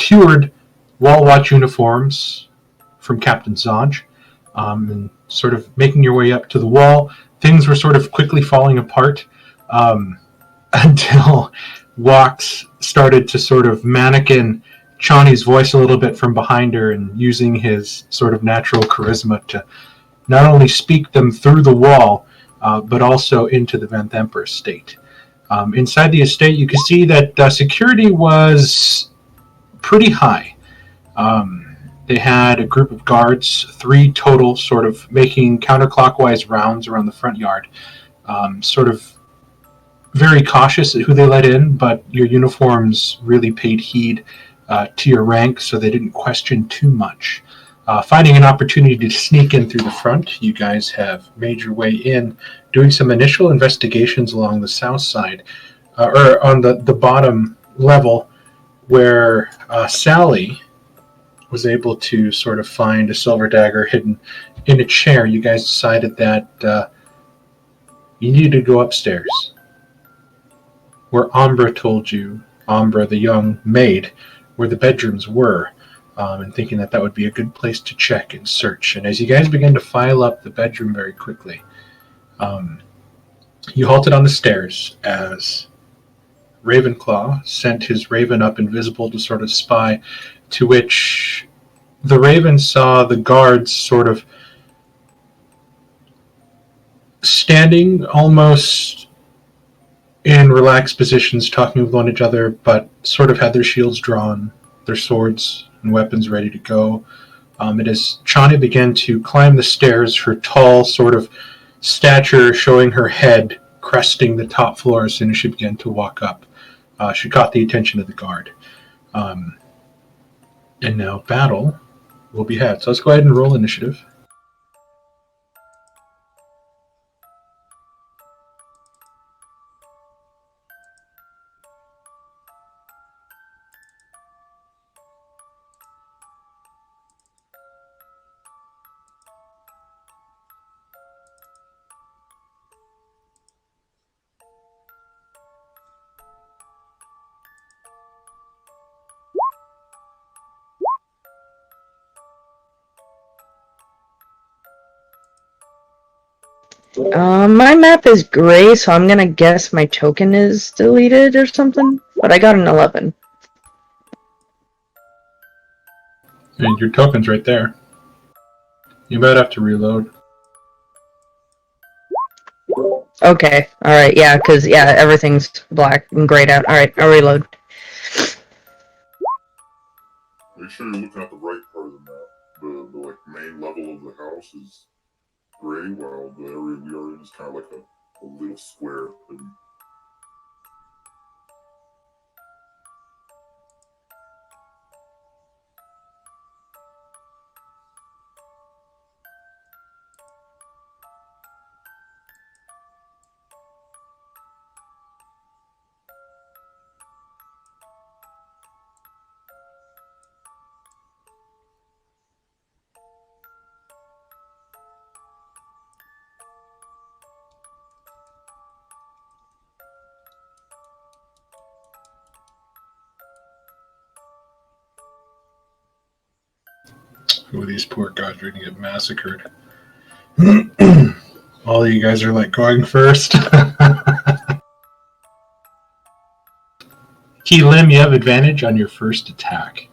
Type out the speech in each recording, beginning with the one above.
procured wall watch uniforms from Captain Zonj, and sort of making your way up to the wall. Things were sort of quickly falling apart until Wax started to sort of mannequin Chani's voice a little bit from behind her and using his sort of natural charisma to not only speak them through the wall, but also into the Vanthamper estate. Inside the estate, you can see that security was pretty high. They had a group of guards, 3 total, sort of making counterclockwise rounds around the front yard, sort of very cautious at who they let in, but your uniforms really paid heed to your rank, so they didn't question too much. Finding an opportunity to sneak in through the front, you guys have made your way in, doing some initial investigations along the south side, or on the bottom level, where Sally was able to sort of find a silver dagger hidden in a chair. You guys decided that you needed to go upstairs, where Ambra told you, Ambra, the young maid, where the bedrooms were, and thinking that would be a good place to check and search. And as you guys began to file up the bedroom very quickly, you halted on the stairs as Ravenclaw sent his raven up invisible to sort of spy, to which the raven saw the guards sort of standing almost in relaxed positions, talking with one another, but sort of had their shields drawn, their swords and weapons ready to go. And as Chani began to climb the stairs, her tall sort of stature showing her head cresting the top floor as soon as she began to walk up, she caught the attention of the guard. And now battle will be had. So let's go ahead and roll initiative. My map is gray, so I'm gonna guess my token is deleted or something, but I got an 11. And your token's right there. You might have to reload. Okay, alright, yeah, because, yeah, everything's black and grayed out. Alright, I'll reload. Are you sure you're looking at the right part of the map? The like, main level of the house is gray, while the area we are in is kind of like a little square. Who are these poor guys are going to get massacred? All of you guys are like going first. Key Lim, you have advantage on your first attack.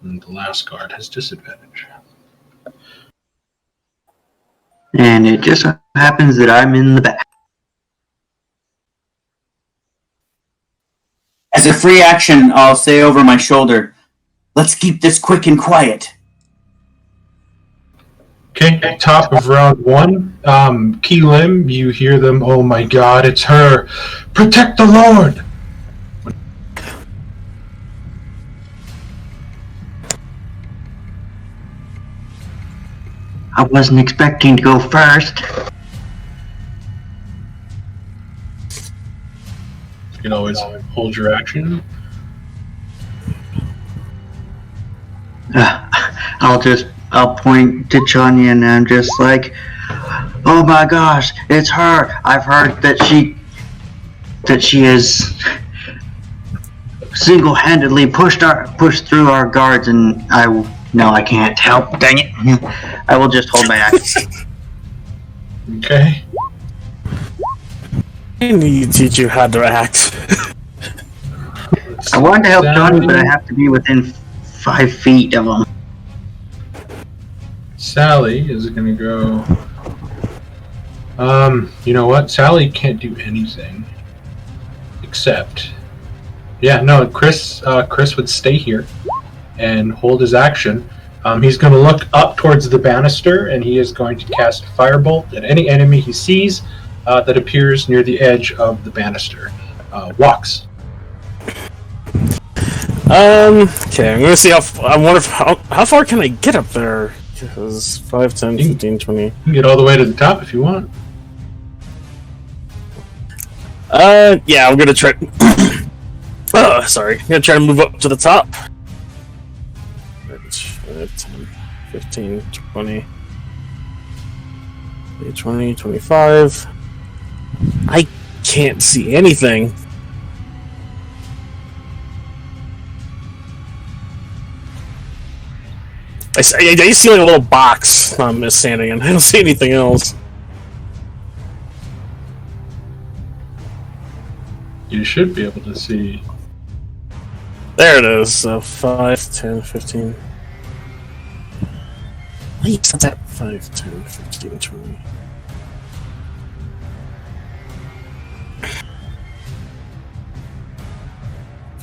And the last guard has disadvantage. And it just so happens that I'm in the back. As a free action, I'll say over my shoulder, "Let's keep this quick and quiet." Okay, top of round 1. Key Lim, you hear them, "Oh my god, it's her! Protect the Lord!" I wasn't expecting to go first. You can always hold your action. I'll point to Chanya and I'm just like, "Oh my gosh, it's her! I've heard that she is single-handedly pushed through our guards, and I can't help. Dang it! I will just hold my axe. Okay. I need to teach you how to act. I wanted to help Johnny, but I have to be within 5 feet of him. Sally is going to go. You know what? Sally can't do anything except. Yeah, no. Chris would stay here and hold his action. He's going to look up towards the banister, and he is going to cast Firebolt at any enemy he sees that appears near the edge of the banister. Walks. Okay, I'm gonna see I wonder how far can I get up there? Because 5, 10, 15, 20. You can get all the way to the top if you want. Yeah, I'm gonna try. Sorry. I'm gonna try to move up to the top. 5, 10, 15, 20, 20, 25. I can't see anything. I see like a little box I'm standing in. I don't see anything else. You should be able to see. There it is. So 5, 10, 15. Wait, that's that 5, 10, 15, 20.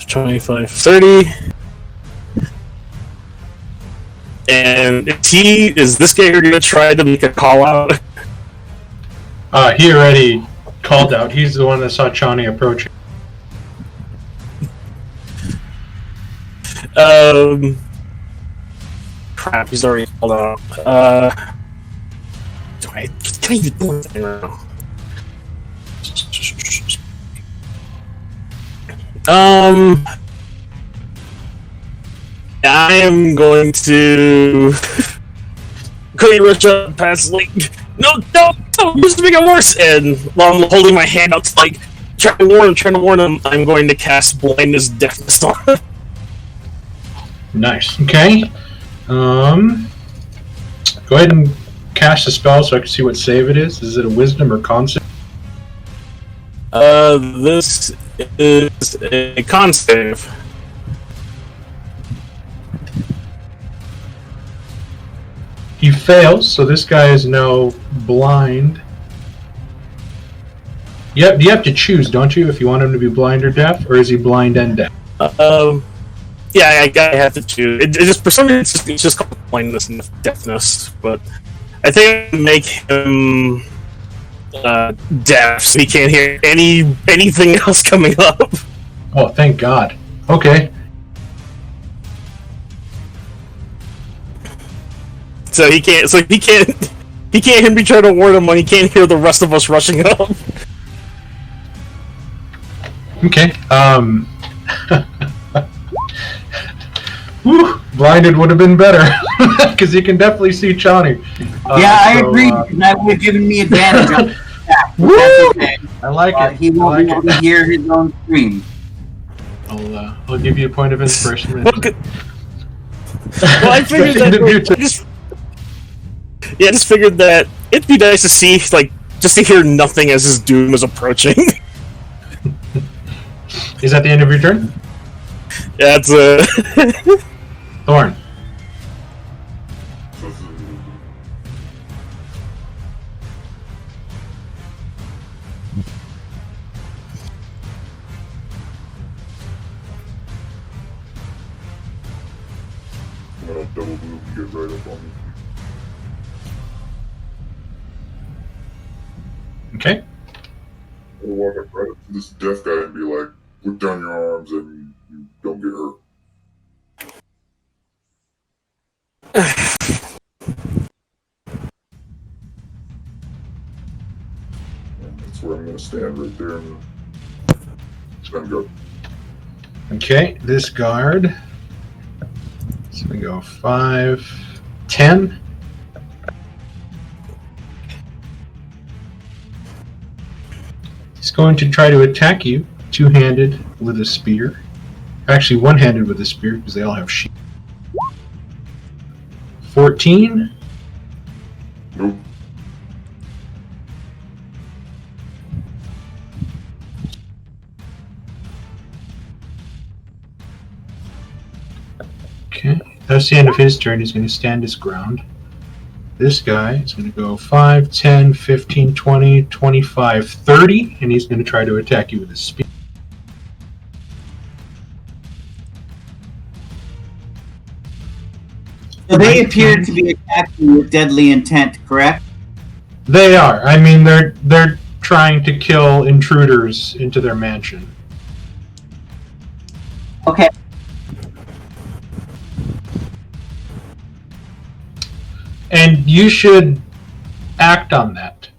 $25, $30. And is this guy here gonna try to make a call out? He already called out. He's the one that saw Chani approaching. Crap, he's already called out. Can I even do anything right now? I am going to rush up past like no, this is making it worse. And while I'm holding my hand out, like trying to warn him, I'm going to cast blindness, deafness on him. Nice. Okay. Go ahead and cast the spell so I can see what save it is. Is it a wisdom or con save? This is a con save. He fails, so this guy is now blind. Yep, you have to choose, don't you, if you want him to be blind or deaf, or is he blind and deaf? Yeah, I have to choose. It just for some reason it's just called blindness and deafness, but I think I make him deaf, so he can't hear anything else coming up. Oh, thank God. Okay. So he can't hear me try to warn him when he can't hear the rest of us rushing up. Okay. Whew, blinded would have been better because you can definitely see Chani. I agree. That would have given me advantage. On Woo! okay. I like it. He won't be able to hear his own scream. I'll give you a point of inspiration. Well, I figured that. I just figured that it'd be nice to see, like, just to hear nothing as his doom is approaching. Is that the end of your turn? Yeah, it's Thorn. I'm gonna double move and get right up on me. Okay. I'm gonna walk up right up to this deaf guy and be like, put down your arms and you don't get hurt. And that's where I'm gonna stand right there and stand go. Okay, this guard. So we go 5, 10. He's going to try to attack you two-handed with a spear. Actually, one-handed with a spear because they all have shield. 14. Nope. Okay, that's the end of his turn. He's going to stand his ground. This guy is going to go 5, 10, 15, 20, 25, 30, and he's going to try to attack you with his spear. So they appear to be attacking with deadly intent, correct? They are. I mean, they're trying to kill intruders into their mansion. Okay. And you should act on that.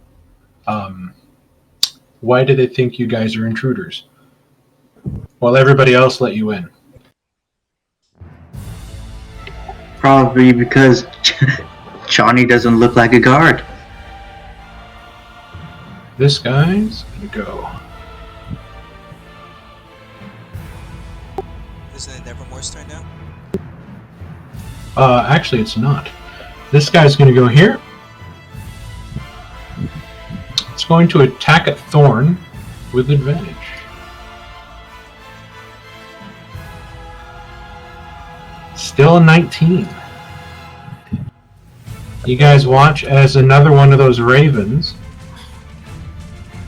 Why do they think you guys are intruders? While everybody else let you in. Probably because Johnny doesn't look like a guard. This guy's gonna go. Isn't it Nevermore's turn now? Actually, it's not. This guy's gonna go here. It's going to attack at Thorn with advantage. Still a 19. You guys watch as another one of those ravens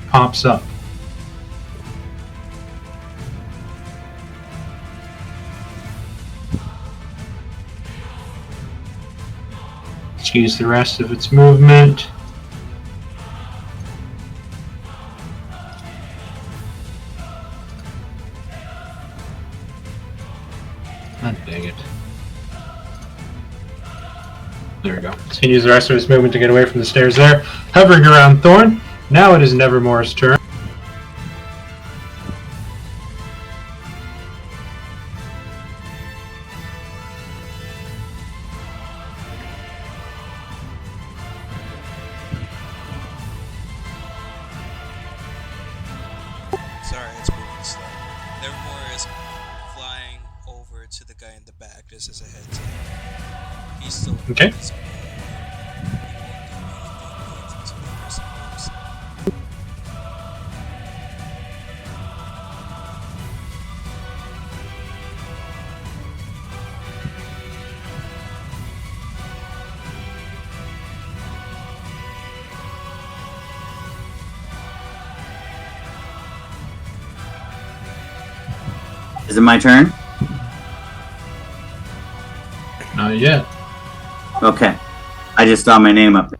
pops up. Let's use the rest of its movement. Ah, dang it. There we go. Continues the rest of his movement to get away from the stairs there. Hovering around Thorn. Now it is Nevermore's turn. Sorry, it's moving slow. Nevermore is flying over to the guy in the back just as a heads up. He's still Okay. he won't do anything until the person moves. Is it my turn? Not yet. Okay. I just saw my name up there.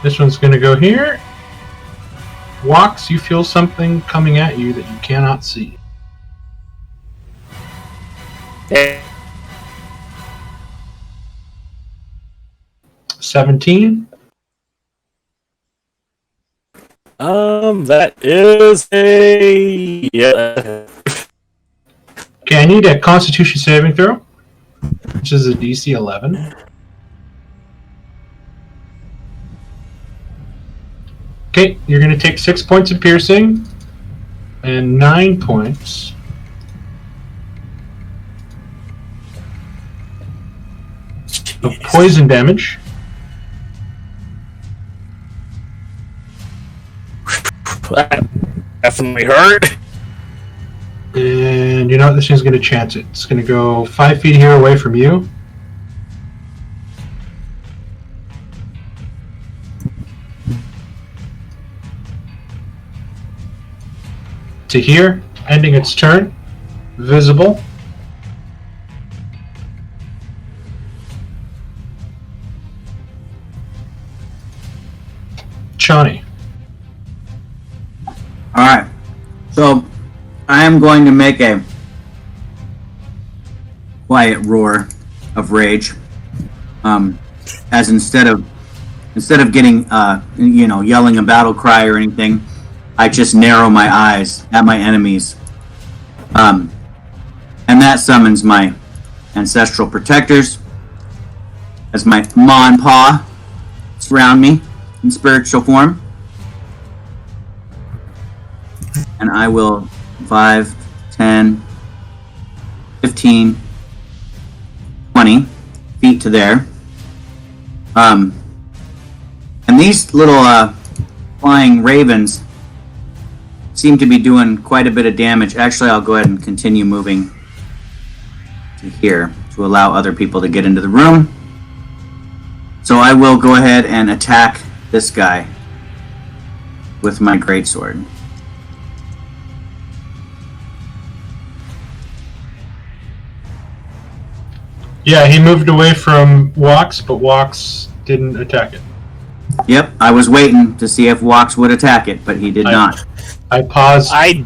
This one's going to go here. Walks, you feel something coming at you that you cannot see. Eh, 17. That is a yeah. Okay, I need a Constitution saving throw, which is a DC 11. Okay, you're going to take 6 points of piercing and 9 points of poison damage. That definitely hurt. And you know what? This thing's going to chance it. It's going to go 5 feet here away from you. To here, ending its turn. Visible. Chani. Alright. So, I am going to make a quiet roar of rage. As instead of getting, yelling a battle cry or anything, I just narrow my eyes at my enemies. And that summons my ancestral protectors as my maw and paw surround me in spiritual form. and I will 5, 10, 15, 20 feet to there. And these little flying ravens seem to be doing quite a bit of damage. Actually, I'll go ahead and continue moving to here to allow other people to get into the room. So I will go ahead and attack this guy with my greatsword. Yeah, he moved away from Walks, but Walks didn't attack it. Yep, I was waiting to see if Walks would attack it, but he did not. I paused. I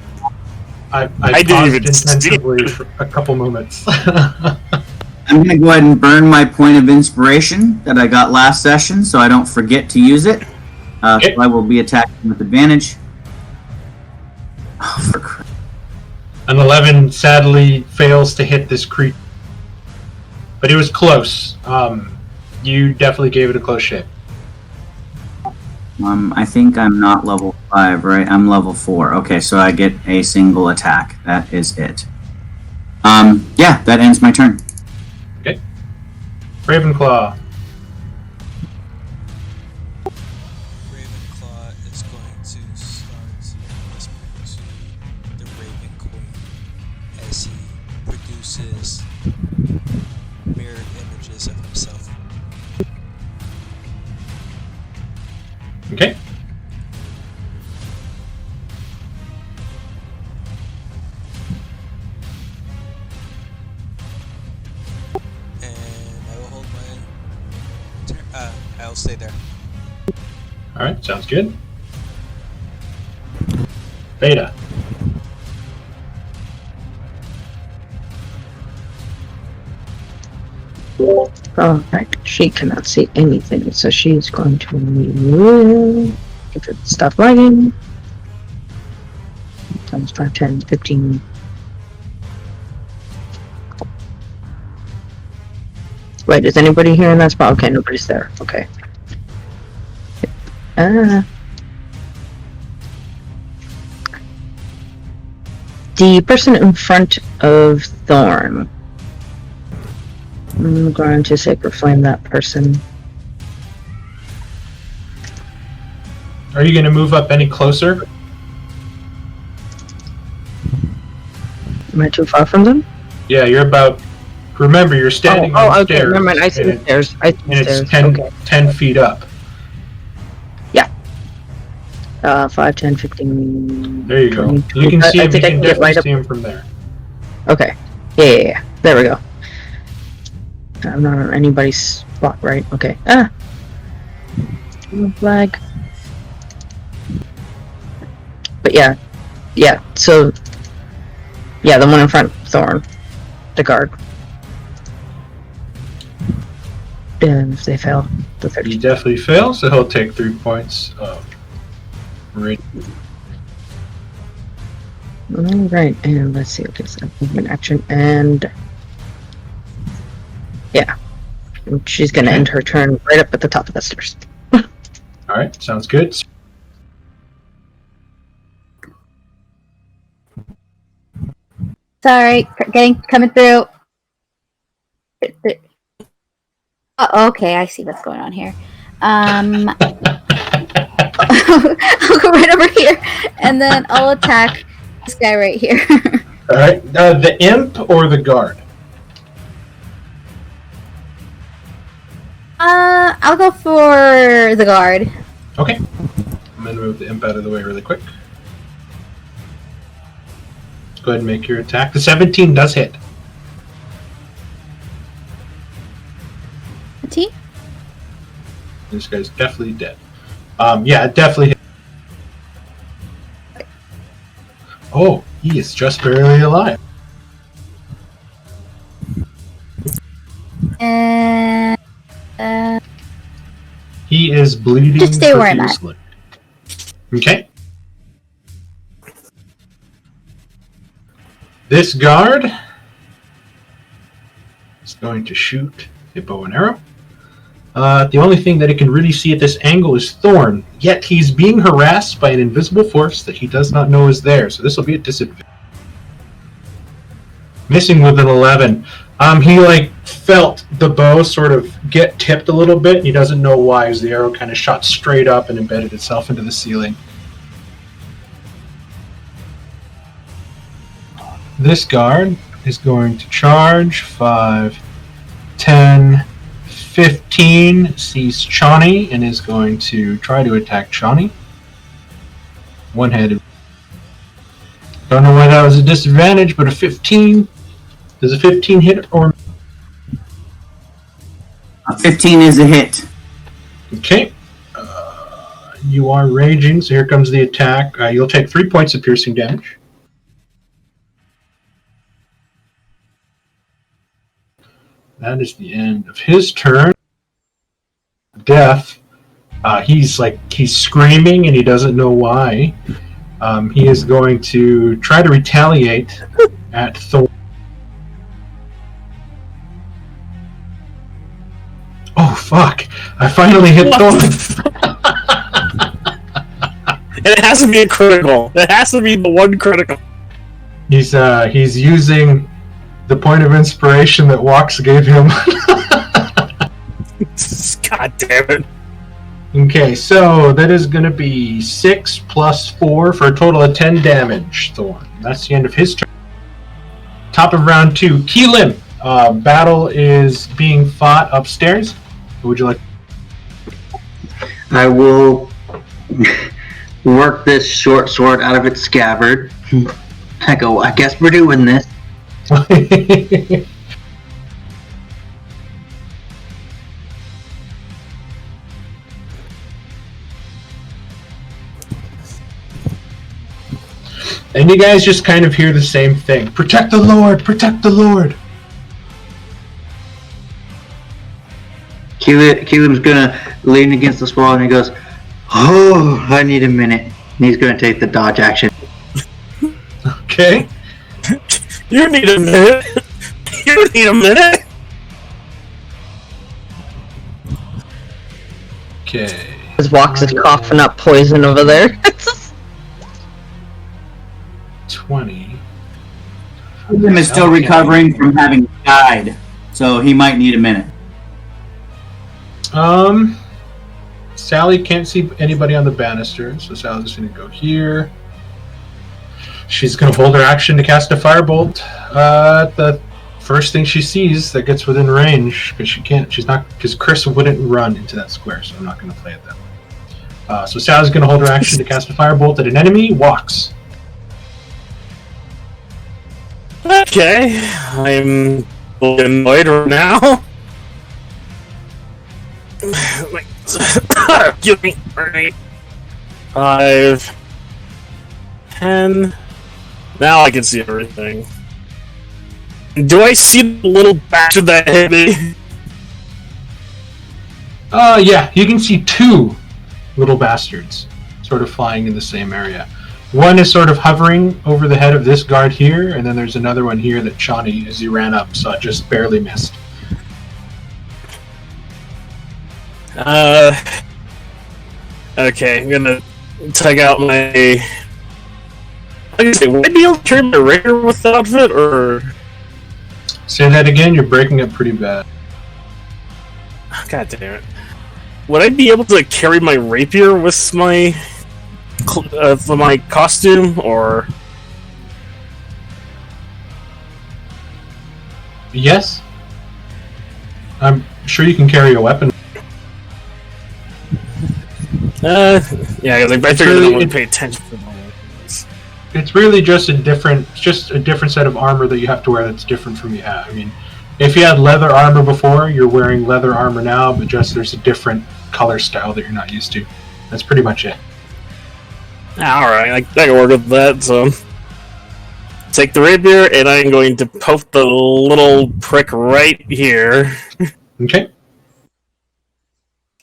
I didn't paused even see it. intensively for a couple moments. I'm going to go ahead and burn my point of inspiration that I got last session so I don't forget to use it. Okay. So I will be attacking with advantage. Oh, for Christ. An 11 sadly fails to hit this creature. But it was close. You definitely gave it a close shave. I think I'm not level 5, right? I'm level 4. Okay, so I get a single attack. That is it. Yeah, that ends my turn. Okay. Ravenclaw. Ravenclaw is going to start whispering to the Raven Queen as he produces mirrored images of himself. Okay. And I will hold my turn. I'll stay there. Alright, sounds good. Beta. Alright, she cannot see anything, so she's going to remove. If it stop lagging. Times 5, 10, 15. Wait, is anybody here in that spot? Okay, nobody's there. Okay. The person in front of Thorn. I'm going to Sacred Flame that person. Are you going to move up any closer? Am I too far from them? Yeah, you're about... Remember, you're standing on okay, stairs. never mind. I see the stairs. I see And it's stairs. 10, Okay. 10 feet up. 5, 10, 15... There you go. 20, You can see I him. You think I can can get definitely right up. see him from there. Okay. Yeah. There we go. I'm not on anybody's spot, right? Okay. Flag. But yeah. So, yeah, the one in front, Thorn. The guard. And if they fail, the He 13. definitely fails, so he'll take 3 points of rage. Alright, and let's see. Okay, so movement action, and yeah. And she's gonna Okay. end her turn right up at the top of the stairs. Alright, sounds good. Sorry, coming through. Oh, okay, I see what's going on here. I'll go right over here, and then I'll attack this guy right here. Alright, the imp or the guard? I'll go for the guard. Okay. I'm going to move the imp out of the way really quick. Go ahead and make your attack. The 17 does hit. 17? This guy's definitely dead. Yeah, it definitely hit. Oh, he is just barely alive. And He is bleeding Just stay where I'm at. profusely. Okay. This guard is going to shoot a bow and arrow. The only thing that it can really see at this angle is Thorn, yet he's being harassed by an invisible force that he does not know is there, so this will be a disadvantage. Missing with an 11. He felt the bow sort of get tipped a little bit, and he doesn't know why, as the arrow kind of shot straight up and embedded itself into the ceiling. This guard is going to charge 5, 10, 15, sees Chani, and is going to try to attack Chani. One-handed. Don't know why that was a disadvantage, but a 15. Does a 15 hit or... A 15 is a hit. Okay. You are raging, so here comes the attack. You'll take 3 points of piercing damage. That is the end of his turn. Death. He's screaming and he doesn't know why. He is going to try to retaliate at Thor. Oh fuck! I finally hit Thor. And it has to be a critical. It has to be the one critical. He's using the point of inspiration that Walks gave him. God damn it. Okay, so that is going to be 6 plus 4 for a total of 10 damage, Thorn. That's the end of his turn. Top of round 2, Keelan. Battle is being fought upstairs. What would you like? I will work this short sword out of its scabbard. I go, I guess we're doing this. And you guys just kind of hear the same thing. Protect the Lord! Protect the Lord! Keelan's gonna lean against the wall and he goes, oh, I need a minute. And he's gonna take the dodge action. Okay. You need a minute. You need a minute. Okay. His Walks is coughing up poison over there. 20. Him is still recovering from having died, so he might need a minute. Sally can't see anybody on the banister, so Sally's just gonna go here. She's gonna hold her action to cast a firebolt. The first thing she sees that gets within range, because Chris wouldn't run into that square, so I'm not gonna play it that way. So Sally's gonna hold her action to cast a firebolt at an enemy. Walks. Okay, I'm annoyed right now. Give me 5, 10. Now I can see everything. Do I see the little bastard that hit me? Yeah, you can see 2 little bastards sort of flying in the same area. One is sort of hovering over the head of this guard here, and then there's another one here that Chani, as he ran up, so it just barely missed. Okay, I'm gonna take out my... would I be able to carry my rapier with the outfit, or... Say that again, you're breaking up pretty bad. God damn it. Would I be able to carry my rapier with my... for my costume, or... Yes? I'm sure you can carry a weapon. Yeah, I figured I wouldn't pay attention to my weapons. It's really just a different set of armor that you have to wear that's different from you have. I mean, if you had leather armor before, you're wearing leather armor now, but just there's a different color style that you're not used to. That's pretty much it. Alright, I can work with that, so... Take the rapier, and I'm going to poke the little prick right here. Okay.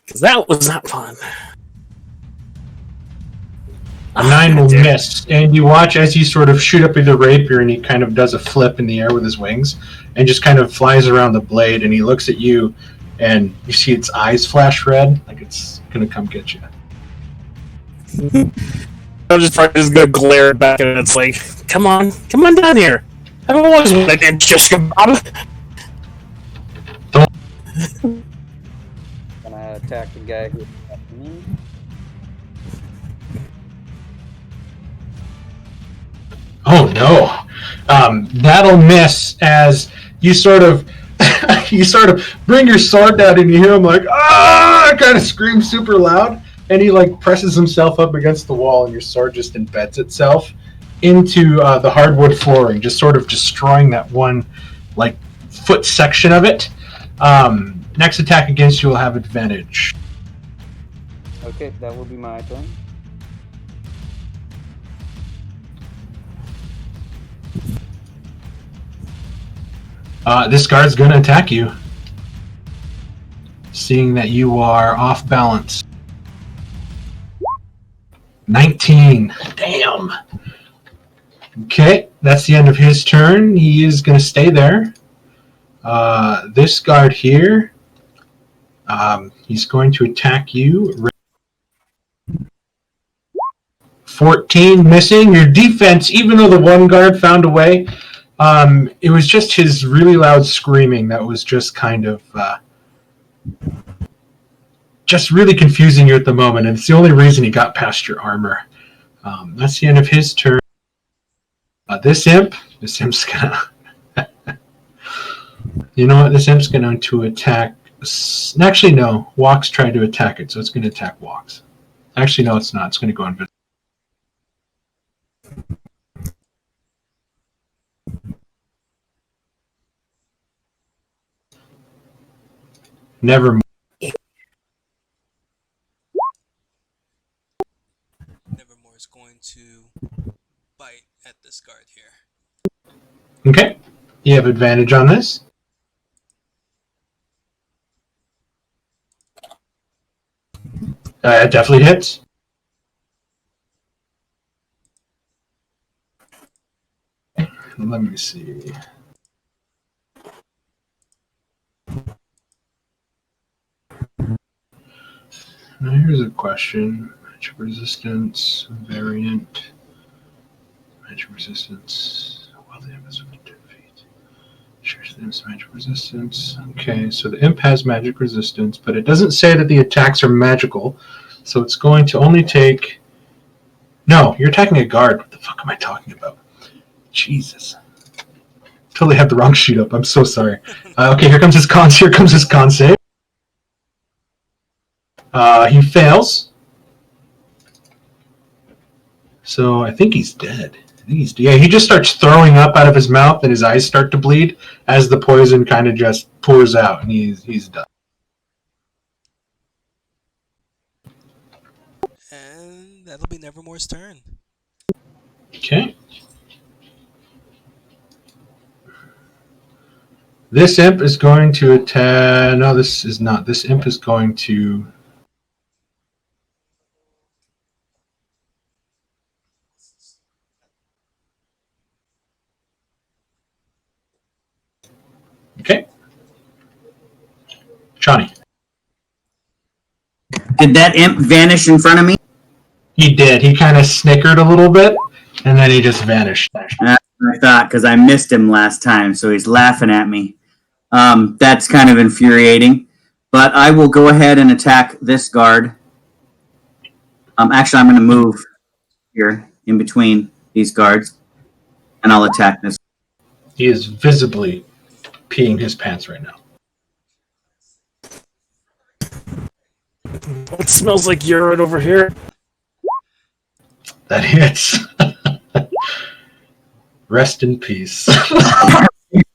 Because that was not fun. A 9 will miss, and you watch as he sort of shoot up with the rapier, and he kind of does a flip in the air with his wings, and just kind of flies around the blade, and he looks at you, and you see its eyes flash red, like it's gonna come get you. I'm just probably just gonna glare back, and it's like, come on down here. I don't always want to just Bob. Gonna attack the guy who's attacking me. Oh no, that'll miss as you sort of bring your sword down and you hear him like kind of scream super loud, and he like presses himself up against the wall, and your sword just embeds itself into the hardwood flooring, just sort of destroying that one like foot section of it. Next attack against you will have advantage. Okay, that will be my turn. This guard's going to attack you, seeing that you are off balance. 19. Damn. Okay, that's the end of his turn. He is going to stay there. This guard here, he's going to attack you. 14 missing. Your defense, even though the one guard found a way, it was just his really loud screaming that was just kind of just really confusing you at the moment, and it's the only reason he got past your armor. That's the end of his turn. This imp's gonna you know what, this imp's going to attack. Actually, no, Walks tried to attack it, so it's going to attack Walks. Actually, no, it's not. It's going to go invisible. Nevermore is going to bite at this guard here. Okay, you have advantage on this. It definitely hits. Let me see. Now here's a question. Magic resistance, variant. Magic resistance. Well, the imp is with defeat. Shares the imp's magic resistance. Okay, so the imp has magic resistance, but it doesn't say that the attacks are magical. So it's going to only take... No, you're attacking a guard. What the fuck am I talking about? Jesus. Totally had the wrong sheet up. I'm so sorry. Okay, here comes his con save. He fails. So I think he's dead. Yeah, he just starts throwing up out of his mouth, and his eyes start to bleed as the poison kind of just pours out, and he's done. And that'll be Nevermore's turn. Okay. This imp is going to attack... No, this is not. This imp is going to... Okay. Johnny. Did that imp vanish in front of me? He did. He kind of snickered a little bit, and then he just vanished. That's what I thought, because I missed him last time, so he's laughing at me. That's kind of infuriating. But I will go ahead and attack this guard. Actually, I'm going to move here in between these guards, and I'll attack this. He is visibly peeing his pants right now. It smells like urine over here. That hits. Rest in peace.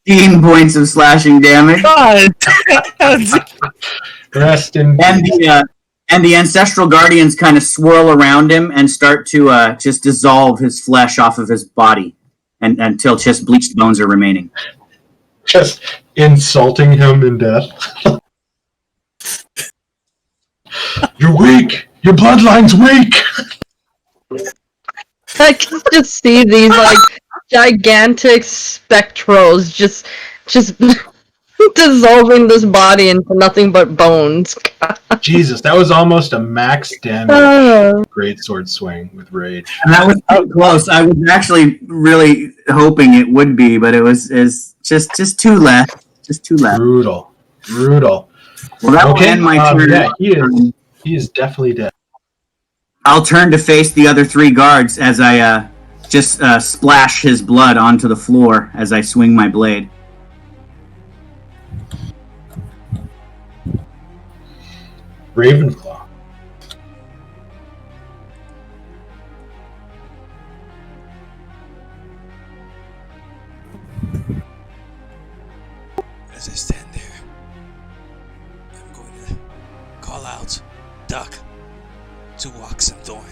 15 points of slashing damage. God. Rest in peace. And the ancestral guardians kind of swirl around him and start to just dissolve his flesh off of his body, and until just bleached bones are remaining. Just insulting him in death. You're weak. Your bloodline's weak. I can just see these like gigantic spectrals just dissolving this body into nothing but bones. Jesus, that was almost a max damage greatsword swing with rage. And that was so close. I was actually really hoping it would be, but it's just two left. Just two left. Brutal. Well, that will end my turn. Yeah, he is definitely dead. I'll turn to face the other three guards as I just splash his blood onto the floor as I swing my blade. Ravenclaw. As I stand there, I'm going to call out Duck to Wax and Thorn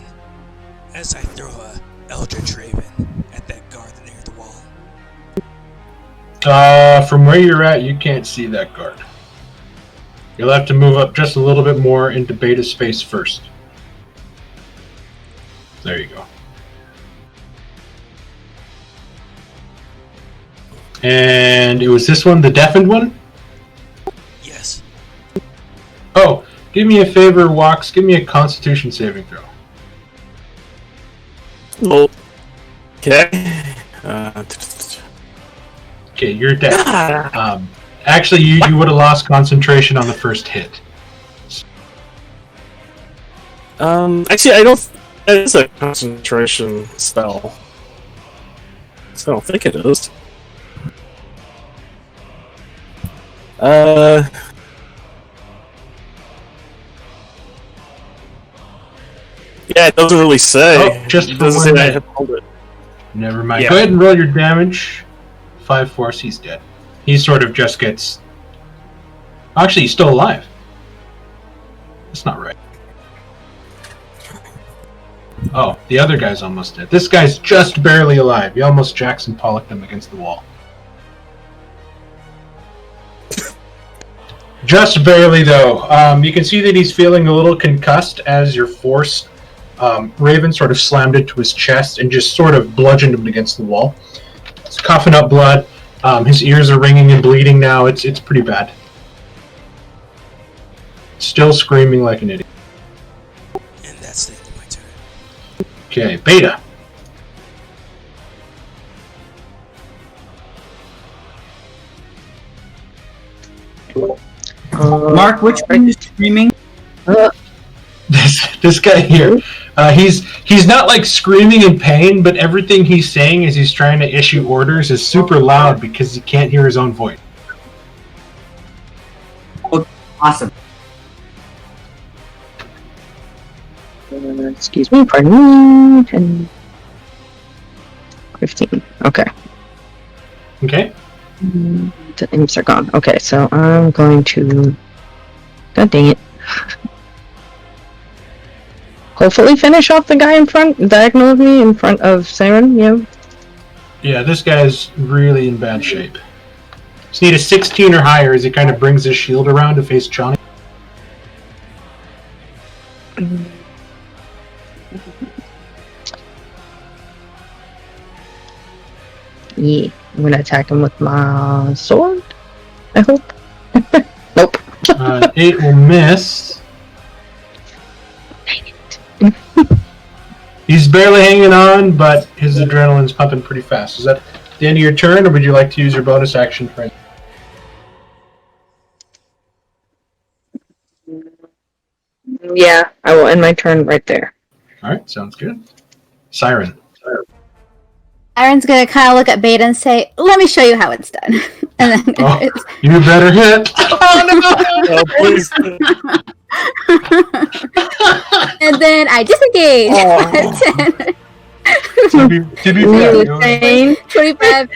as I throw a Eldritch Raven at that guard near the wall. From where you're at, you can't see that guard. You'll have to move up just a little bit more into Beta's space first. There you go. And it was this one, the deafened one? Yes. Oh, give me a favor, Wax. Give me a Constitution saving throw. Oh. Okay. Okay, you're dead. Actually, you would have lost concentration on the first hit. Actually, I don't. It is a concentration spell. So I don't think it is. Yeah, it doesn't really say. Oh, just it doesn't say that I have pulled it. Never mind. Yeah. Go ahead and roll your damage. 5 force, he's dead. He sort of just gets... Actually, he's still alive. That's not right. Oh, the other guy's almost dead. This guy's just barely alive. You almost Jackson Pollocked him against the wall. Just barely, though. You can see that he's feeling a little concussed as your force Raven sort of slammed into his chest and just sort of bludgeoned him against the wall. He's coughing up blood. His ears are ringing and bleeding now. It's pretty bad. Still screaming like an idiot. And that's the end of my turn. Okay, Beta. Mark, which one is screaming? This guy here. He's not like screaming in pain, but everything he's saying as he's trying to issue orders is super loud because he can't hear his own voice. Awesome. Excuse me, pardon me. 10, 15. Okay. Okay. The imps are gone. Okay, so I'm going to... God dang it. Hopefully finish off the guy in front, diagonal of me, in front of Siren, yeah. Yeah, this guy's really in bad shape. Just need a 16 or higher as he kind of brings his shield around to face Johnny. Yeah, I'm gonna attack him with my sword, I hope. Nope. 8 will miss. He's barely hanging on, but his adrenaline's pumping pretty fast. Is that the end of your turn, or would you like to use your bonus action for it? Yeah, I will end my turn right there. Alright, sounds good. Siren. Aaron's gonna kind of look at Beta and say, "Let me show you how it's done." And then Oh, you better hit. Oh, please. and then I disengage. Oh. to be fair, you know, Insane. 25.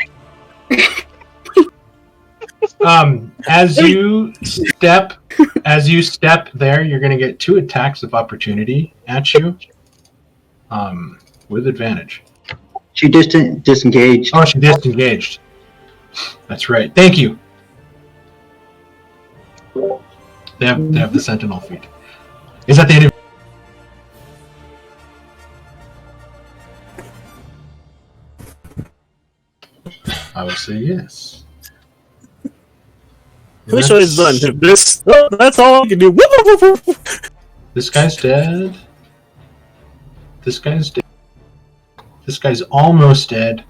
as you step there, you're going to get 2 attacks of opportunity at you, with advantage. She disengaged. Oh, she disengaged. That's right. Thank you. They have the sentinel feat. Is that the end of... I will say yes. At least what he's done. This, that's all I can do. This guy's dead. This guy's dead. This guy's almost dead.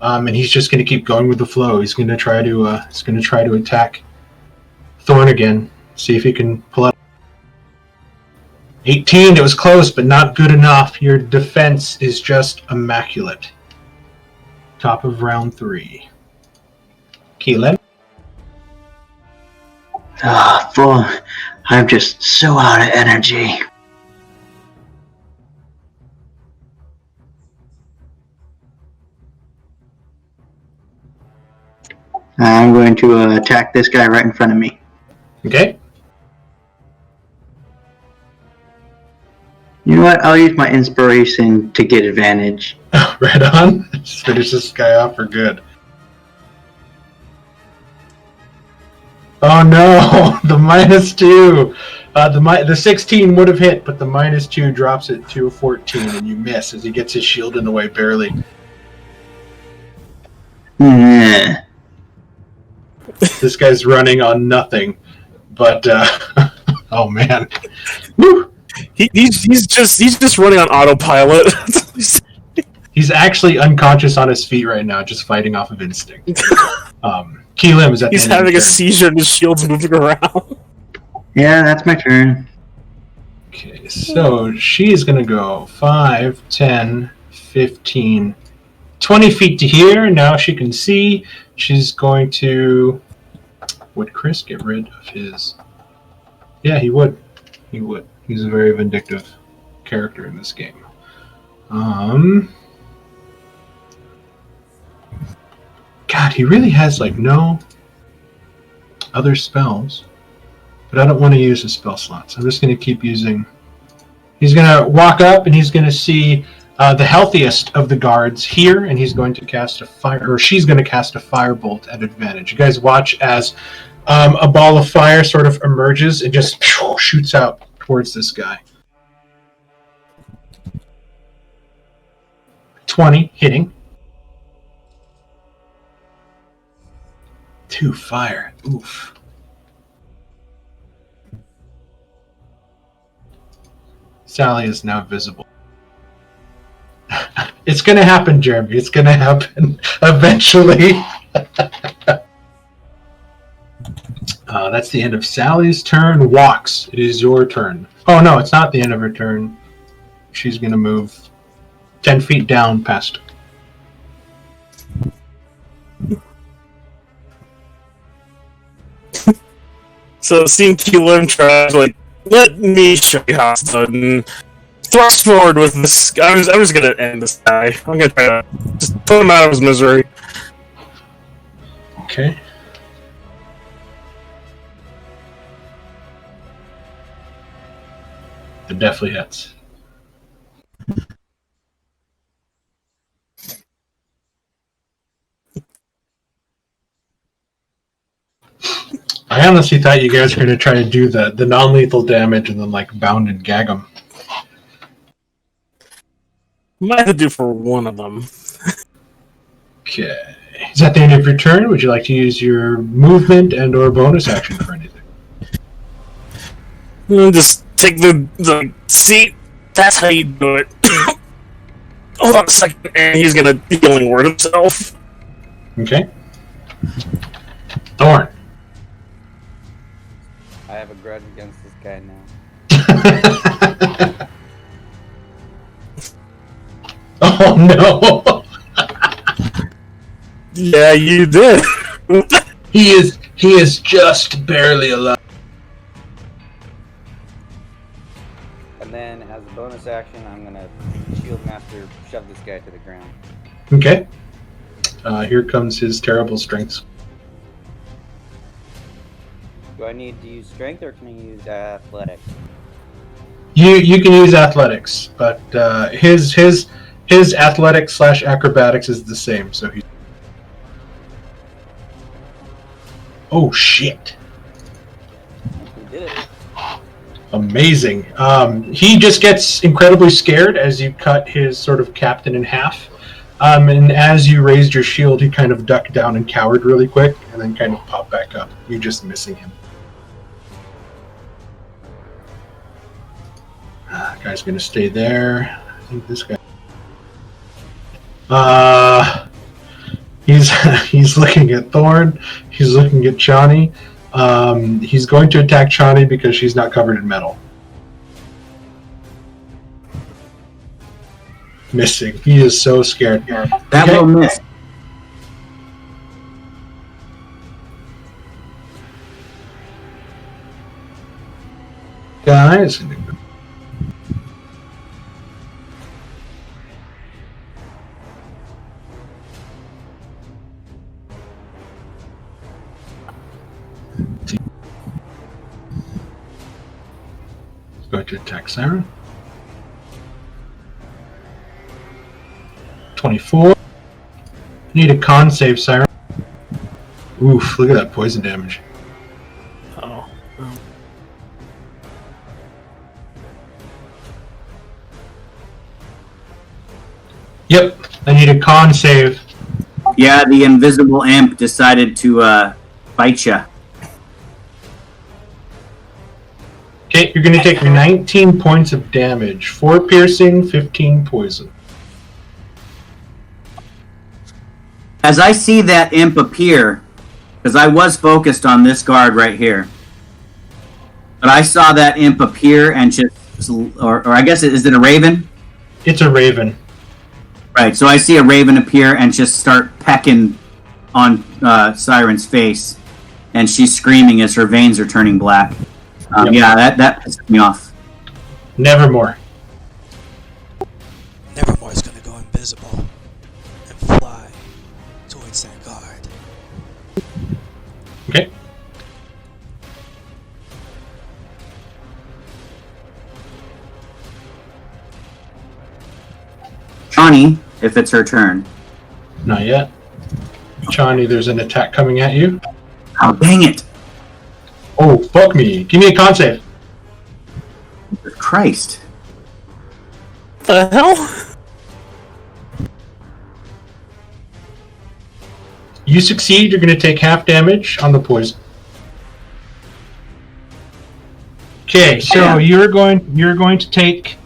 And he's just going to keep going with the flow. He's going to try to attack Thorn again. See if he can pull out. 18. It was close, but not good enough. Your defense is just immaculate. Top of round 3. Keelan. Full. I'm just so out of energy. I'm going to attack this guy right in front of me. Okay. You know what? I'll use my inspiration to get advantage. Right on. Just finish this guy off for good. Oh no! The -2. The 16 would have hit, but the -2 drops it to a 14, and you miss as he gets his shield in the way barely. Yeah. This guy's running on nothing, but oh man, woo! He's just running on autopilot. He's actually unconscious on his feet right now, just fighting off of instinct. Keelim is at the He's end of having your a turn. seizure and his shield's moving around. Yeah, that's my turn. Okay, so she's gonna go 5, 10, 15, 20 feet to here. Now she can see. She's going to... Would Chris get rid of his... Yeah, he would. He would. He's a very vindictive character in this game. God, he really has, like, no other spells. But I don't want to use his spell slots. I'm just going to keep using... He's going to walk up, and he's going to see the healthiest of the guards here, and he's going to cast a fire... Or she's going to cast a firebolt at advantage. You guys watch as a ball of fire sort of emerges and just shoots out towards this guy. 20, hitting. 2 fire. Oof. Sally is now visible. It's going to happen, Jeremy. It's going to happen eventually. That's the end of Sally's turn. Walks. It is your turn. Oh, no, it's not the end of her turn. She's going to move 10 feet down past her. So seeing Keelan try to, like, let me show you how it's done, and thrust forward with this. I'm just gonna end this guy. I'm gonna try to just put him out of his misery. Okay. It definitely hits. I honestly thought you guys were going to try to do the non-lethal damage and then, like, bound and gag them. Might have to do for one of them. Okay. Is that the end of your turn? Would you like to use your movement and or bonus action for anything? Just take the seat. That's how you do it. Hold on a second, and he's gonna healing word himself. Okay. Thorn. I have a grudge against this guy now. Oh no! Yeah, you did. He is just barely alive. And then, as a bonus action, I'm gonna Shield Master shove this guy to the ground. Okay. Here comes his terrible strengths. Do I need to use strength or can I use athletics? You can use athletics, but his athletics / acrobatics is the same. So he. Oh shit! We did it. Amazing. He just gets incredibly scared as you cut his sort of captain in half. And as you raised your shield, he kind of ducked down and cowered really quick, and then kind of pop back up. You're just missing him. Guy's gonna stay there. I think this guy. He's looking at Thorn. He's looking at Chani. He's going to attack Chani because she's not covered in metal. Missing. He is so scared. That will miss. Guys. Going to attack Siren. 24. Need a con save, Siren. Oof, look at that poison damage. Oh. Yep, I need a con save. Yeah, the invisible imp decided to bite you. Okay, you're going to take 19 points of damage. 4 piercing, 15 poison. As I see that imp appear, because I was focused on this guard right here, but I saw that imp appear and just, or I guess, is it a raven? It's a raven. Right, so I see a raven appear and just start pecking on Siren's face, and she's screaming as her veins are turning black. Yep. Yeah, that pissed me off. Nevermore. Nevermore is going to go invisible and fly towards that guard. Okay. Chani, if it's her turn. Not yet. Chani, there's an attack coming at you. Oh, dang it! Oh, fuck me. Give me a con save. Christ. The hell? You succeed, you're going to take half damage on the poison. Okay, so you're going to take.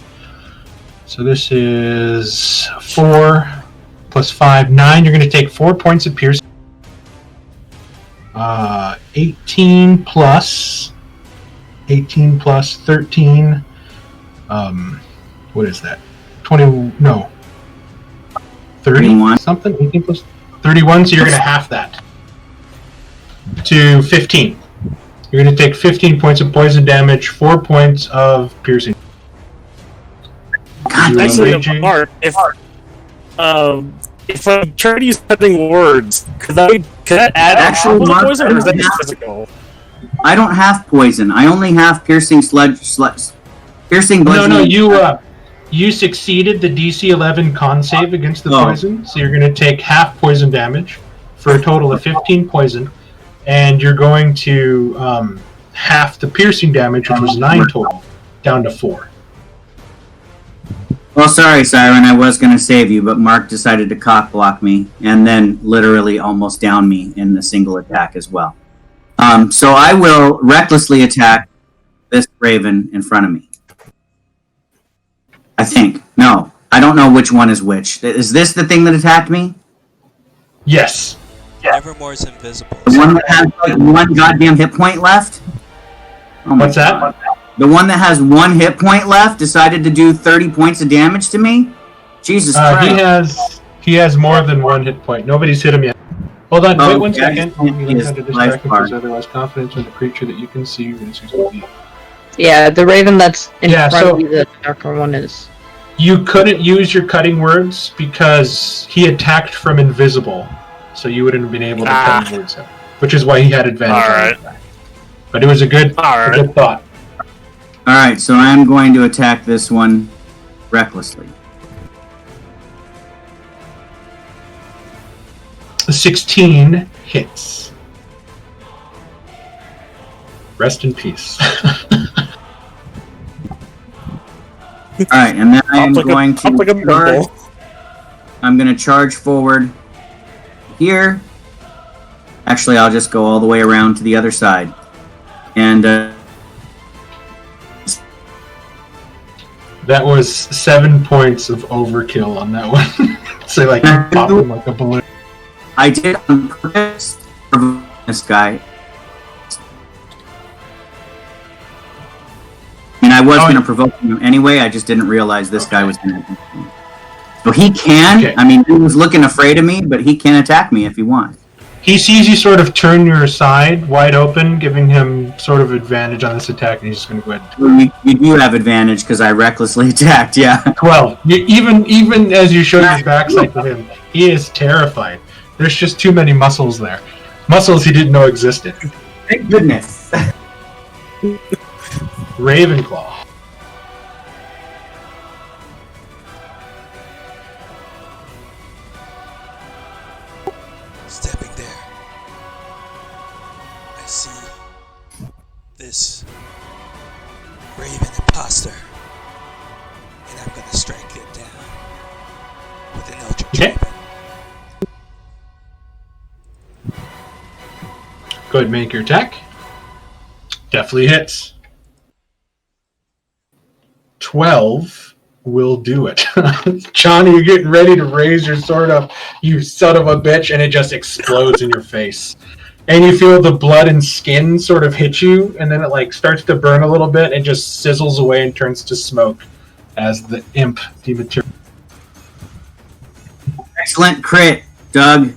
So this is 4 plus 5, 9. You're going to take 4 points of piercing. 18 plus 13. What is that? 20? No. 30 31. something? 18 plus 31. So you're going to half that to 15. You're going to take 15 points of poison damage, 4 points of piercing. God, Actually, Mark, if I try to use cutting words, could I add Actually, actual Mark, poison, or is that I just don't physical? I don't have poison. I only have piercing piercing bludgeoning. No, you succeeded the DC 11 con save against the poison, so you're going to take half poison damage for a total of 15 poison, and you're going to half the piercing damage, which was 9 total, down to 4. Well, sorry, Siren, I was going to save you, but Mark decided to cock block me, and then literally almost down me in a single attack as well. So I will recklessly attack this raven in front of me. I think. No, I don't know which one is which. Is this the thing that attacked me? Yes. Nevermore is invisible. The one that has like 1 goddamn hit point left? Oh my What's that? God. The one that has 1 hit point left decided to do 30 points of damage to me? Jesus Christ. He has more than 1 hit point. Nobody's hit him yet. Hold on, wait 1 second. He is life bar. Otherwise, confidence in the creature that you can see. Yeah, the raven that's in front so of you, the darker one is. you couldn't use your cutting words because he attacked from invisible, so you wouldn't have been able to cut words out, which is why he had advantage. All right. But it was a good thought. Alright, so I'm going to attack this one recklessly. 16 hits. Rest in peace. Alright, and then I'm going to charge forward here. Actually, I'll just go all the way around to the other side. And that was 7 points of overkill on that one. So like you pop him like a balloon. I did on purpose for this guy. And I was going to provoke him anyway, I just didn't realize this guy was going to. So he can. Okay. I mean, he was looking afraid of me, but he can attack me if he wants. He sees you sort of turn your side wide open, giving him sort of advantage on this attack, and he's just going to go ahead. You do have advantage because I recklessly attacked, yeah. 12. Even as you show your backside to him, he is terrified. There's just too many muscles there. Muscles he didn't know existed. Thank goodness. Ravenclaw. Stepping there, I see this Raven imposter, and I'm gonna strike it down with an Eldritch Okay. Raven. Go ahead and make your attack. Definitely hits. 12 will do it. Johnny, you're getting ready to raise your sword up, you son of a bitch, and it just explodes in your face. And you feel the blood and skin sort of hit you, and then it like starts to burn a little bit and just sizzles away and turns to smoke as the imp dematerializes. Excellent crit, Doug.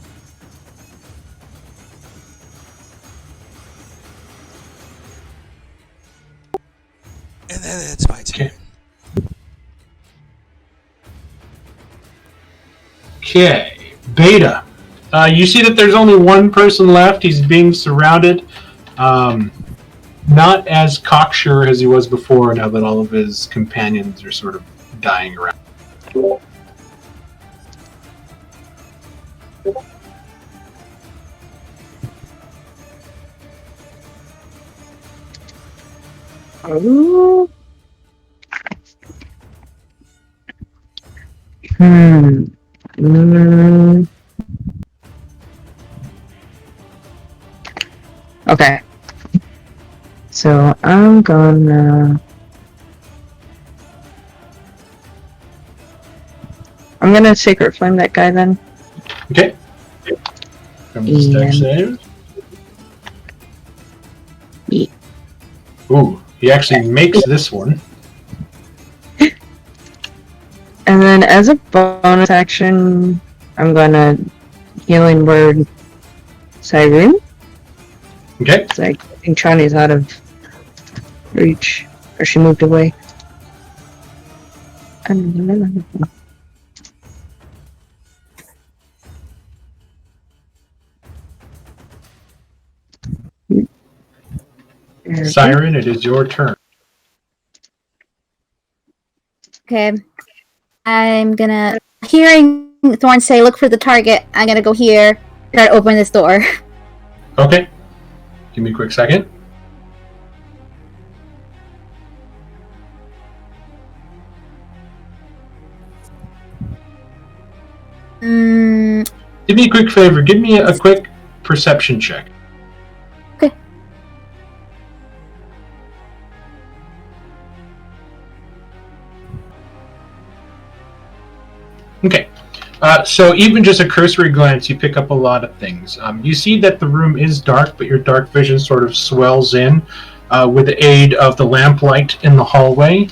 And then it's my turn. Okay, Beta. You see that there's only one person left. He's being surrounded. Not as cocksure as he was before, now that all of his companions are sort of dying around. Oh. Okay. So I'm gonna Sacred Flame that guy then. Okay. Come to step save. Yeah. Ooh, he actually makes this one. And then as a bonus action, I'm gonna Healing Word Siren. Okay. It's like, I think Chani's out of reach. Or she moved away. Siren, it is your turn. Okay. I'm gonna, hearing Thorn say, look for the target, I'm gonna go here, try to open this door. Okay. Give me a quick second. Do me a quick favor. Give me a quick perception check. Okay. Okay. So even just a cursory glance, you pick up a lot of things. You see that the room is dark, but your dark vision sort of swells in with the aid of the lamplight in the hallway.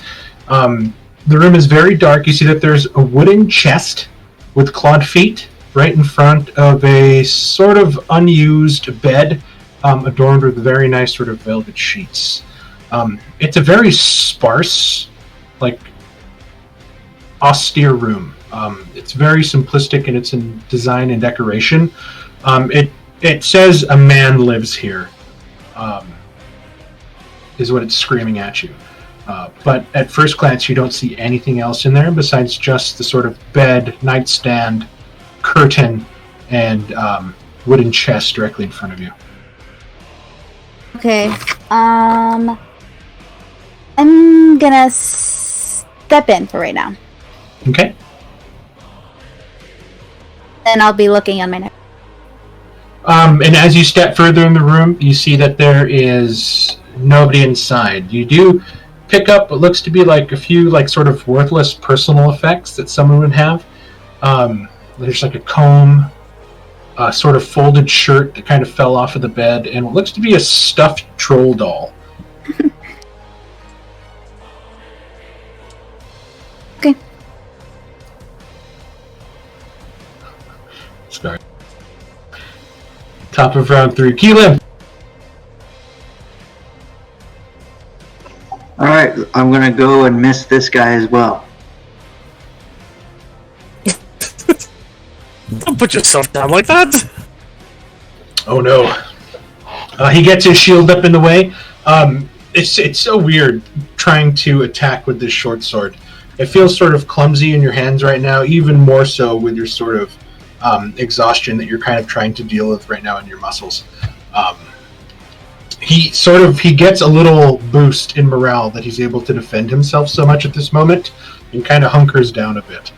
The room is very dark. You see that there's a wooden chest with clawed feet right in front of a sort of unused bed adorned with very nice sort of velvet sheets. It's a very sparse, like, austere room. It's very simplistic in its design and decoration. It says a man lives here, is what it's screaming at you. But at first glance, you don't see anything else in there besides just the sort of bed, nightstand, curtain, and wooden chest directly in front of you. Okay. I'm gonna step in for right now. Okay. Then I'll be looking on my neck. And as you step further in the room, you see that there is nobody inside. You do pick up what looks to be like a few like sort of worthless personal effects that someone would have. There's like a comb, a sort of folded shirt that kind of fell off of the bed, and what looks to be a stuffed troll doll. Okay. Sorry. Top of round 3. Keelan! Alright, I'm gonna go and miss this guy as well. Don't put yourself down like that. Oh no. He gets his shield up in the way. It's so weird trying to attack with this short sword. It feels sort of clumsy in your hands right now, even more so with your sort of exhaustion that you're kind of trying to deal with right now in your muscles. He gets a little boost in morale that he's able to defend himself so much at this moment and kind of hunkers down a bit.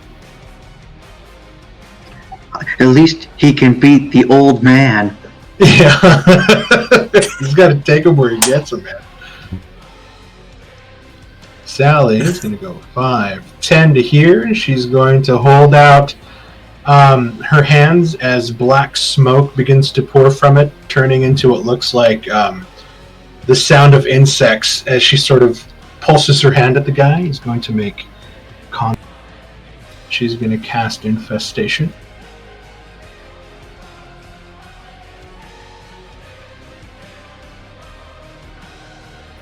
At least he can beat the old man. Yeah. He's got to take him where he gets him, man. Sally is going to go 5, 10 to here. She's going to hold out her hands as black smoke begins to pour from it, turning into what looks like the sound of insects as she sort of pulses her hand at the guy. He's going to make con. She's going to cast Infestation.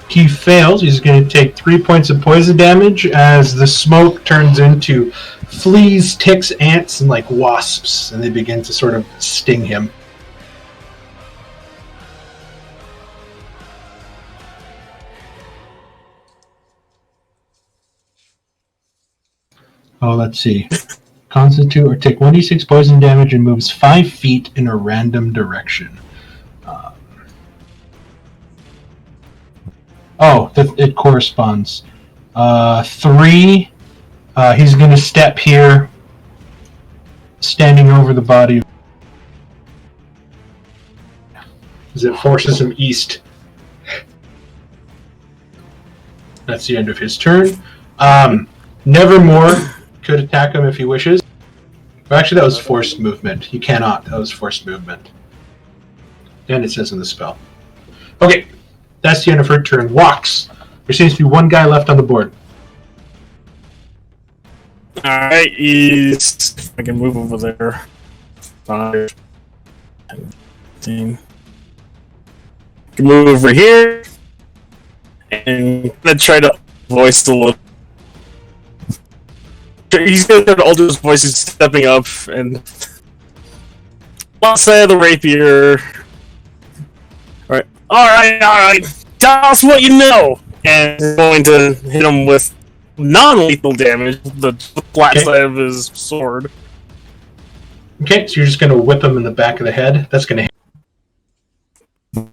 He fails. He's going to take 3 points of poison damage as the smoke turns into fleas, ticks, ants, and like wasps, and they begin to sort of sting him. Oh, let's see. Constitute or take 1d6 poison damage and moves 5 feet in a random direction. It corresponds. 3, he's going to step here, standing over the body. As it forces him east. That's the end of his turn. Nevermore could attack him if he wishes. Actually, that was forced movement. He cannot. That was forced movement. And it says in the spell. Okay. That's the end of her turn. Walks. There seems to be one guy left on the board. Alright, I can move over there. 5, 10. I can move over here. And I'm gonna try to voice the little. He's gonna try to alter his voice. He's stepping up and. Let's say the rapier. Alright, tell us what you know! And he's going to hit him with non-lethal damage, the flat side of his sword. Okay, so you're just going to whip him in the back of the head. That's going to hit.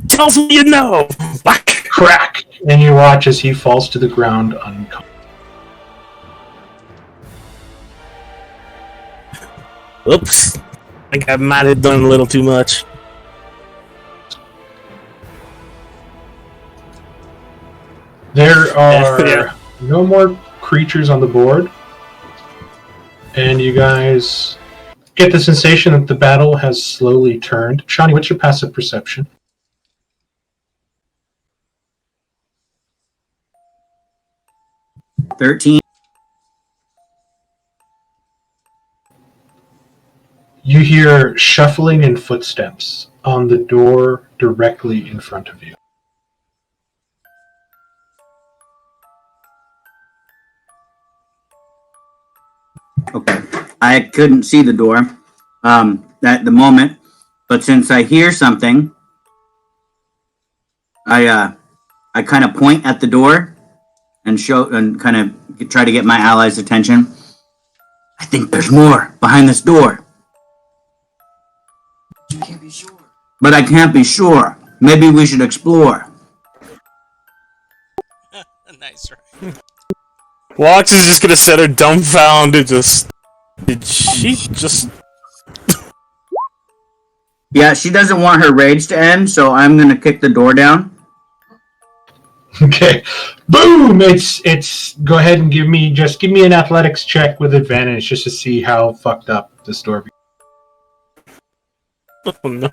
Tell us what you know! Whack! Crack! And you watch as he falls to the ground unconscious. Oops. I think I might have done a little too much. There are no more creatures on the board, and you guys get the sensation that the battle has slowly turned. Shawnee, what's your passive perception? $13. You hear shuffling and footsteps on the door directly in front of you. Okay. I couldn't see the door at the moment, but since I hear something, I kind of point at the door and show and kind of try to get my allies' attention. I think there's more behind this door. You can't be sure. But I can't be sure. Maybe we should explore. Nice, right? Wax is just gonna sit there dumbfounded, did she just... Yeah, she doesn't want her rage to end, so I'm gonna kick the door down. Okay. Boom! It's go ahead and give me an athletics check with advantage just to see how fucked up this door Oh no.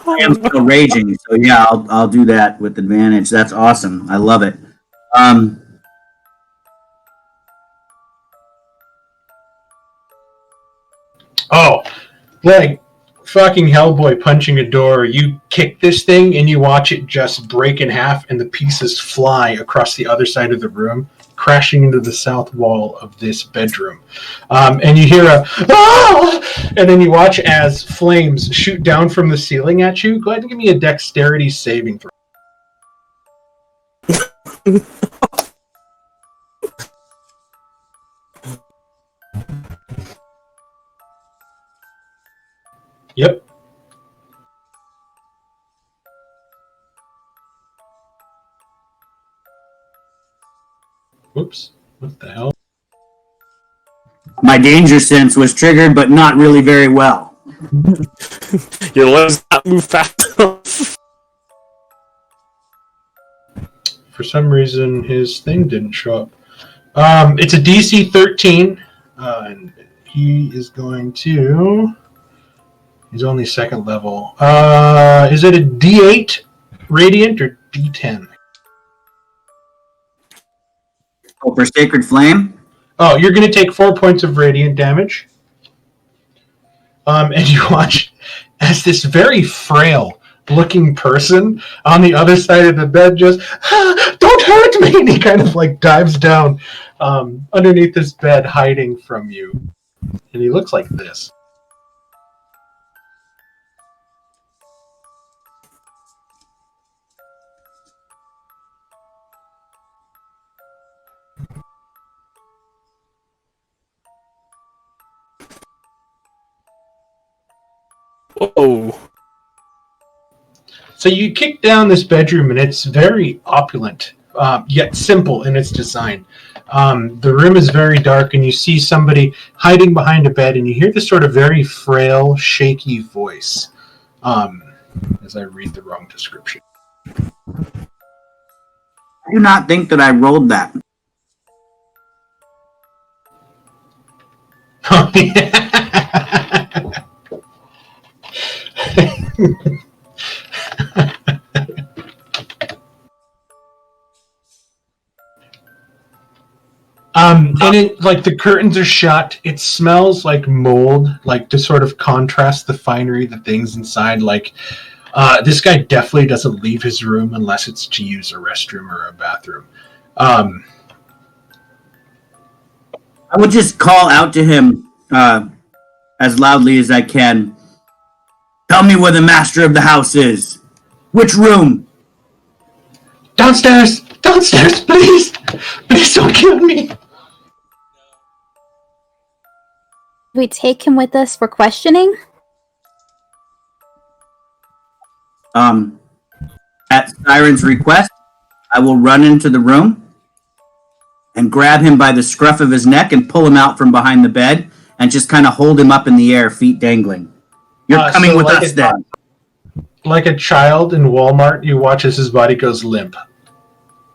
I am still raging, so yeah, I'll do that with advantage. That's awesome. I love it. Oh, like fucking Hellboy punching a door. You kick this thing and you watch it just break in half, and the pieces fly across the other side of the room, crashing into the south wall of this bedroom. And you hear a ah! And then you watch as flames shoot down from the ceiling at you. Go ahead and give me a dexterity saving throw. Yep. Whoops. What the hell? My danger sense was triggered, but not really very well. Your legs not move fast enough. For some reason, his thing didn't show up. It's a DC 13, and he is going to... He's only second level. Is it a D8 radiant or D10? Oh, for Sacred Flame? Oh, you're going to take 4 points of radiant damage. And you watch as this very frail looking person on the other side of the bed just, don't hurt me! And he kind of like dives down underneath this bed, hiding from you. And he looks like this. Whoa. So you kick down this bedroom, and it's very opulent, yet simple in its design. The room is very dark, and you see somebody hiding behind a bed, and you hear this sort of very frail, shaky voice as I read the wrong description. I do not think that I rolled that. Oh, yeah. And it, like, the curtains are shut. It smells like mold, like, to sort of contrast the finery, the things inside. Like, this guy definitely doesn't leave his room unless it's to use a restroom or a bathroom. I would just call out to him as loudly as I can. Tell me where the master of the house is. Which room? Downstairs! Downstairs, please! Please don't kill me! We take him with us for questioning? At Siren's request, I will run into the room and grab him by the scruff of his neck and pull him out from behind the bed and just kind of hold him up in the air, feet dangling. You're coming with us then. Like a child in Walmart, you watch as his body goes limp.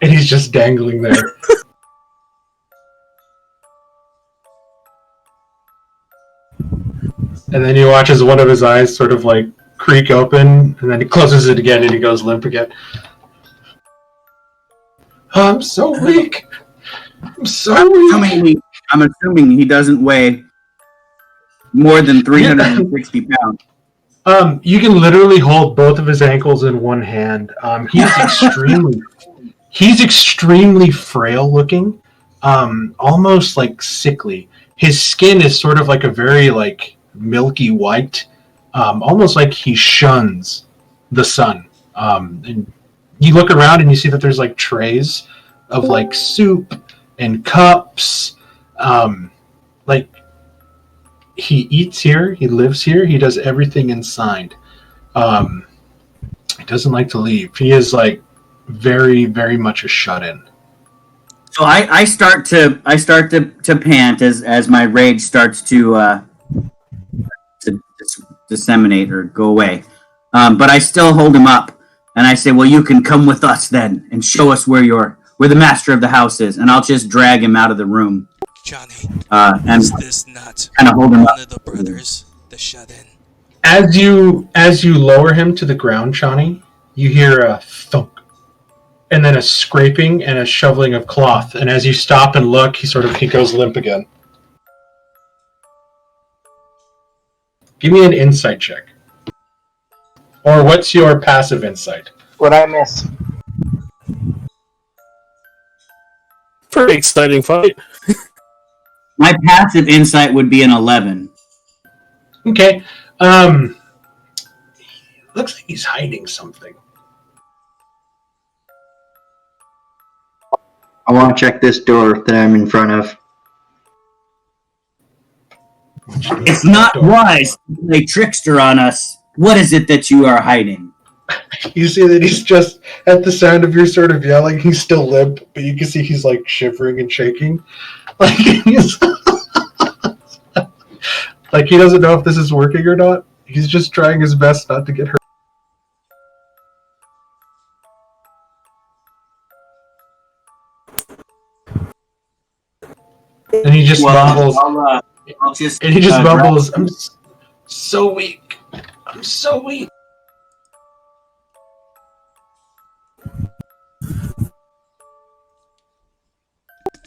And he's just dangling there. And then you watch as one of his eyes sort of like creak open, and then he closes it again and he goes limp again. I'm so weak. I'm so weak. I'm assuming he doesn't weigh more than 360 pounds. You can literally hold both of his ankles in one hand. He's extremely frail looking, almost like sickly. His skin is sort of like a very like milky white, almost like he shuns the sun. And you look around and you see that there's like trays of like soup and cups. Like he eats here, he lives here, he does everything inside. He doesn't like to leave. He is like very, very much a shut-in. So I start to pant as my rage starts to disseminate or go away. But I still hold him up, and I say, "Well, you can come with us then, and show us where the master of the house is." And I'll just drag him out of the room. Johnny, and is this not kind of hold him up. one of the brothers, the shut-in? As you lower him to the ground, Chani, you hear a thunk, and then a scraping and a shoveling of cloth. And as you stop and look, he goes limp again. Give me an insight check. Or what's your passive insight? What I miss? Pretty exciting fight. My passive insight would be an 11. Okay. Looks like he's hiding something. I want to check this door that I'm in front of. It's not wise to play trickster on us. What is it that you are hiding? You see that he's just, at the sound of your sort of yelling, he's still limp, but you can see he's like shivering and shaking. Like he's like he doesn't know if this is working or not. He's just trying his best not to get hurt. And he just mumbles. And he just mumbles, "I'm so weak. I'm so weak."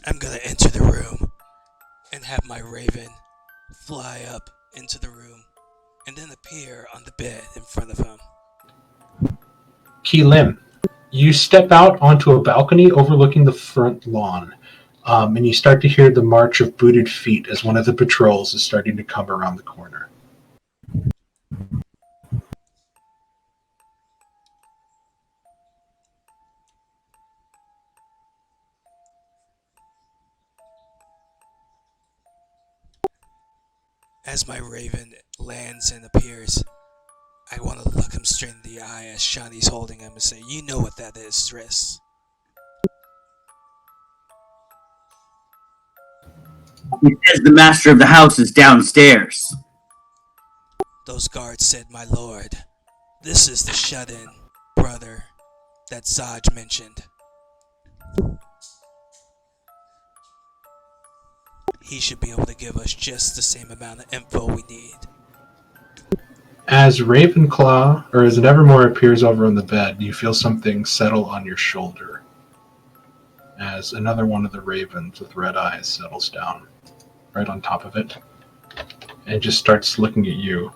I'm gonna enter the room and have my raven fly up into the room and then appear on the bed in front of him. Ki Lim, you step out onto a balcony overlooking the front lawn, and you start to hear the march of booted feet as one of the patrols is starting to come around the corner. As my raven lands and appears, I want to look him straight in the eye as Shani's holding him and say, "You know what that is, Triss." He says the master of the house is downstairs. Those guards said, "My lord, this is the shut-in brother that Zaj mentioned. He should be able to give us just the same amount of info we need." As Ravenclaw, or as Nevermore appears over on the bed, you feel something settle on your shoulder. As another one of the ravens with red eyes settles down right on top of it and just starts looking at you.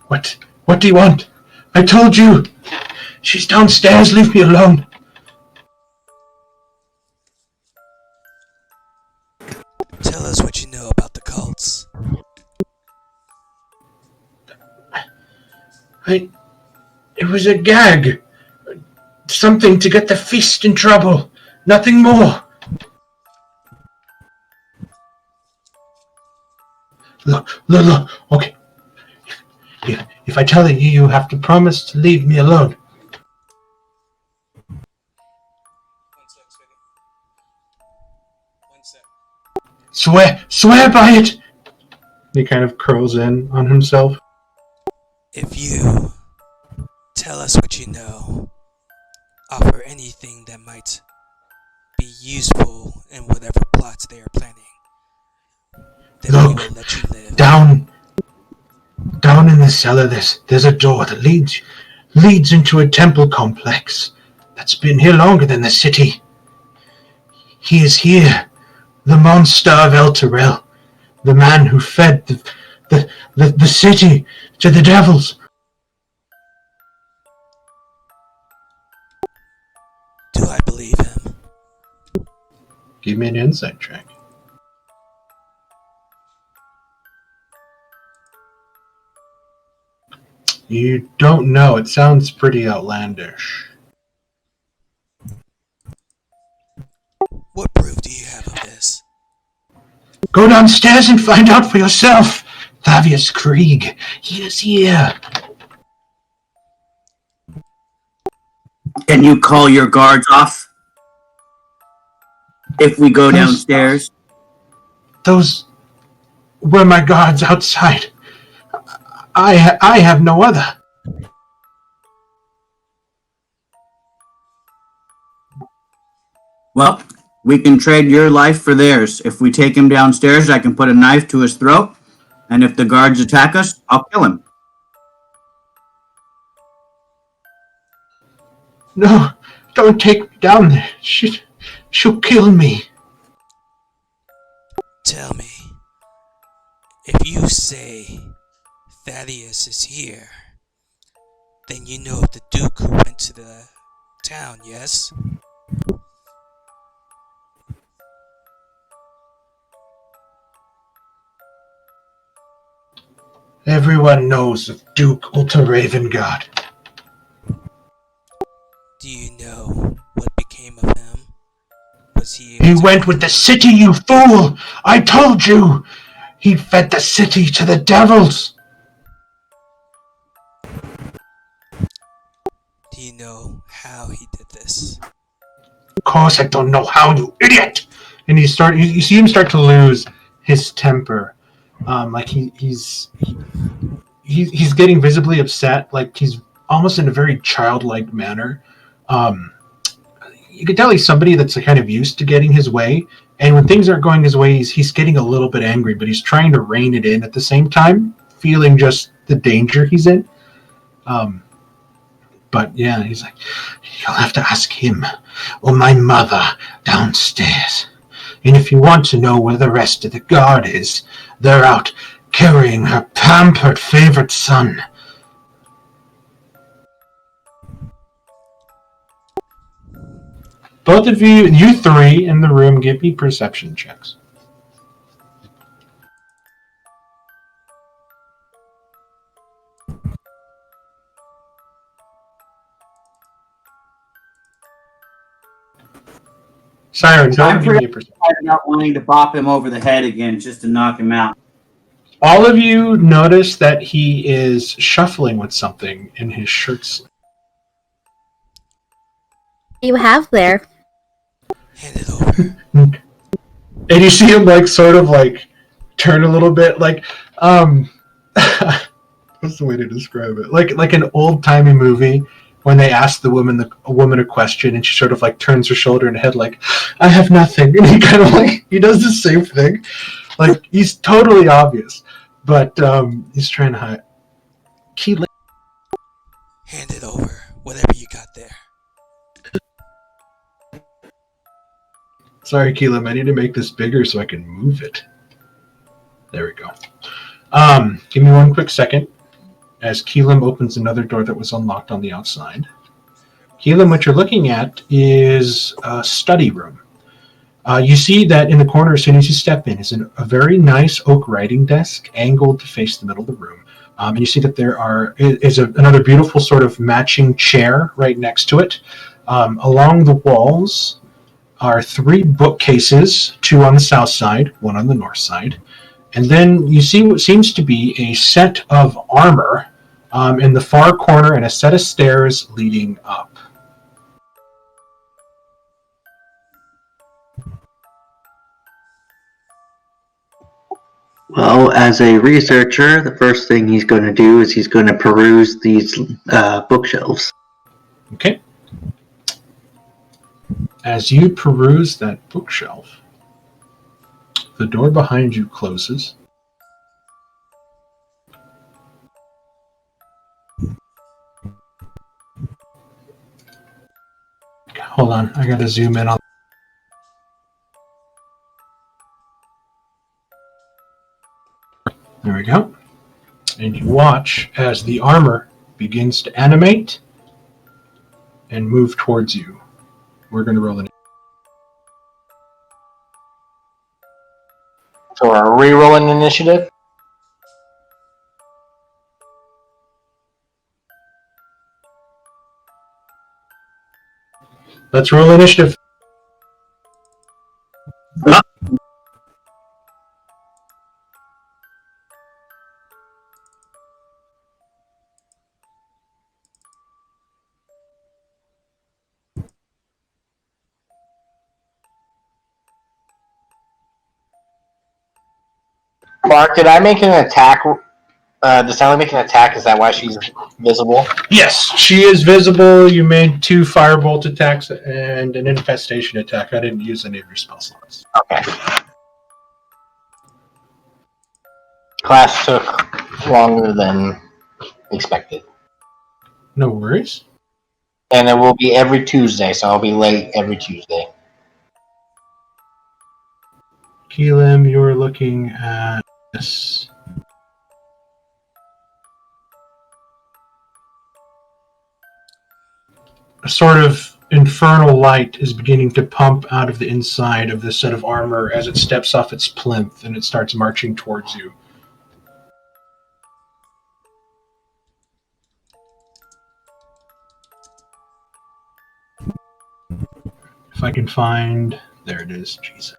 What do you want? I told you! She's downstairs, leave me alone! Tell us what you know about the cults. It was a gag. Something to get the feast in trouble. Nothing more. Look. Okay. If I tell you, you have to promise to leave me alone. Swear by it! He kind of curls in on himself. If you tell us what you know, offer anything that might be useful in whatever plots they are planning, then we will let you live. Down in the cellar, there's a door that leads into a temple complex that's been here longer than the city. He is here, the monster of El Terrell, the man who fed the city to the devils. Do I believe him? Give me an insight check. You don't know. It sounds pretty outlandish. What proof do you have of this? Go downstairs and find out for yourself. Flavius Krieg, he is here. Can you call your guards off? If we go downstairs? Those were my guards outside. I have no other. Well, we can trade your life for theirs. If we take him downstairs, I can put a knife to his throat, and if the guards attack us, I'll kill him. No, don't take me down there. She'll kill me. Tell me, if you say Thaddeus is here, then you know the Duke who went to the town, yes? Everyone knows of Duke Ulta Ravengard. Do you know what became of him? Was he He went with the city, you fool! I told you! He fed the city to the devils! Do you know how he did this? Of course I don't know how, you idiot! And you see him start to lose his temper. Like he's getting visibly upset, like he's almost in a very childlike manner. You can tell he's somebody that's kind of used to getting his way, and when things aren't going his way, he's getting a little bit angry, but he's trying to rein it in at the same time, feeling just the danger he's in. But yeah, he's like, you'll have to ask him or my mother downstairs. And if you want to know where the rest of the guard is, they're out carrying her pampered favorite son. Both of you three in the room, give me perception checks. Siren, go ahead and give me a perception. I'm not wanting to bop him over the head again just to knock him out. All of you notice that he is shuffling with something in his shirt sleeve. You have there. Hand it over. And you see him sort of turn a little bit what's the way to describe it? Like an old timey movie when they ask a woman a question and she sort of turns her shoulder and head I have nothing, and he kind of he does the same thing. He's totally obvious, but he's trying to hide. Hand it over. Whatever you got there. Sorry, Keelam, I need to make this bigger so I can move it. There we go. Give me one quick second as Keelam opens another door that was unlocked on the outside. Keelam, what you're looking at is a study room. You see that in the corner, as soon as you step in, is a very nice oak writing desk angled to face the middle of the room. And you see that there is another beautiful sort of matching chair right next to it. Along the walls are 3 bookcases, 2 on the south side, 1 on the north side. And then you see what seems to be a set of armor in the far corner and a set of stairs leading up. Well, as a researcher, the first thing he's going to do is he's going to peruse these bookshelves. Okay. As you peruse that bookshelf, the door behind you closes. Hold on, I gotta zoom in on. There we go. And you watch as the armor begins to animate and move towards you. We're going to roll an. So are we rolling initiative? Let's roll initiative. Mark, did I make an attack? Did Sally make an attack? Is that why she's visible? Yes, she is visible. You made 2 firebolt attacks and an infestation attack. I didn't use any of your spell slots. Okay. Class took longer than expected. No worries. And it will be every Tuesday, so I'll be late every Tuesday. Keelam, you're looking at this. A sort of infernal light is beginning to pump out of the inside of this set of armor as it steps off its plinth and it starts marching towards you. If I can find... There it is. Jesus.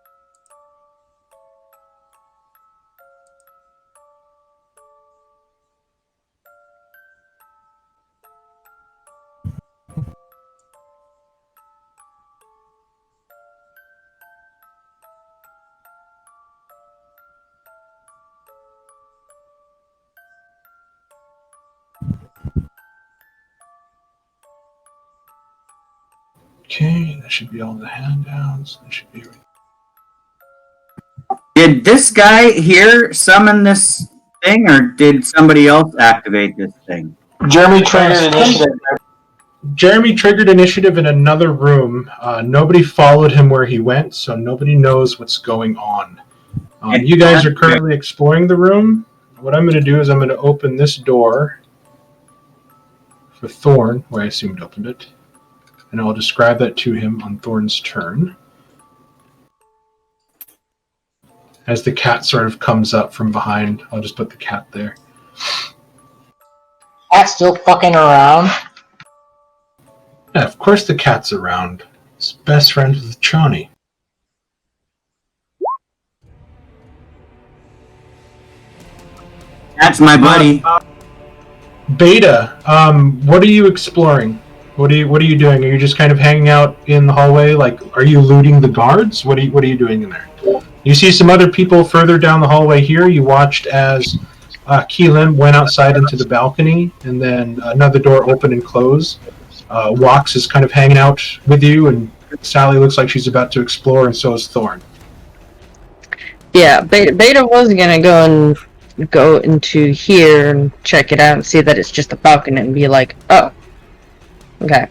Okay, that should be all the handouts. That should be... Did this guy here summon this thing, or did somebody else activate this thing? Jeremy triggered initiative. Jeremy triggered initiative in another room. Nobody followed him where he went, so nobody knows what's going on. You guys are currently exploring the room. What I'm going to do is I'm going to open this door for Thorn, where I assumed opened it. And I'll describe that to him on Thorn's turn. As the cat sort of comes up from behind, I'll just put the cat there. Cat's still fucking around. Yeah, of course the cat's around. He's best friends with Chani. That's my buddy. Beta, what are you exploring? What are you doing? Are you just kind of hanging out in the hallway? Like, are you looting the guards? What are you doing in there? You see some other people further down the hallway here. You watched as Keelan went outside into the balcony, and then another door opened and closed. Wax is kind of hanging out with you, and Sally looks like she's about to explore, and so is Thorn. Yeah, Beta was gonna go into here and check it out and see that it's just a balcony and be like, oh, okay.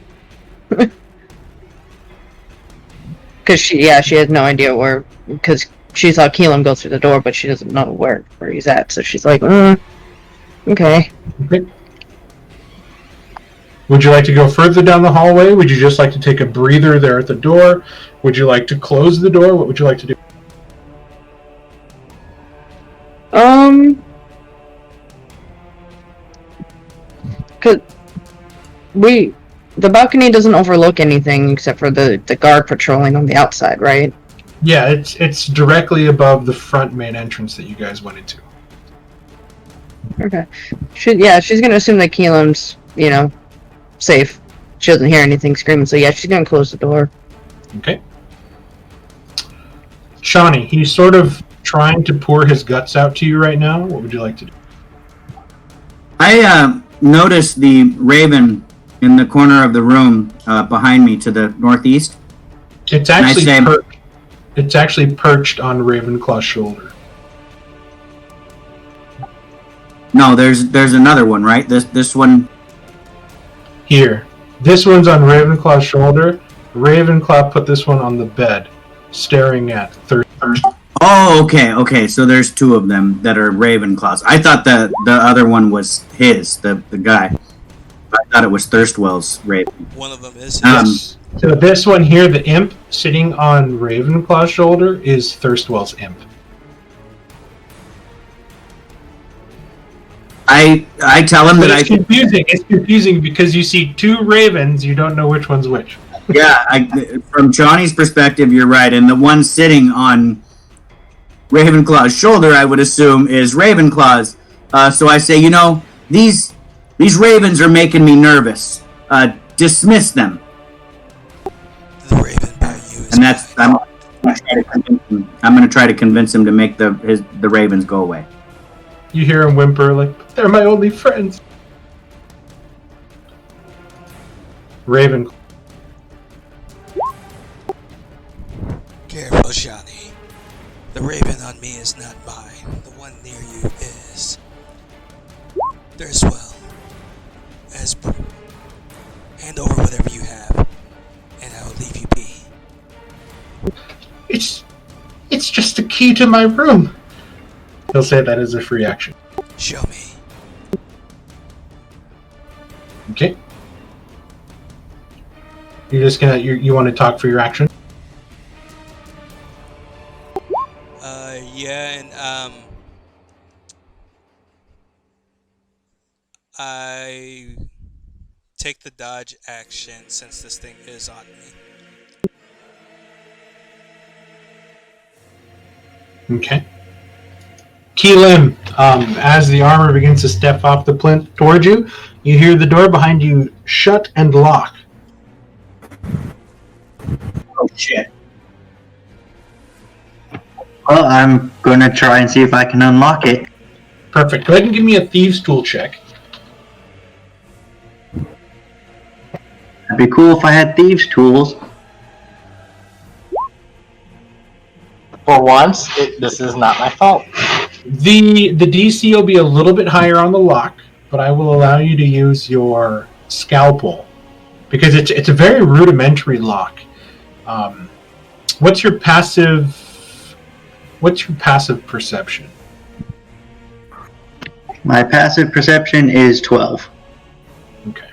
Because she has no idea where, because she saw Keelan go through the door, but she doesn't know where he's at, so she's like, okay. Would you like to go further down the hallway? Would you just like to take a breather there at the door? Would you like to close the door? What would you like to do? Cause the balcony doesn't overlook anything except for the guard patrolling on the outside, right? Yeah, it's directly above the front main entrance that you guys went into. Okay. She's gonna assume that Keelan's, safe. She doesn't hear anything screaming, so yeah, she's gonna close the door. Okay. Shawnee, he's sort of trying to pour his guts out to you right now. What would you like to do? I noticed the raven in the corner of the room behind me to the northeast. It's actually perched on Ravenclaw's shoulder. No, there's another one, right? This one. Here. This one's on Ravenclaw's shoulder. Ravenclaw put this one on the bed, staring at Thurston. Oh, okay. So there's 2 of them that are Ravenclaws. I thought the other one was the guy. I thought it was Thirstwell's raven. One of them is Yes. So this one here, the imp sitting on Ravenclaw's shoulder, is Thirstwell's imp. I tell him that it's confusing. It's confusing because you see 2 ravens, you don't know which one's which. Yeah, from Johnny's perspective, you're right, and the one sitting on Ravenclaw's shoulder, I would assume, is Ravenclaw's. So I say, these ravens are making me nervous. Dismiss them. The raven by you is and that's I'm going to try to convince him to make the ravens go away. You hear him whimper like, "They're my only friends." Raven. Careful, Johnny. The raven on me is not mine. The one near you is. There's well. As hand over whatever you have, and I will leave you be. It's just a key to my room. He'll say that as a free action. Show me. Okay. You're just gonna you want to talk for your action? Yeah, and I take the dodge action since this thing is on me. Okay. Keelim, as the armor begins to step off the plinth towards you, you hear the door behind you shut and lock. Oh shit. Well, I'm gonna try and see if I can unlock it. Perfect. Go ahead and give me a thieves' tool check. It'd be cool if I had thieves' tools. For once, this is not my fault. The DC will be a little bit higher on the lock, but I will allow you to use your scalpel because it's a very rudimentary lock. What's your passive perception? My passive perception is 12. Okay.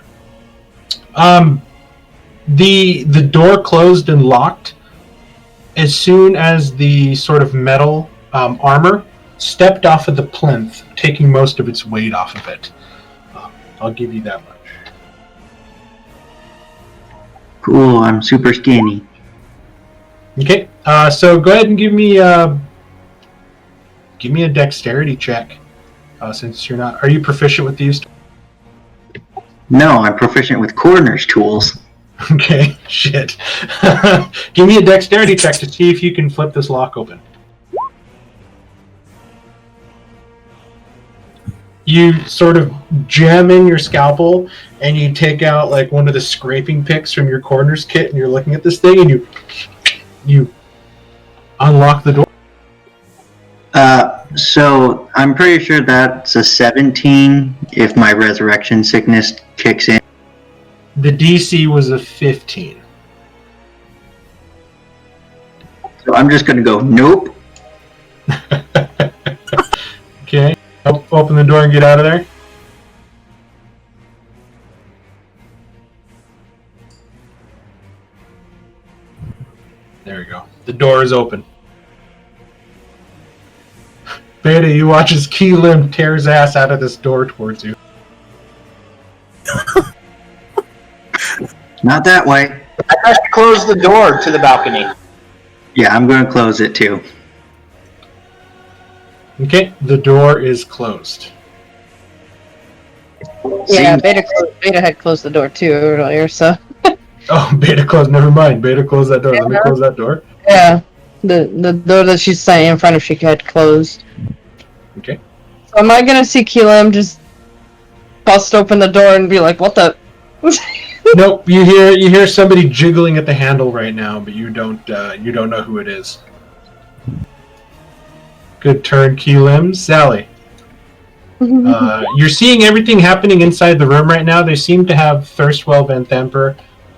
The door closed and locked as soon as the sort of metal armor stepped off of the plinth, taking most of its weight off of it. I'll give you that much. Cool, I'm super skinny. Okay, so go ahead and give me a dexterity check. Since you're not, are you proficient with these? No, I'm proficient with coroner's tools. Okay, shit. Give me a dexterity check to see if you can flip this lock open. You sort of jam in your scalpel and you take out like one of the scraping picks from your coroner's kit and you're looking at this thing and you unlock the door. So I'm pretty sure that's a 17 if my resurrection sickness kicks in. The DC was a 15. So I'm just gonna go, nope. Okay, open the door and get out of there. There we go. The door is open. Beta, you watch as Keelim tears ass out of this door towards you. Not that way. I have to close the door to the balcony. Yeah, I'm gonna close it too. Okay, the door is closed. Yeah, Beta had closed the door too earlier, so. Oh, Beta closed. Never mind. Beta closed that door. Let me close that door. Yeah, the door that she's standing in front of, she had closed. Okay. So am I gonna see Keelam just bust open the door and be like, "What the?" Nope. You hear somebody jiggling at the handle right now, but you don't know who it is. Good turn, Keelim. Sally. You're seeing everything happening inside the room right now. They seem to have Thirstwell Van Thamper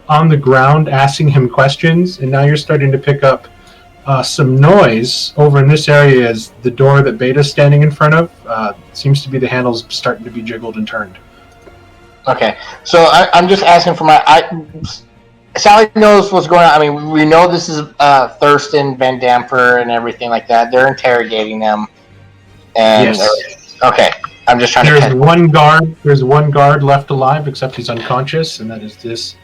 on the ground asking him questions, and now you're starting to pick up some noise over in this area as the door that Beta's standing in front of seems to be the handles starting to be jiggled and turned. Okay, so I'm just asking for Sally knows what's going on. I mean, we know this is Thurston, Van Damper, and everything like that. They're interrogating them. And yes. Okay, I'm just trying to... There's one guard left alive, except he's unconscious, and that is this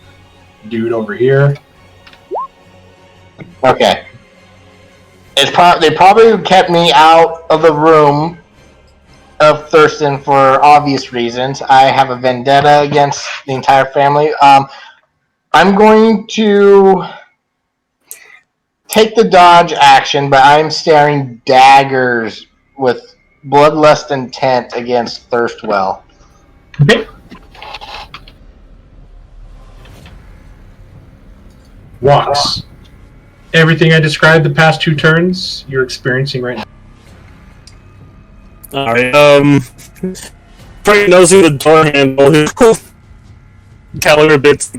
dude over here. Okay. They probably kept me out of the room of Thurston for obvious reasons. I have a vendetta against the entire family. I'm going to take the dodge action, but I'm staring daggers with bloodlust intent against Thirstwell. Okay. Walks. Everything I described the past 2 turns, you're experiencing right now. Alright, probably nosing the door handle. Caliber bits.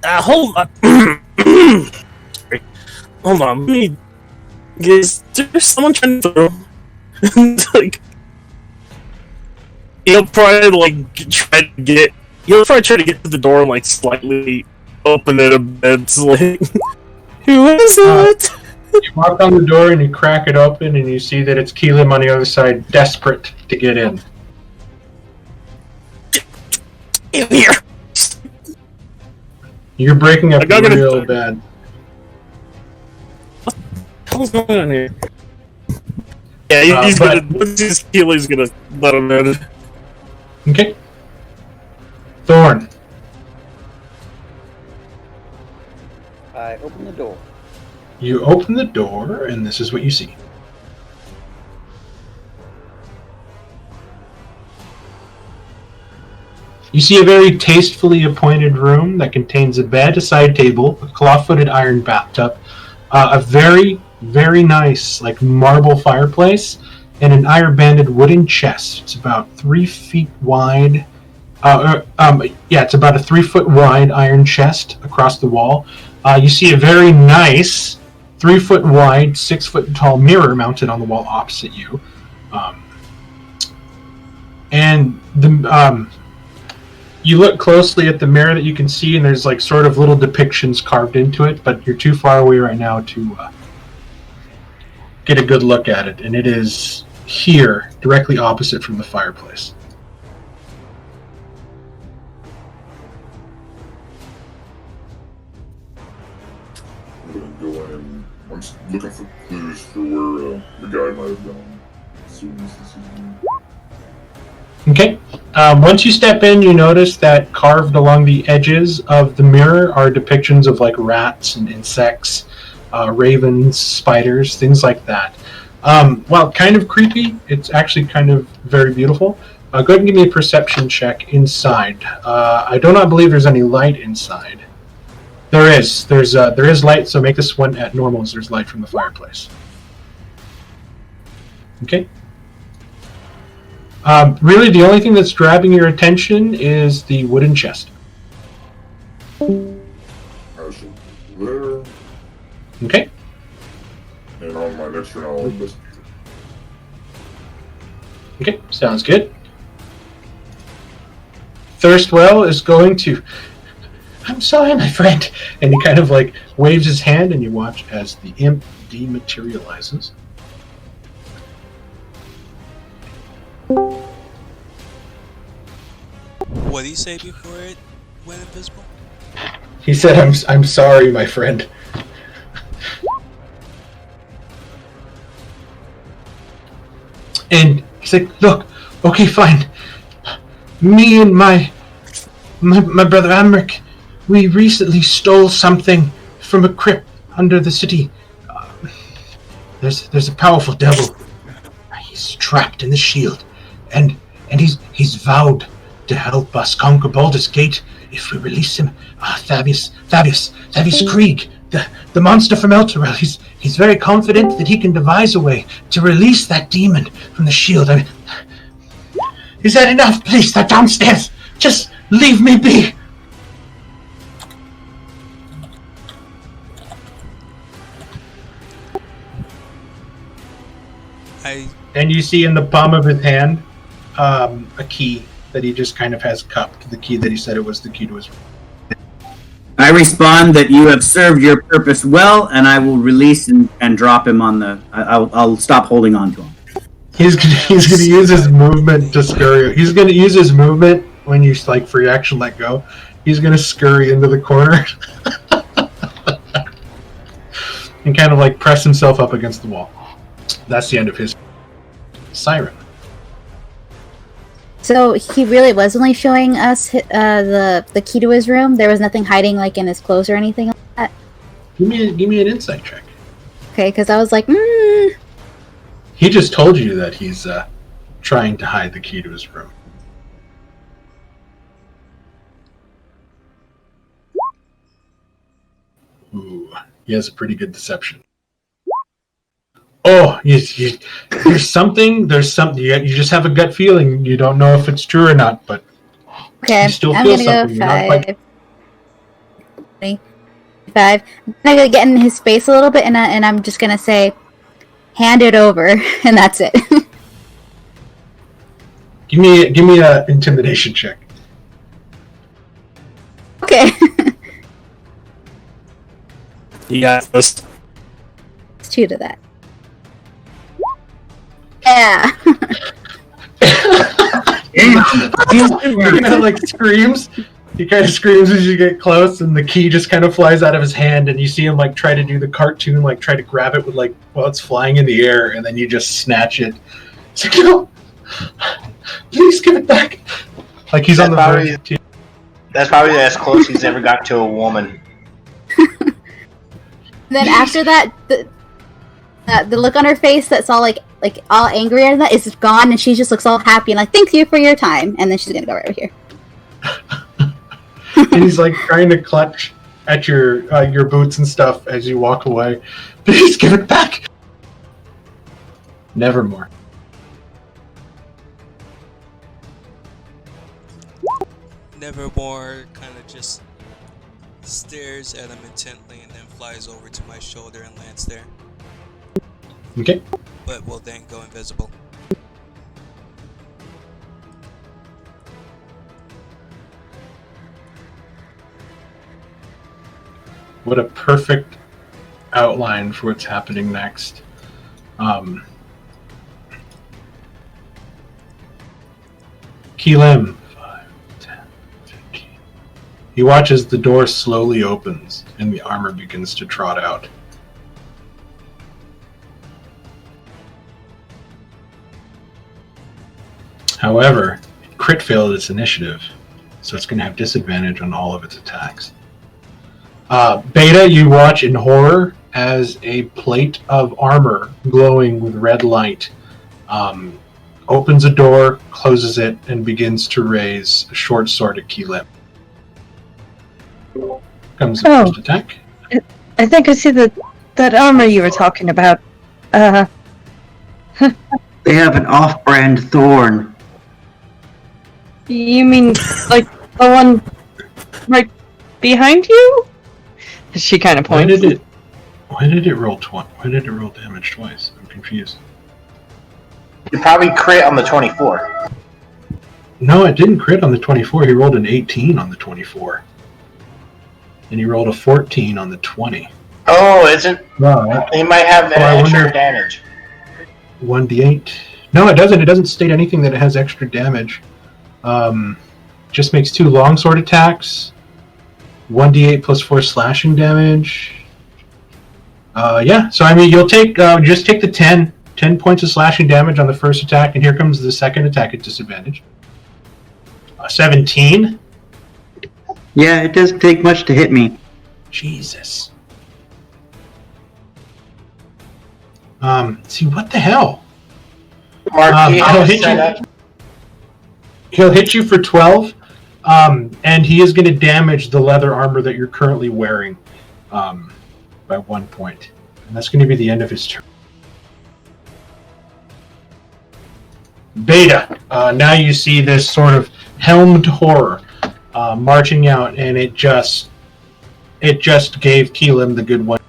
Hold on. Hold on, let me... Is there someone trying to throw? Like... He'll probably, try to get to the door and, slightly open it a bit. So, who is it? You walk on the door and you crack it open and you see that it's Keelim on the other side, desperate to get in. In here! You're breaking up real bad. What the hell's going on here? Yeah, he's gonna... Keely's gonna let him in. Okay. Thorn. I open the door. You open the door, and this is what you see. You see a very tastefully appointed room that contains a bed, a side table, a claw-footed iron bathtub, a very, very nice, marble fireplace, and an iron-banded wooden chest. It's about 3 feet wide. It's about a 3-foot wide iron chest across the wall. You see a very nice 3-foot wide, 6-foot tall mirror mounted on the wall opposite you. You look closely at the mirror that you can see, and there's sort of little depictions carved into it, but you're too far away right now to get a good look at it. And it is here, directly opposite from the fireplace. I'm gonna go in. I'm just looking for clues for where the guy might have gone. As soon as this is me. Okay. Once you step in, you notice that carved along the edges of the mirror are depictions of rats and insects, ravens, spiders, things like that. While kind of creepy, it's actually kind of very beautiful. Go ahead and give me a perception check inside. I do not believe there's any light inside. There is. There is light, so make this one at normal as there's light from the fireplace. Okay. Really, the only thing that's grabbing your attention is the wooden chest. There. Okay. And on my next turn, I'll investigate. Okay, sounds good. Thirstwell is going to... I'm sorry, my friend. And he kind of waves his hand, and you watch as the imp dematerializes. What did he say before it went invisible? He said, I'm sorry, my friend. And he's like, look, okay, fine. Me and my brother Amric, we recently stole something from a crypt under the city. There's a powerful devil. He's trapped in the shield, and he's vowed to help us conquer Baldur's Gate if we release him. Fabius Krieg, the monster from Elturel. He's very confident that he can devise a way to release that demon from the shield. I mean, is that enough? Please, they're downstairs. Just leave me be. And you see in the palm of his hand a key that he just kind of has cupped, the key that he said it was the key to his room. I respond that you have served your purpose well, and I will release and drop him on the... I'll stop holding on to him. He's gonna use his movement to scurry. He's gonna use his movement when you for your action let go. He's gonna scurry into the corner and kind of press himself up against the wall. That's the end of his siren. So he really was only showing us the key to his room. There was nothing hiding in his clothes or anything like that. Give me an insight check. Okay, because I was like, He just told you that he's trying to hide the key to his room. Ooh, he has a pretty good deception. Oh, there's something. You just have a gut feeling. You don't know if it's true or not, but okay, you still I'm feel gonna something. go You're not 5. I'm gonna get in his space a little bit, and I'm just gonna say, hand it over, and that's it. Give me a intimidation check. Okay. You got this. It's 2 to that. Yeah. He kind of like screams. He kind of screams as you get close, and the key just kind of flies out of his hand, and you see him like try to do the cartoon, like try to grab it with like while it's flying in the air, and then you just snatch it. It's like, no, please give it back. Like he's on the verge. That's probably as close he's ever got to a woman. Then after that, the look on her face that's all like all angry and that is gone, and she just looks all happy and like, thank you for your time, and then she's gonna go right over here. And he's like trying to clutch at your boots and stuff as you walk away. Please give it back. Nevermore. Nevermore kind of just stares at him intently and then flies over to my shoulder and lands there. Okay. But will then go invisible. What a perfect outline for what's happening next. Keelim, 5, 10, 15. He watches the door slowly opens and the armor begins to trot out. However, it crit failed its initiative, so it's going to have disadvantage on all of its attacks. Beta, you watch in horror as a plate of armor glowing with red light opens a door, closes it, and begins to raise a short sword at Keelim. Comes the first attack. I think I see that armor you were talking about. They have an off-brand thorn. You mean like the one right behind you? She kind of points. Why did it roll Why did it roll damage twice? I'm confused. You probably crit on the 24. No, it didn't crit on the 24. He rolled an 18 on the 24. And he rolled a 14 on the 20. Oh, is it? No, He might have extra damage. 1d8. No, it doesn't. It doesn't state anything that it has extra damage. Just makes 2 longsword attacks. 1d8 plus 4 slashing damage. Yeah, so I mean, you'll take just take the 10 points of slashing damage on the first attack, and here comes the second attack at disadvantage. 17. Yeah, it doesn't take much to hit me. Jesus. See, what the hell? Mark, he'll hit you for 12, and he is going to damage the leather armor that you're currently wearing by 1 point. And that's going to be the end of his turn. Beta, now you see this sort of helmed horror marching out, and it just gave Keelim the good one.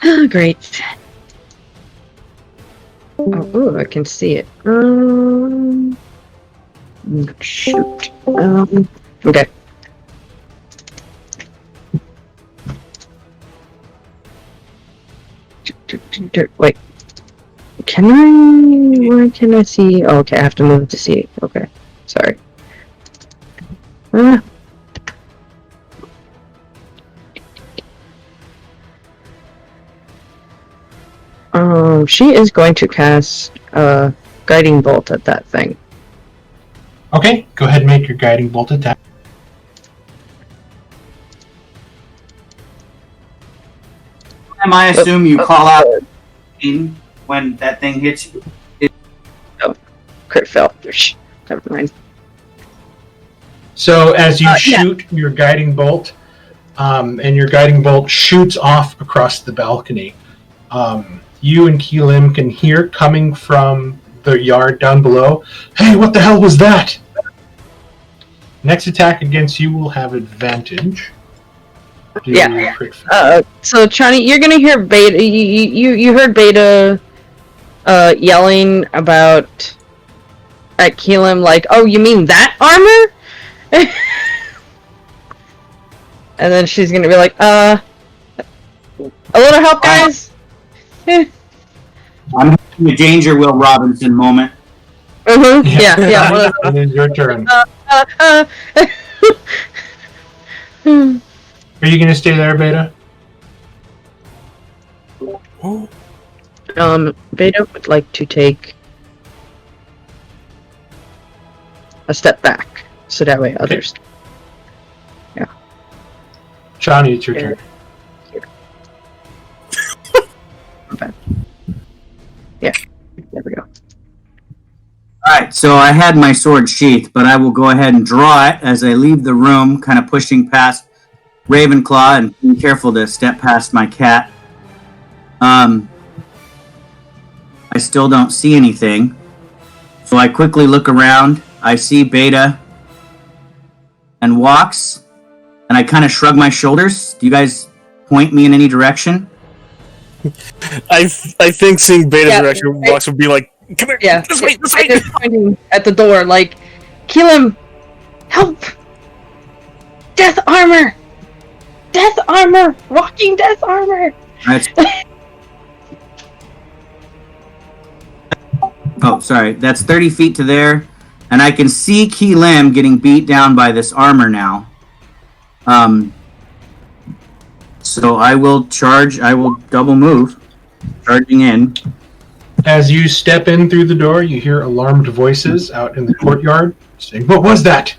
Oh, great. Oh, I can see it. Shoot. Okay. Wait. Where can I see? Oh, okay, I have to move to see. Okay. Sorry. She is going to cast Guiding Bolt at that thing. Okay, go ahead and make your Guiding Bolt attack. I assume you call out when that thing hits you. Crit fail. Never mind. So as you Yeah. shoot your guiding bolt, and your guiding bolt shoots off across the balcony, you and Keelim can hear coming from the yard down below, "Hey, what the hell was that?" Next attack against you will have advantage. Yeah. Crit fail. So Chani, you're gonna hear Beta. You heard Beta yelling about at Keelim, like, "Oh, you mean that armor?" And then she's gonna be like, "A little help, guys." I'm having a Danger Will Robinson moment. Mm-hmm. Yeah. One of And then your turn. those. Are you going to stay there, Beta? Beta would like to take a step back, so that way others. Yeah. Johnny, it's your turn. Okay. Yeah. There we go. Alright, so I had my sword sheathed, but I will go ahead and draw it as I leave the room, kind of pushing past Ravenclaw and being careful to step past my cat. I still don't see anything. So I quickly look around. I see Beta and walks, and I kind of shrug my shoulders. Do you guys point me in any direction? I think seeing Beta direction walks would be like, "Come here, Yeah. this way." Beta's pointing at the door, like, "Keelim, help! Death armor! Death armor! Walking death armor!" Right. Oh, sorry. That's 30 feet to there. And I can see Keelim getting beat down by this armor now. So I will charge. I will double move. Charging in. As you step in through the door, you hear alarmed voices out in the courtyard saying, "What was that?"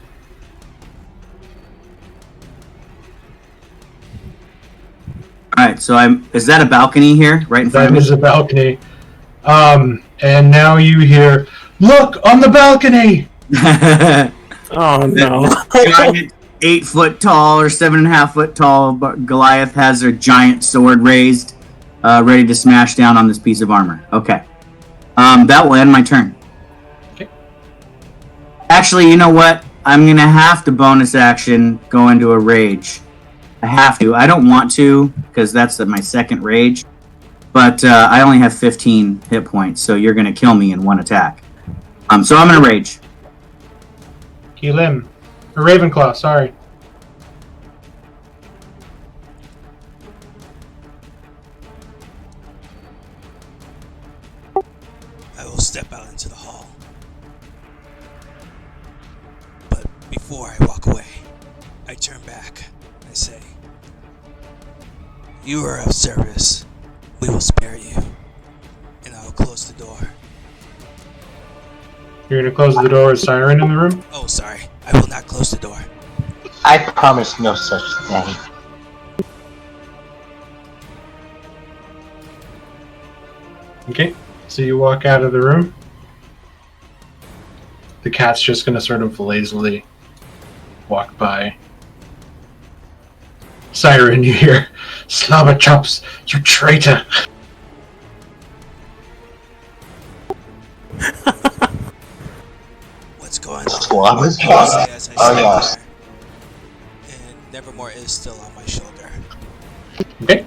Alright, so is that a balcony here? Right in front of That me? is a balcony. And now you hear, "Look, on the balcony!" Oh no. Giant 8 foot tall or 7.5 foot tall Goliath has their giant sword raised, ready to smash down on this piece of armor. Okay. That will end my turn. Okay. Actually, you know what? I'm gonna have to bonus action go into a rage. I have to. I don't want to, because that's my second rage. But I only have 15 hit points, so you're gonna kill me in one attack. So I'm gonna rage. Keelim. Or Ravenclaw, sorry. I will step out into the hall. But before I walk away, I turn back. I say, "You are of service. We will spare you." And I will close the door. You're going to close the door with Siren in the room? Oh, sorry. I will not close the door. I promise no such thing. Okay, so you walk out of the room. The cat's just going to sort of lazily walk by. Siren, you hear, "Slobber chops, you traitor!" What's going on? Slobber I say chops? as I Oh, sit yes. there, and Nevermore is still on my shoulder. Okay,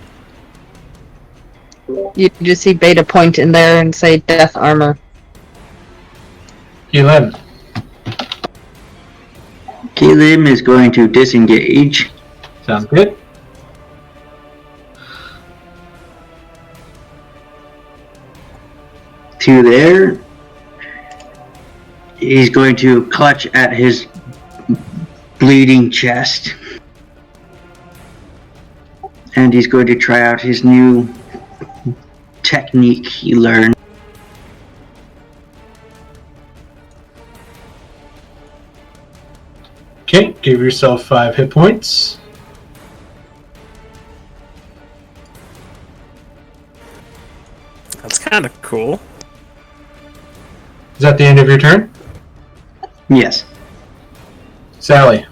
You just see Beta point in there and say, "Death armor." Keelim. Keelim is going to disengage. Sounds good. To there. He's going to clutch at his bleeding chest. And he's going to try out his new technique he learned. Okay, give yourself 5 hit points. kind of cool. Is that the end of your turn? Yes. Sally.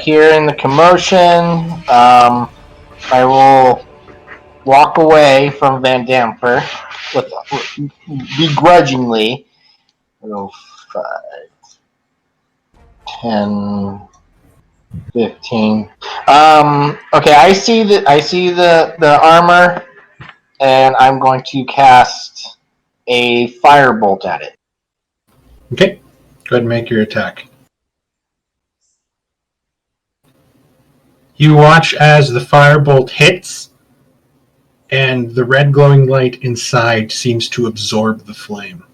Hearing the commotion, I will walk away from Van Damper with begrudgingly. 5, 10, 15. Okay, I see the armor, and I'm going to cast a firebolt at it. Okay. Go ahead and make your attack. You watch as the firebolt hits, and the red glowing light inside seems to absorb the flame.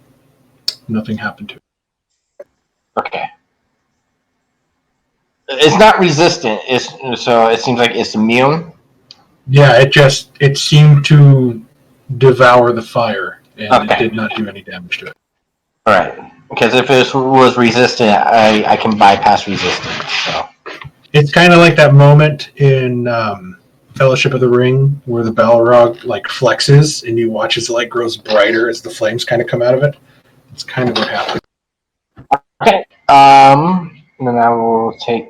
Nothing happened to it. Okay. It's not resistant, so it seems like it's immune. Yeah, it seemed to devour the fire, and it did not do any damage to it. Alright. Because if it was resistant, I can bypass resistance, so. It's kind of like that moment in Fellowship of the Ring where the Balrog like flexes, and you watch as it like grows brighter as the flames kind of come out of it. It's kind of what happened. Okay. And then I will take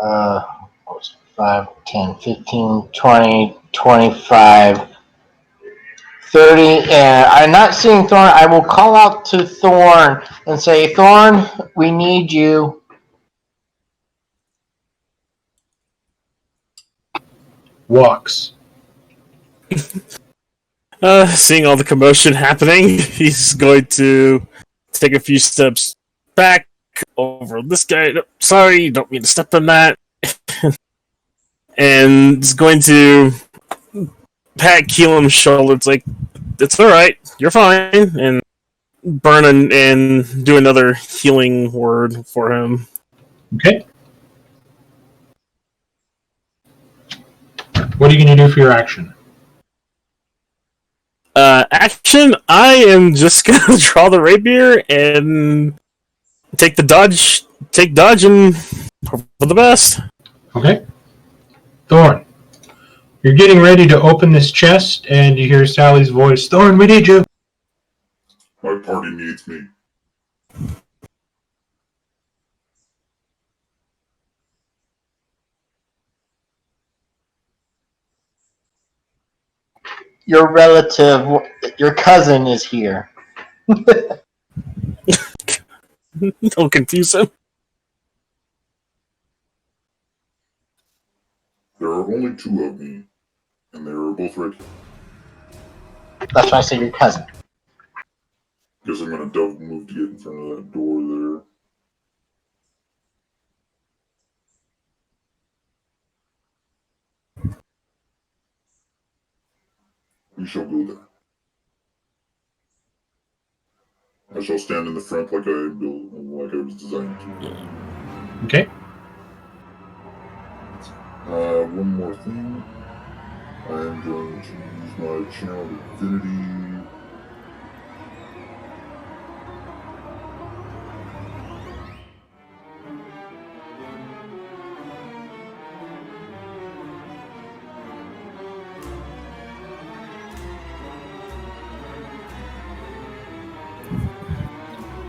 5, 10, 15, 20, 25, 30, and I'm not seeing Thorn. I will call out to Thorn and say, Thorn, we need you. Walks. Seeing all the commotion happening, he's going to take a few steps back over this guy. Sorry, don't mean to step on that. And is going to pat Keelan's shoulder. It's like, it's alright, you're fine. And burn and do another healing word for him. Okay. What are you going to do for your action? Action, I am just going to draw the rapier and take dodge and hope for the best. Okay. Thorn, you're getting ready to open this chest, and you hear Sally's voice. Thorn, we need you. My party needs me. Your relative, your cousin is here. Don't confuse him. There are only 2 of me, and they are both right here. That's why I say your cousin. Guess I'm gonna double move to get in front of that door there. We shall go there. I shall stand in the front like I was designed to. Okay. One more thing. I am going to use my channel divinity.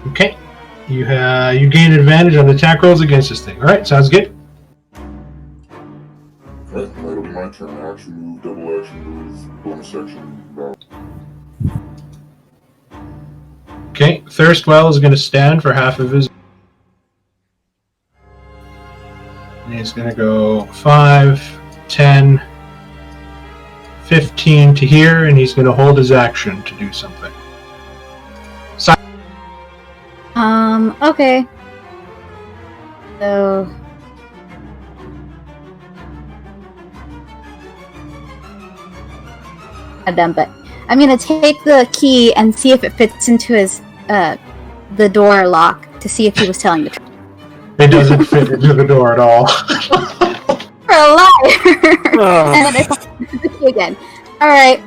Okay. You gain advantage on attack rolls against this thing. All right, sounds good. Right, that'll be my turn. Action move, double action move, bonus action, round. Okay, Thirstwell is going to stand for half of his. And he's going to go 5, 10, 15 to here, and he's going to hold his action to do something. Okay. So... but I'm gonna take the key and see if it fits into his, the door lock to see if he was telling the truth. It doesn't fit into the door at all. For a liar! And then I put the key again. Alright.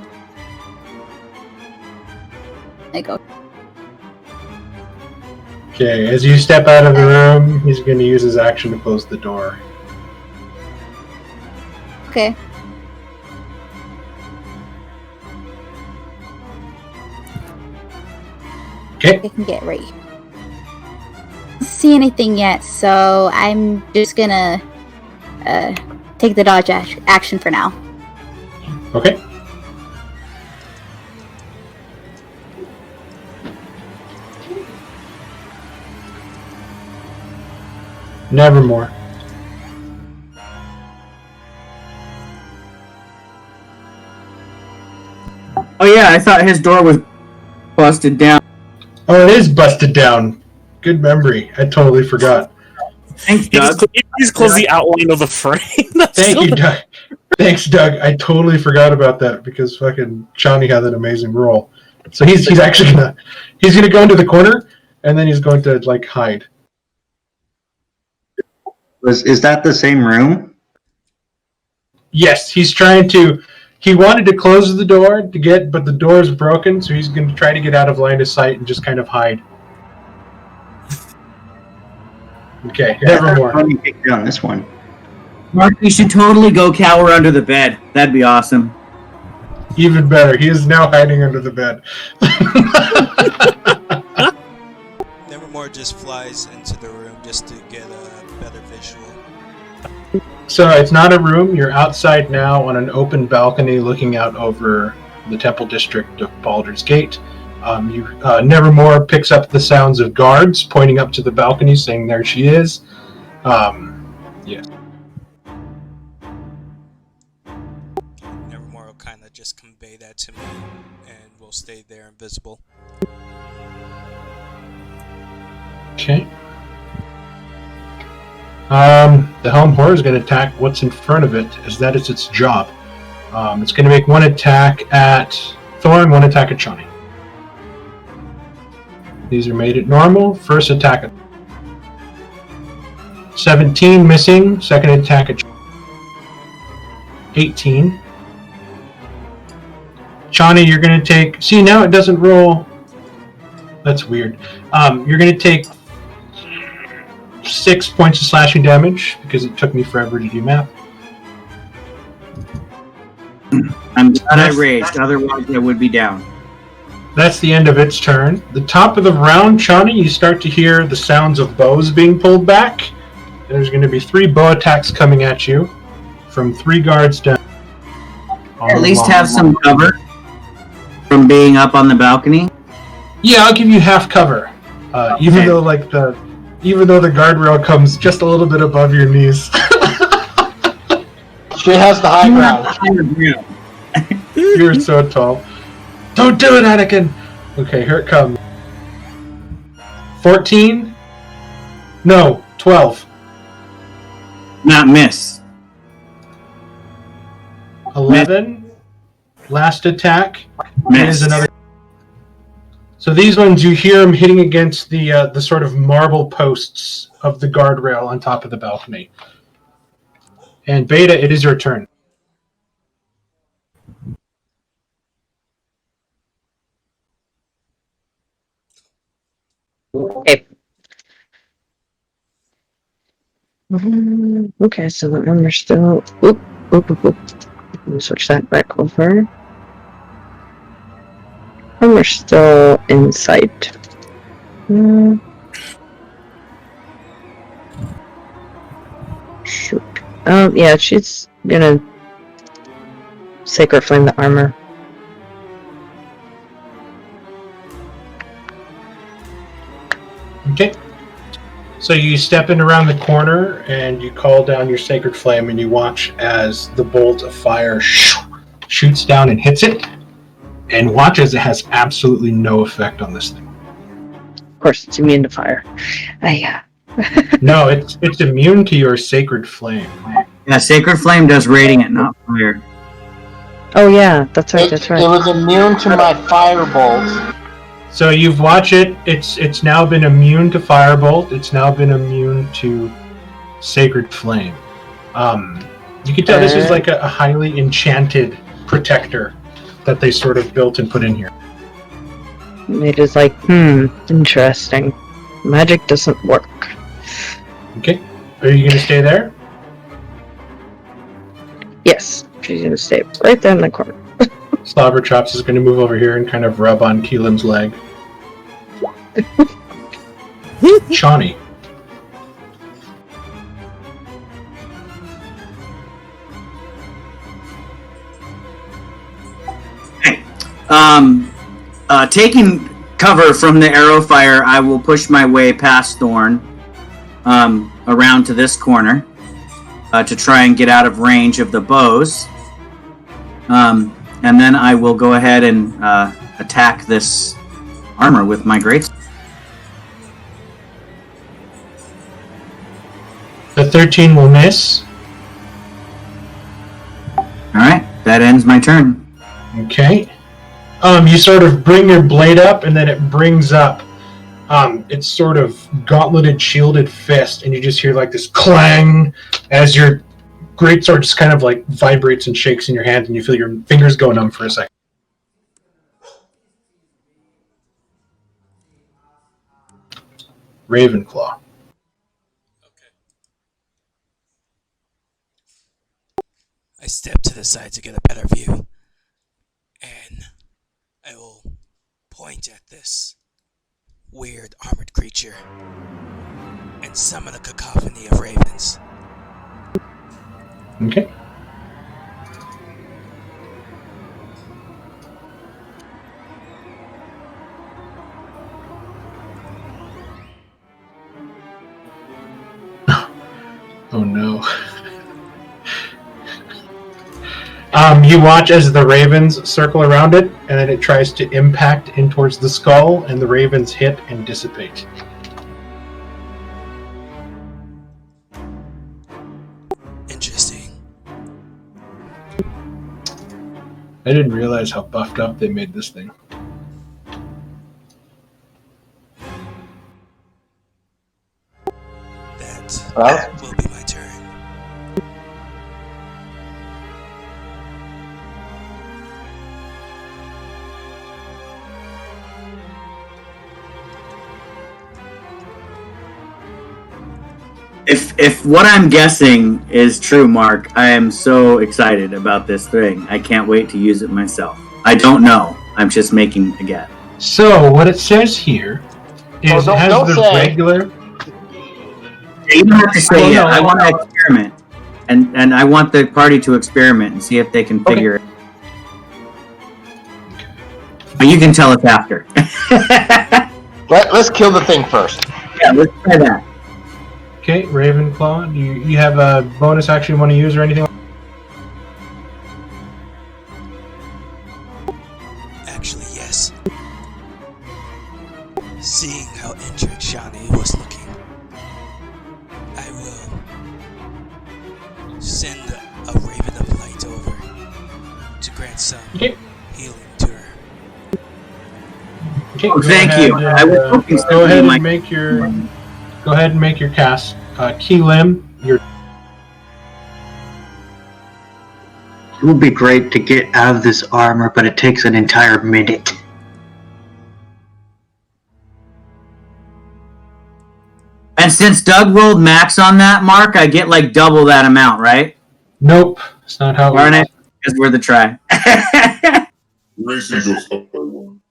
I go. Okay, as you step out of the room, he's going to use his action to close the door. Okay. Okay. I can get right here. Don't see anything yet, so I'm just gonna take the dodge action for now. Okay. Nevermore. Oh yeah, I thought his door was busted down. Oh, it is busted down. Good memory. I totally forgot. Thanks, Doug. He's closed the outline of the frame. Thank you, Doug. Thanks, Doug. I totally forgot about that because fucking Johnny had an amazing roll. So he's actually gonna go into the corner and then he's going to like hide. Is that the same room? Yes, he's trying to. He wanted to close the door but the door is broken, so he's going to try to get out of line of sight and just kind of hide. Okay, nevermore. Let me take down this one. Mark, you should totally go cower under the bed. That'd be awesome. Even better, he is now hiding under the bed. Nevermore just flies into the room just to get a better visual. So it's not a room. You're outside now on an open balcony looking out over the temple district of Baldur's Gate. Nevermore picks up the sounds of guards pointing up to the balcony saying there she is. Yes. Nevermore will kind of just convey that to me and will stay there invisible. Okay. The Helm Horror is going to attack what's in front of it, as that is its job. It's going to make one attack at Thorn, one attack at Shawnee. These are made at normal. First attack at 17, missing. Second attack at 18. Shawnee, you're going to take... See, now it doesn't roll... That's weird. You're going to take 6 points of slashing damage, because it took me forever to do math. I'm glad I raged, otherwise I would be down. That's the end of its turn. The top of the round, Shawnee, you start to hear the sounds of bows being pulled back. There's going to be 3 bow attacks coming at you from 3 guards down. At least have some cover from being up on the balcony. Yeah, I'll give you half cover. Even though the guardrail comes just a little bit above your knees. She has the high ground. You're so tall. Don't do it, Anakin! Okay, here it comes. 14? No, 12. Not miss. 11. Last attack. Miss. Is another. So these ones, you hear them hitting against the sort of marble posts of the guardrail on top of the balcony. And Beta, it is your turn. Okay. Okay, so the number's still... Oop. Let me switch that back over. And we're still in sight. Shoot. Yeah, she's gonna Sacred Flame the armor. Okay. So you step in around the corner and you call down your Sacred Flame and you watch as the bolt of fire shoots down and hits it. And watch as it has absolutely no effect on this thing. Of course, it's immune to fire. No, it's immune to your Sacred Flame. Yeah, Sacred Flame does radiant, not fire. Oh yeah, that's right. That's right. It was immune to my firebolt. So you've watched it. It's now been immune to Firebolt. It's now been immune to Sacred Flame. You can tell this is like a highly enchanted protector that they sort of built and put in here. It is like, interesting. Magic doesn't work. Okay. Are you going to stay there? Yes, she's gonna stay right there in the corner. Slobber Chops is going to move over here and kind of rub on Keelan's leg. Shawnee. Taking cover from the arrow fire, I will push my way past Thorn, around to this corner, to try and get out of range of the bows. And then I will go ahead and attack this armor with my great. The 13 will miss. Alright, that ends my turn. Okay. You sort of bring your blade up, and then it brings up its sort of gauntleted, shielded fist, and you just hear like this clang as your greatsword just kind of like vibrates and shakes in your hand, and you feel your fingers go numb for a second. Ravenclaw. I step to the side to get a better view, and I will point at this weird armored creature and summon a cacophony of ravens. Okay. Oh no. You watch as the ravens circle around it, and then it tries to impact in towards the skull, and the ravens hit and dissipate. Interesting. I didn't realize how buffed up they made this thing. That will be my turn. If what I'm guessing is true, Mark, I am so excited about this thing. I can't wait to use it myself. I don't know. I'm just making a guess. So, what it says here is it has the regular... You don't have to say no, I want to experiment. And I want the party to experiment and see if they can figure it. But you can tell us after. Let's kill the thing first. Yeah, let's try that. Okay, Ravenclaw, do you have a bonus action you want to use or anything? Actually, yes. Seeing how injured Shawnee was looking, I will send a raven of light over to grant some healing to her. Okay, Oh, thank you. I was hoping go ahead and make your cast. Keelim, your It would be great to get out of this armor, but it takes an entire minute. And since Doug rolled max on that, Mark, I get like double that amount, right? Nope, that's not how it Darn works. it. It's worth a try. Racing goes up by one.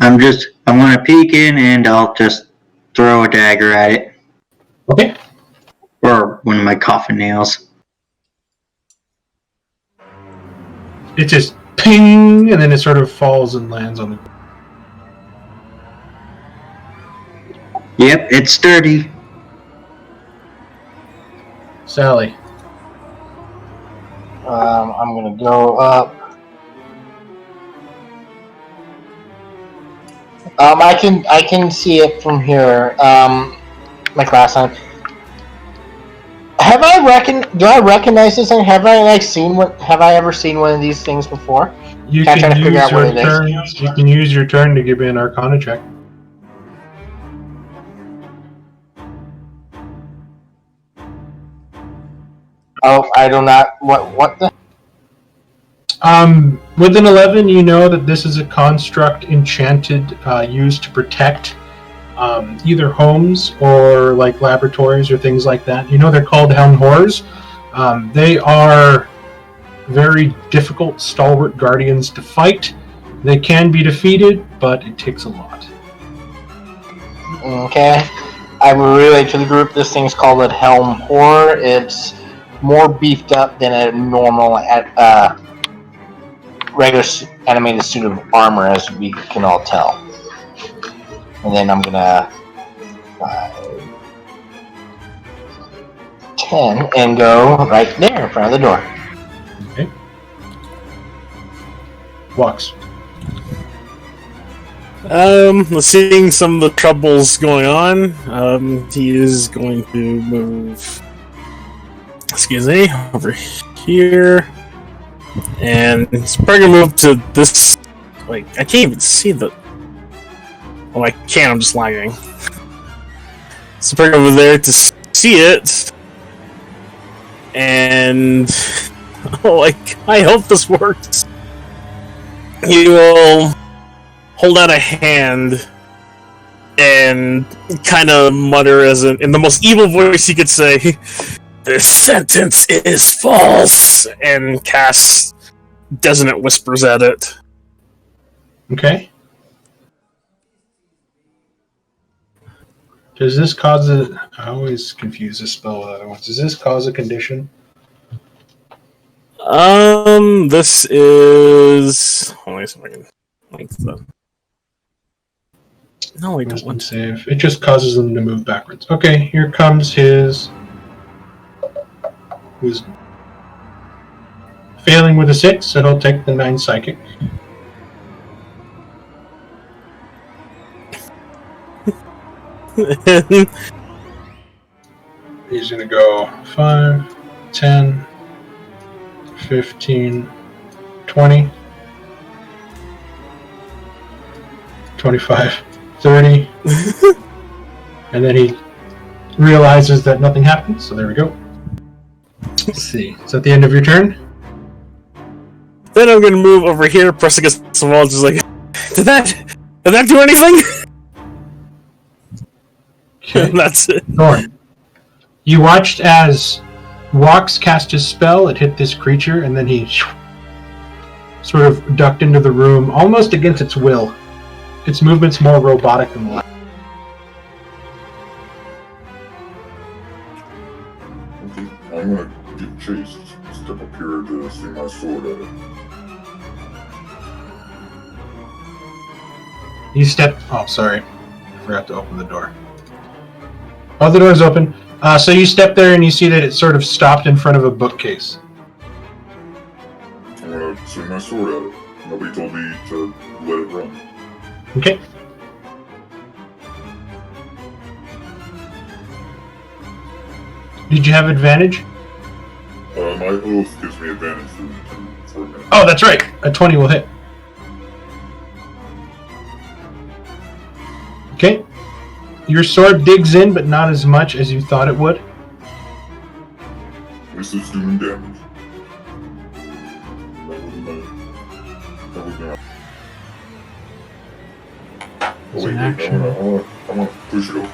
I'm going to peek in and I'll just throw a dagger at it. Okay. Or one of my coffin nails. It just ping, and then it sort of falls and lands on the ground. Yep, it's sturdy. Sally. I'm gonna go up. I can see it from here. My class time. Do I recognize this thing? Have I ever seen one of these things before? You Trying can to figure use out what your it turn. You can use your turn to give me an Arcana check. Oh, I do not. What the? With an 11, you know that this is a construct enchanted, used to protect either homes or like laboratories or things like that. You know, they're called Helm Horrors. They are very difficult, stalwart guardians to fight. They can be defeated, but it takes a lot. Okay. I would relate to the group. This thing's called a Helm Horror. It's more beefed up than a normal regular animated suit of armor, as we can all tell. And then I'm gonna 10 and go right there in front of the door. Okay. Walks. Seeing some of the troubles going on, he is going to move. Excuse me, over here, and he's probably gonna move to this. Like, I can't even see the. Well, I can. I'm just lagging. So probably over there to see it, and I hope this works. He will hold out a hand and kind of mutter in the most evil voice he could say, "This sentence is false," and cast Dissonant Whispers at it. Okay. Does this cause a... I always confuse this spell with other ones. Does this cause a condition? This is... Hold on a second. Link the... No, I don't want to save. It just causes them to move backwards. Okay, here comes his... Who's failing with a 6, so he'll take the 9 psychic. He's going to go 5, 10, 15, 20, 25, 30. And then he realizes that nothing happened, so there we go. Let's see. Is that the end of your turn? Then I'm going to move over here, press against the wall, just like, did that do anything? Okay. That's it. Thorn. You watched as Walks cast his spell, it hit this creature, and then he sort of ducked into the room, almost against its will. Its movement's more robotic than light. Okay, I'm gonna give chase. Step up here to swing my sword at it. You step... Oh, sorry. I forgot to open the door. Oh, the door's open. So you step there and you see that it sort of stopped in front of a bookcase. I'm gonna swing my sword at it. Nobody told me to let it run. Okay. Did you have advantage? My oath gives me advantage for a minute. Oh, that's right. A 20 will hit. Okay. Your sword digs in, but not as much as you thought it would. At least it's doing damage. That would not. Oh wait, I want to push it over.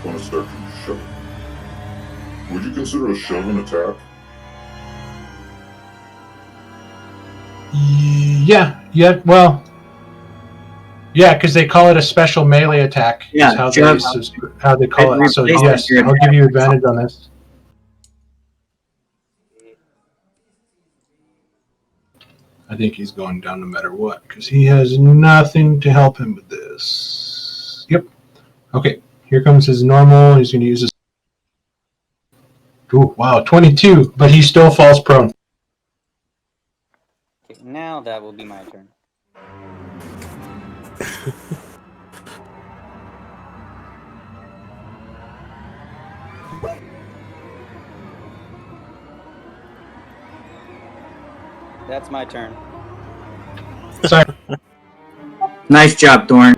Bonus action, shove it. Would you consider a shove an attack? Yeah, well... Yeah, because they call it a special melee attack. Yeah, is how they call it. So yes, I'll give you advantage on this. I think he's going down no matter what, because he has nothing to help him with this. Yep. Okay, here comes his normal. He's going to use his... Ooh, wow, 22, but he still falls prone. Okay, now that will be my turn. That's my turn. Sorry. Nice job, Thorn.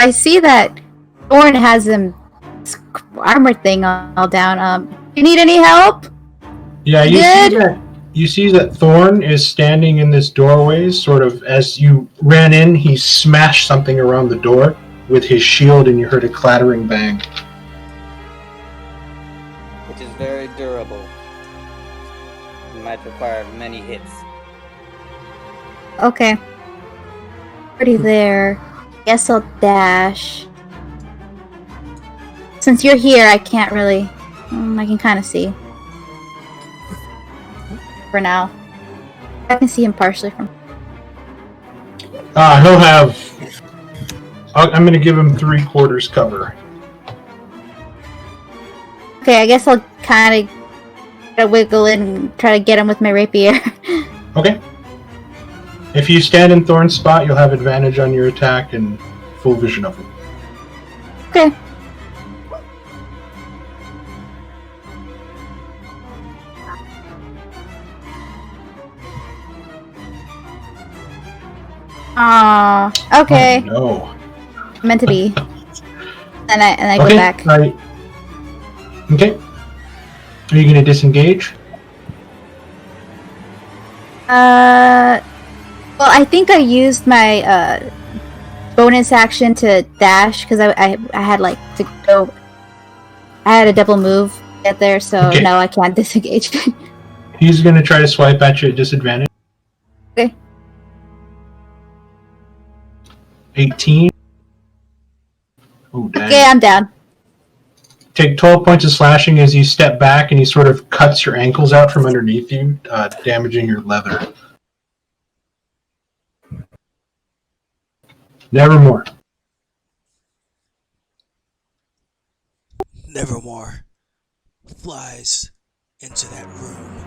I see that Thorn has him armor thing all down. You need any help? Yeah, you see that Thorn is standing in this doorway, sort of as you ran in, he smashed something around the door with his shield and you heard a clattering bang. Which is very durable. It might require many hits. Okay. Already there. Guess I'll dash. Since you're here, I can't really... I can kind of see. For now. I can see him partially from... He'll have... I'm going to give him 3/4 cover. Okay, I guess I'll kind of wiggle in and try to get him with my rapier. Okay. If you stand in Thorn's spot, you'll have advantage on your attack and full vision of him. Okay. Aw, okay. Oh, no. Meant to be. And I Okay, go back. right. Okay. Are you going to disengage? Well, I think I used my bonus action to dash because I had like to go. I had a double move to get there, so Okay. no, I can't disengage. He's going to try to swipe at you at disadvantage. Okay. 18. Oh, dang. Okay, I'm down. Take 12 points of slashing as you step back and he sort of cuts your ankles out from underneath you, damaging your leather. Nevermore. Nevermore flies into that room.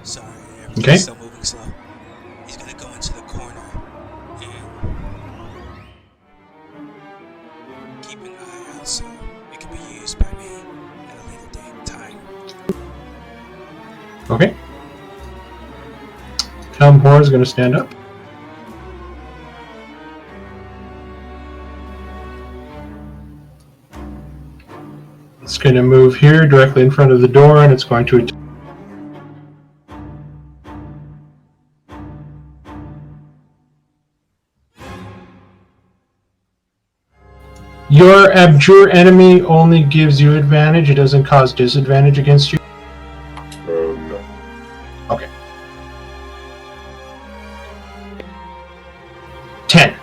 Sorry, everything's Okay. still moving slow. He's gonna go into the corner and keep an eye out so it can be used by me at a later date and time. Okay. Helm Horror is going to stand up. It's going to move here directly in front of the door and it's going to attack. Your abjure enemy only gives you advantage, it doesn't cause disadvantage against you. No. Okay. 10.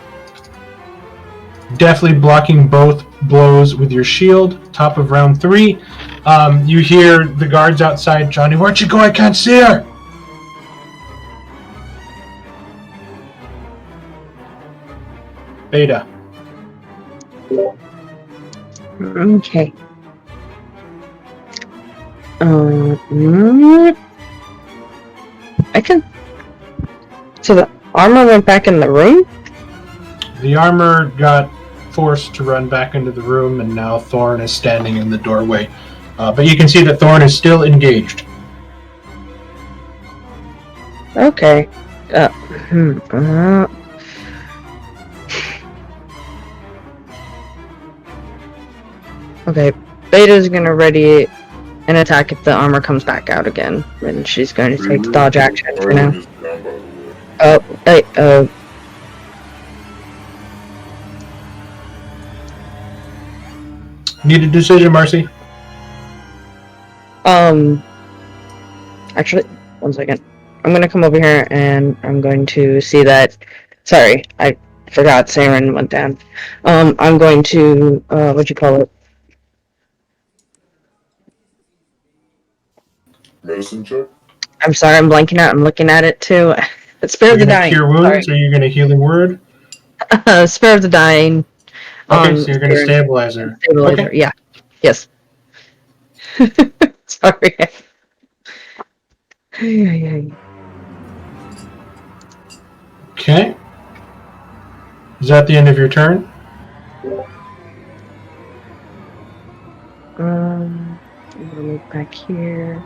Definitely blocking both blows with your shield. Top of round 3. You hear the guards outside. Johnny, where'd you go? I can't see her. Beta. Okay. I can. So the armor went back in the room? The armor got forced to run back into the room, and now Thorn is standing in the doorway. But you can see that Thorn is still engaged. Okay. Okay, Beta's gonna ready an attack if the armor comes back out again, and she's going to take dodge action for now. Is down, by the way. Hey, Need a decision, Marcy? Actually, one second. I'm gonna come over here and I'm going to see that. Sorry, I forgot Saren went down. I'm going to, what'd you call it? Medicine check? I'm sorry, I'm blanking out. I'm looking at it too. Spare Are of you the going to Dying. cure wounds, or are you going to healing word? Spare of the Dying. Okay, so you're going to stabilize her. Stabilizer, Okay. yeah. Yes. Sorry. Okay. Is that the end of your turn? I'm gonna move back here.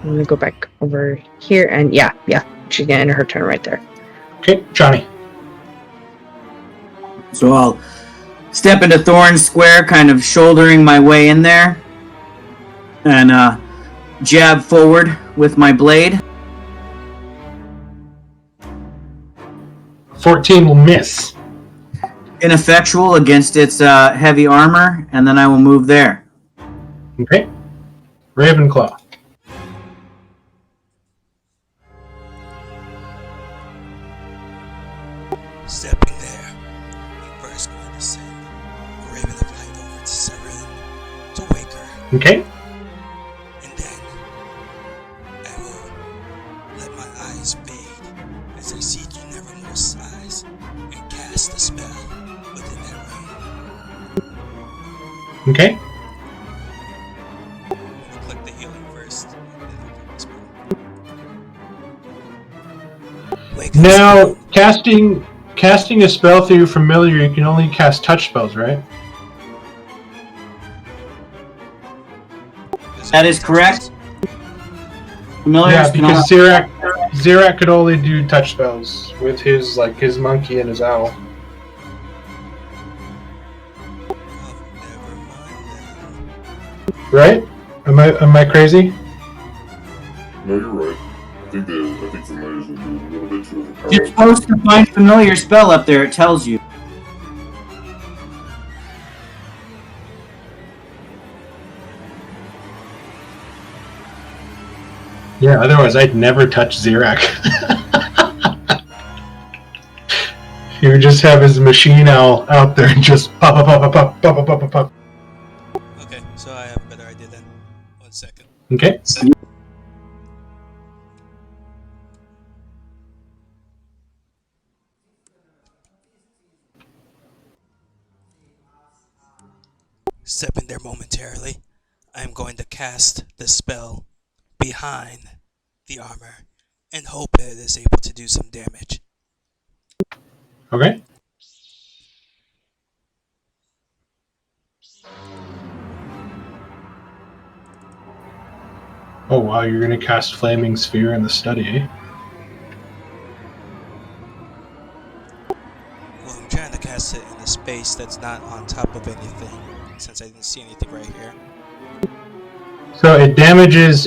I'm gonna go back over here, and yeah, she's gonna end her turn right there. Okay, Johnny. So I'll step into Thorn Square, kind of shouldering my way in there, and jab forward with my blade. 14 will miss. Ineffectual against its heavy armor, and then I will move there. Okay. Ravenclaw. Stepping there, I'm first going to send a Raven of Light over to Sarun to wake her. Okay. And then I will let my eyes fade as I see through Nevermore's eyes and cast a spell within that ring. Okay. I'm gonna click the healing first, and then I'll click the spell. Wake up, Now, Sarun. casting a spell through familiar, you can only cast touch spells, right? That is correct. Familiars Yeah, can because also- Zirak could only do touch spells with his monkey and his owl. Oh, never mind then. Right? Am I crazy? No, you're right. I think familiars would be a little bit too overpowered. You're supposed to find familiar spell up there. It tells you. Yeah, otherwise I'd never touch Zirak. He would just have his machine owl out there and just pop, pop, pop, pop, pop, pop, pop, pop, pop. Okay, so I have a better idea then. 1 second. Okay. Stepping there momentarily, I am going to cast the spell behind the armor and hope it is able to do some damage. Okay. Oh wow, you're gonna cast Flaming Sphere in the study, eh? Well, I'm trying to cast it in a space that's not on top of anything, since I didn't see anything right here. So it damages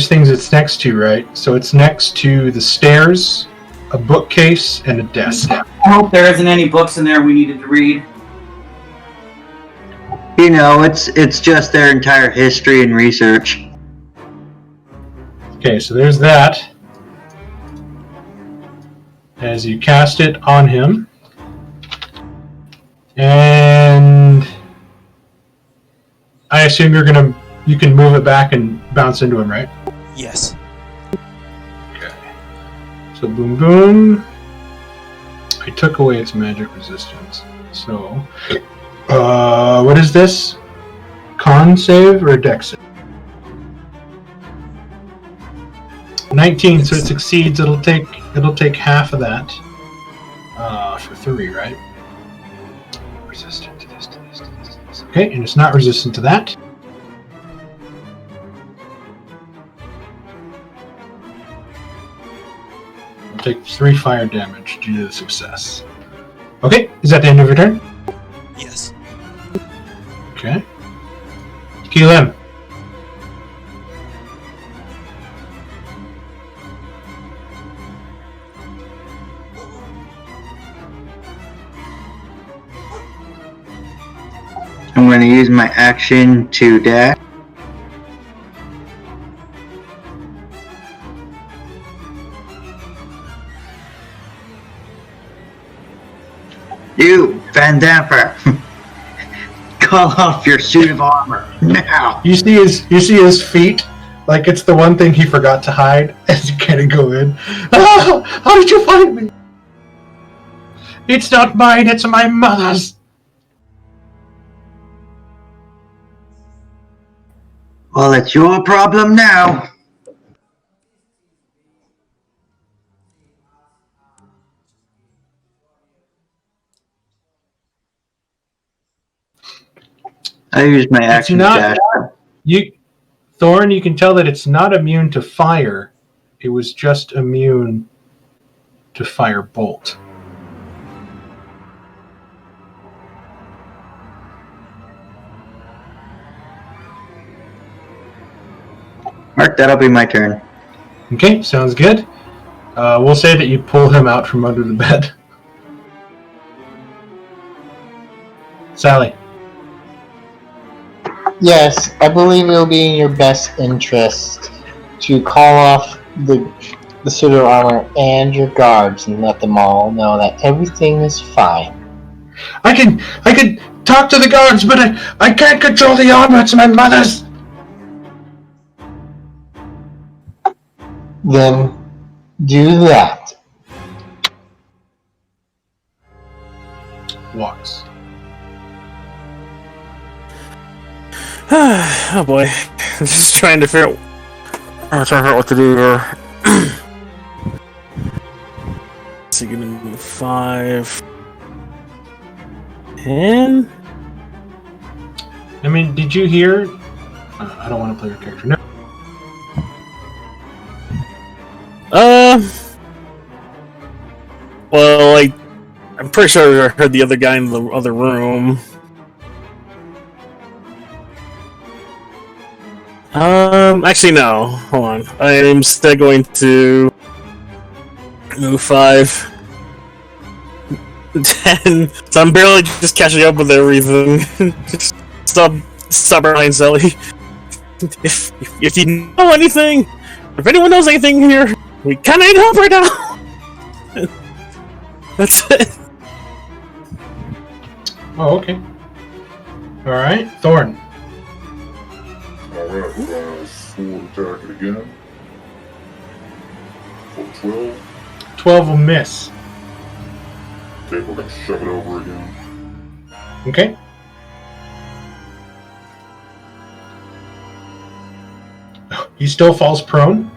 things it's next to, right? So it's next to the stairs, a bookcase, and a desk. I hope there isn't any books in there we needed to read. You know, it's just their entire history and research. Okay, so there's that. As you cast it on him. And I assume you can move it back and bounce into him, right? Yes. Okay. So boom boom. I took away its magic resistance. So what is this? Con save or dex save? 19, so it succeeds. It'll take half of that. For 3, right? Resistant to this, to this, to this, to this. Okay, and it's not resistant to that. It'll take 3 fire damage due to the success. Okay, is that the end of your turn? Yes. Okay. Keelan. I'm going to use my action to dash. You, Van Damper! Call off your suit of armor now! You see his feet, like it's the one thing he forgot to hide as you kind of go in. Ah, how did you find me? It's not mine, it's my mother's. Well, it's your problem now. I use my action to dash. You Thorn, you can tell that it's not immune to fire. It was just immune to fire bolt. Mark, that'll be my turn. Okay, sounds good. We'll say that you pull him out from under the bed. Sally. Yes, I believe it will be in your best interest to call off the suit of armor and your guards and let them all know that everything is fine. I can talk to the guards, but I can't control the armor. It's my mother's. Then do that. Walks. Oh boy. I'm just trying to figure out what to do here. So you're gonna move 5. 10? I mean, did you hear? I don't want to play your character. No. Well, I'm pretty sure I heard the other guy in the other room. Actually, no. Hold on. I'm instead going to move 5. 10. So I'm barely just catching up with everything. Just stop behind Sally. If you know anything, if anyone knows anything here, we kinda need help right now. That's it. Oh, okay. All right, Thorn. Alright, sword attack it again. For 12. 12 will miss. Okay, we're gonna shove it over again. Okay. He still falls prone.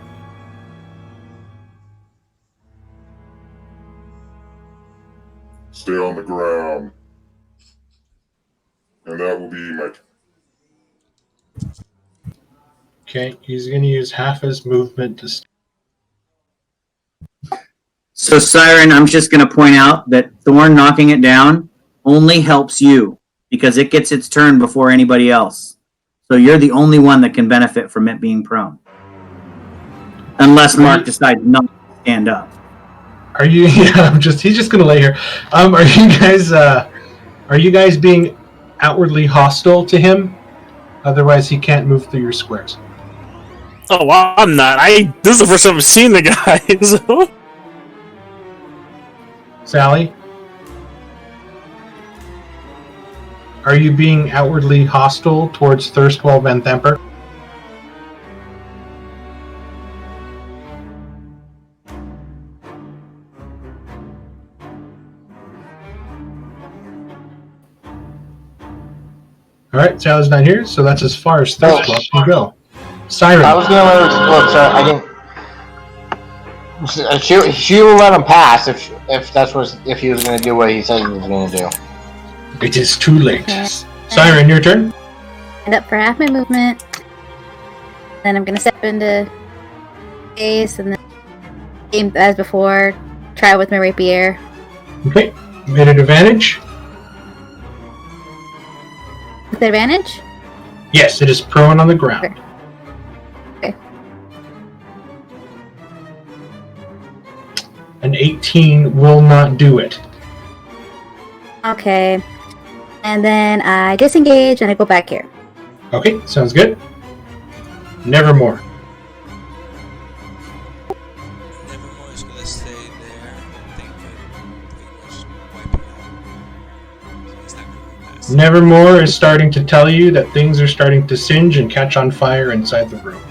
Stay on the ground. And that will be my turn. Okay, he's going to use half his movement to. So, Siren, I'm just going to point out that Thorn knocking it down only helps you because it gets its turn before anybody else. So you're the only one that can benefit from it being prone. Unless Mark decides not to stand up. Are you? Yeah, he's just gonna lay here. Are you guys being outwardly hostile to him? Otherwise, he can't move through your squares. Oh, well, I'm not. This is the first time I've seen the guy. So. Sally, are you being outwardly hostile towards Thirstwell Van Themper? Alright, Sally's not here, so that's as far as Thirstwell can go. Siren. I was gonna let her look, sorry, I didn't. She will let him pass if he was gonna do what he said he was gonna do. It is too late. Okay. Siren, your turn. Stand up for half my movement. Then I'm gonna step into space and then aim as before. Try with my rapier. Okay, made an advantage. With advantage? Yes, it is prone on the ground. Okay. An 18 will not do it. Okay. And then I disengage and I go back here. Okay, sounds good. Nevermore. Nevermore is gonna stay there. I think pretty much wipe it out. He's not gonna pass. Nevermore is starting to tell you that things are starting to singe and catch on fire inside the room.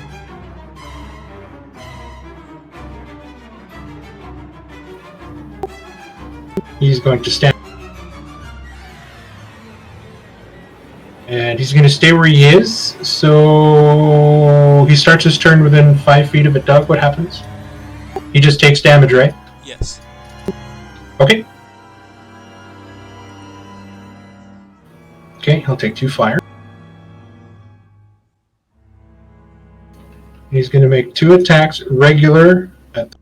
He's going to stand. And he's going to stay where he is. So he starts his turn within 5 feet of it. Doug, what happens? He just takes damage, right? Yes. Okay. Okay, he'll take 2 fire. He's going to make 2 attacks regular at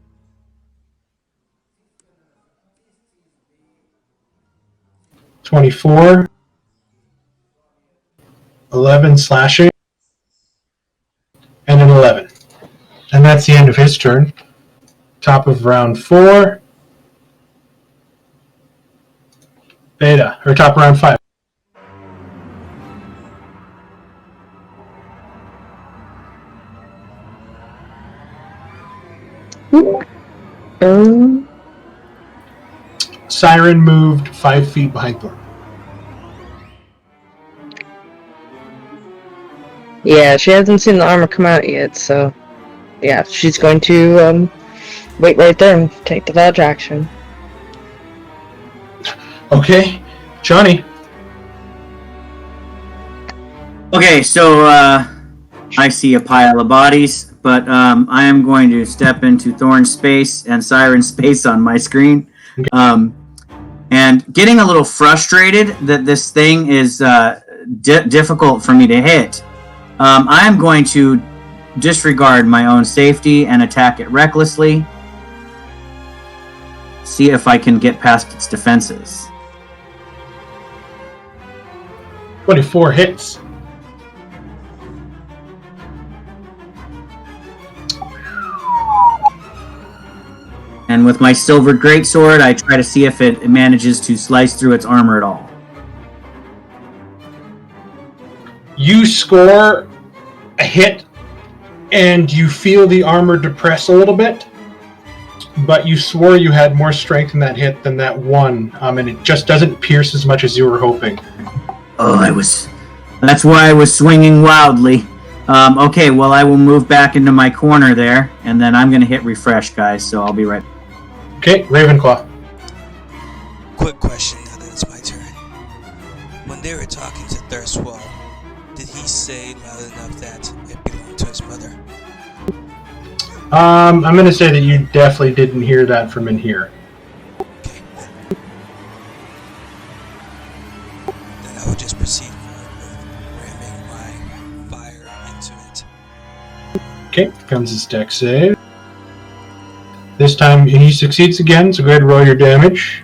24, 11 slashing, and an 11. And that's the end of his turn. Top of round 4. Beta, or top of round 5. Siren moved 5 feet behind Thorn. Yeah, she hasn't seen the armor come out yet, so yeah, she's going to wait right there and take the dodge action. Okay, Johnny. Okay, so I see a pile of bodies, but I am going to step into Thorn's space and Siren's space on my screen. Okay. And getting a little frustrated that this thing is difficult for me to hit, I am going to disregard my own safety and attack it recklessly. See if I can get past its defenses. 24 hits. And with my silver greatsword, I try to see if it manages to slice through its armor at all. You score a hit, and you feel the armor depress a little bit, but you swore you had more strength in that hit than that one, and it just doesn't pierce as much as you were hoping. Oh, that's why I was swinging wildly. Okay, well, I will move back into my corner there, and then I'm going to hit refresh, guys, so I'll be right back. Okay, Ravenclaw. Quick question now that it's my turn. When they were talking to Thirstwall, did he say loud enough that it belonged to his mother? I'm going to say that you definitely didn't hear that from in here. Okay, then I will just proceed forward with ramming my fire into it. Okay, comes his dex save. This time he succeeds again, so go ahead and roll your damage.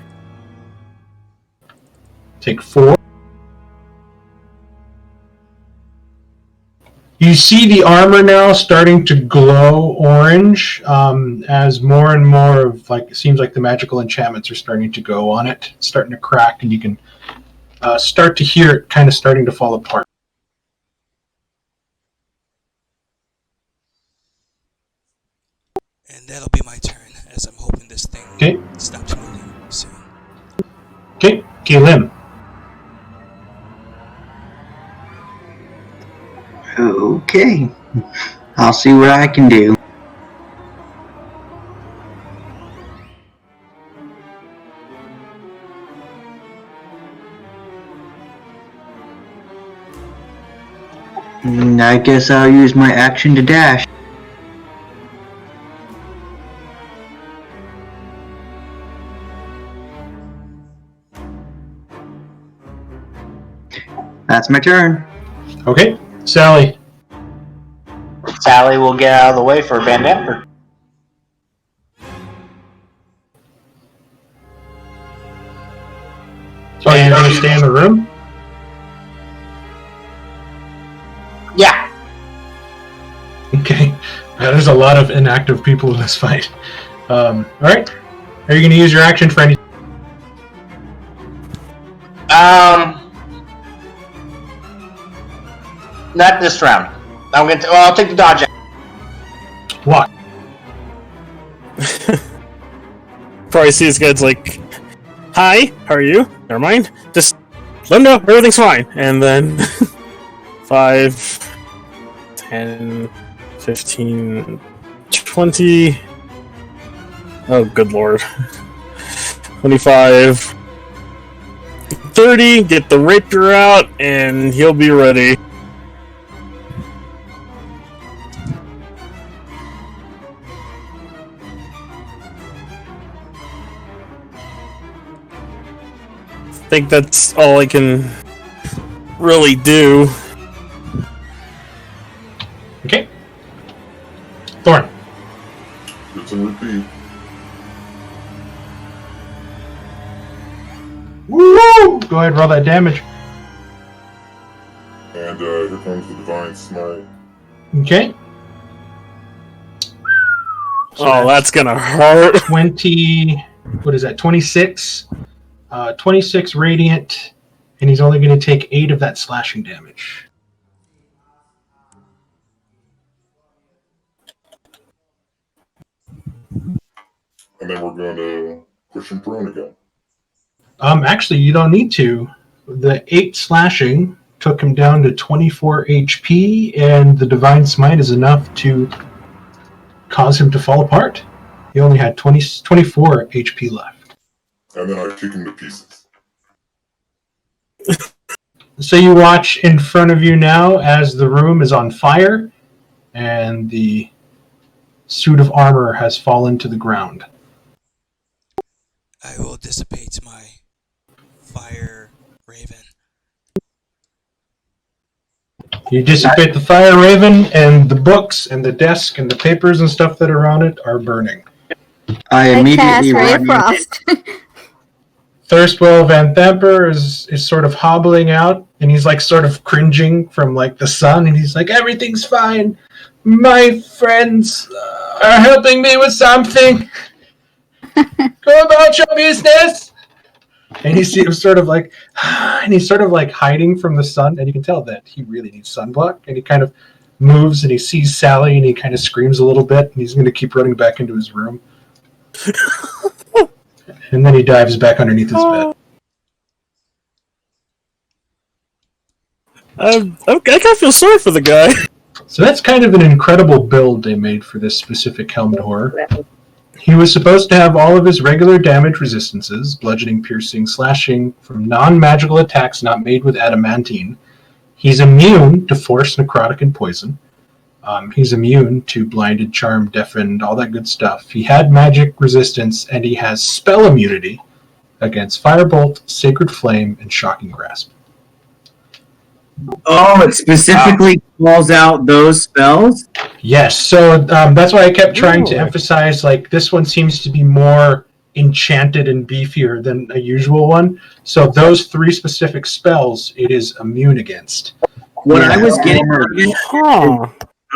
Take 4. You see the armor now starting to glow orange as more and more of, it seems like the magical enchantments are starting to go on it. It's starting to crack, and you can start to hear it kind of starting to fall apart. And that'll be my turn, as I'm hoping this thing stops moving soon. Okay, Kalim. Okay. I'll see what I can do. I guess I'll use my action to dash. That's my turn. Okay, Sally. Sally will get out of the way for Van Damper. So are you going to stay in the room? Yeah. Okay. Yeah, there's a lot of inactive people in this fight. Alright. Are you going to use your action for any... Not this round. I'll take the dodge. What? Probably see this guy's like, "Hi, how are you? Never mind. Just let him know everything's fine." And then 5, 10, 15, 20. Oh, good lord. 25, 30. Get the rapier out, and he'll be ready. I think that's all I can really do. Okay. Thorn. It's a repeat. Woo! Go ahead, roll that damage. And here comes the Divine Smite. Okay. Oh, that's gonna hurt. 20. What is that? 26. 26 radiant, and he's only going to take 8 of that slashing damage. And then we're going to push him prone again. Actually, you don't need to. The 8 slashing took him down to 24 HP, and the Divine Smite is enough to cause him to fall apart. He only had 24 HP left. And then I kick him to pieces. So you watch in front of you now as the room is on fire, and the suit of armor has fallen to the ground. I will dissipate my fire raven. You dissipate the fire raven, and the books and the desk and the papers and stuff that are on it are burning. I immediately Ray run. Frost. Thirstwell Van Thamper is sort of hobbling out, and he's like sort of cringing from like the sun, and he's like, everything's fine. My friends are helping me with something. Go about your business. And he's sort of like, and he's sort of like hiding from the sun, and you can tell that he really needs sunblock, and he kind of moves, and he sees Sally, and he kind of screams a little bit, and he's going to keep running back into his room. And then he dives back underneath his bed. I kind of feel sorry for the guy. So that's kind of an incredible build they made for this specific helmet horror. He was supposed to have all of his regular damage resistances, bludgeoning, piercing, slashing, from non-magical attacks not made with adamantine. He's immune to force, necrotic, and poison. He's immune to blinded, charmed, deafened, all that good stuff. He had magic resistance, and he has spell immunity against Firebolt, Sacred Flame, and Shocking Grasp. Oh, it specifically calls out those spells? Yes, so that's why I kept trying to emphasize, like, this one seems to be more enchanted and beefier than a usual one. So those 3 specific spells, it is immune against. What I was getting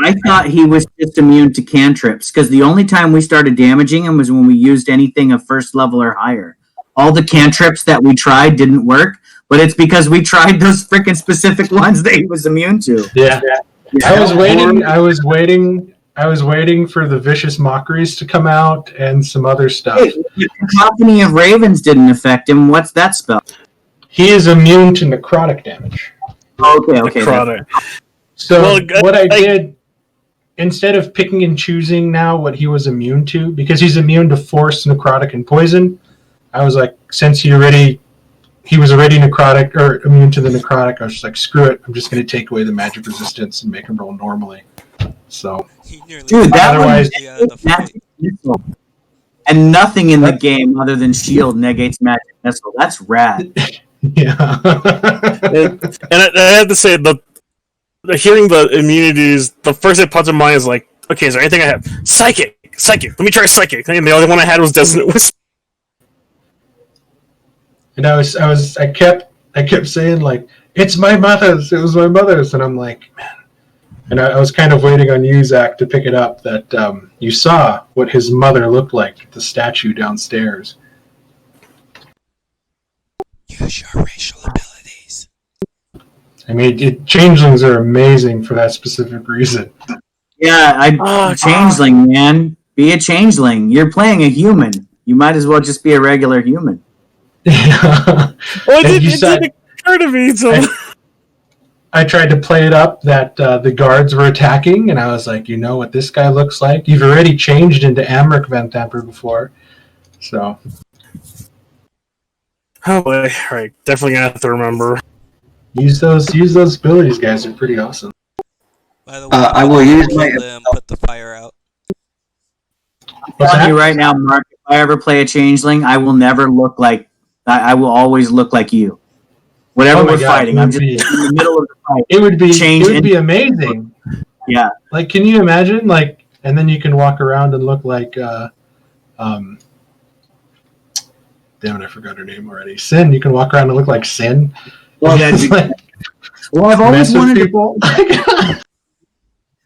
I thought he was just immune to cantrips, because the only time we started damaging him was when we used anything of first level or higher. All the cantrips that we tried didn't work, but it's because we tried those freaking specific ones that he was immune to. Yeah. I was waiting for the vicious mockeries to come out and some other stuff. Hey, the Cacophony of Ravens didn't affect him. What's that spell? He is immune to necrotic damage. Okay. Necrotic. So what I did, instead of picking and choosing now what he was immune to, because he's immune to force, necrotic, and poison, I was like, since he was already necrotic or immune to the necrotic, I was just like, screw it, I'm just going to take away the magic resistance and make him roll normally. So, dude, that otherwise, and nothing in the game other than shield negates magic missile. That's rad. Yeah. And I have to say, hearing the immunities, the first thing that pops in mind is like, okay, is there anything I have? Psychic. Let me try psychic. And the only one I had was Dissonant Whisper. And I kept saying, like, it's my mother's. It was my mother's, and I'm like, man. And I was kind of waiting on you, Zach, to pick it up that you saw what his mother looked like, the statue downstairs. Use your racial abilities. I mean, changelings are amazing for that specific reason. Yeah, changeling, man. Be a changeling. You're playing a human. You might as well just be a regular human. Yeah. Well, it didn't occur to me, so... I tried to play it up that the guards were attacking, and I was like, you know what this guy looks like? You've already changed into Amric Van Thamper before, so... Oh boy, alright, definitely gonna have to remember. Use those abilities, guys, are pretty awesome. By the way, I will use my... put the fire out. I'm telling you right now, Mark, if I ever play a changeling, I will never look like... I will always look like you. Whatever we're fighting, I'm just in the middle of the fight. It would be amazing. Yeah. Like, can you imagine? Like, and then you can walk around and look like damn it, I forgot her name already. Sin. You can walk around and look like Sin. Well, I've always wanted people.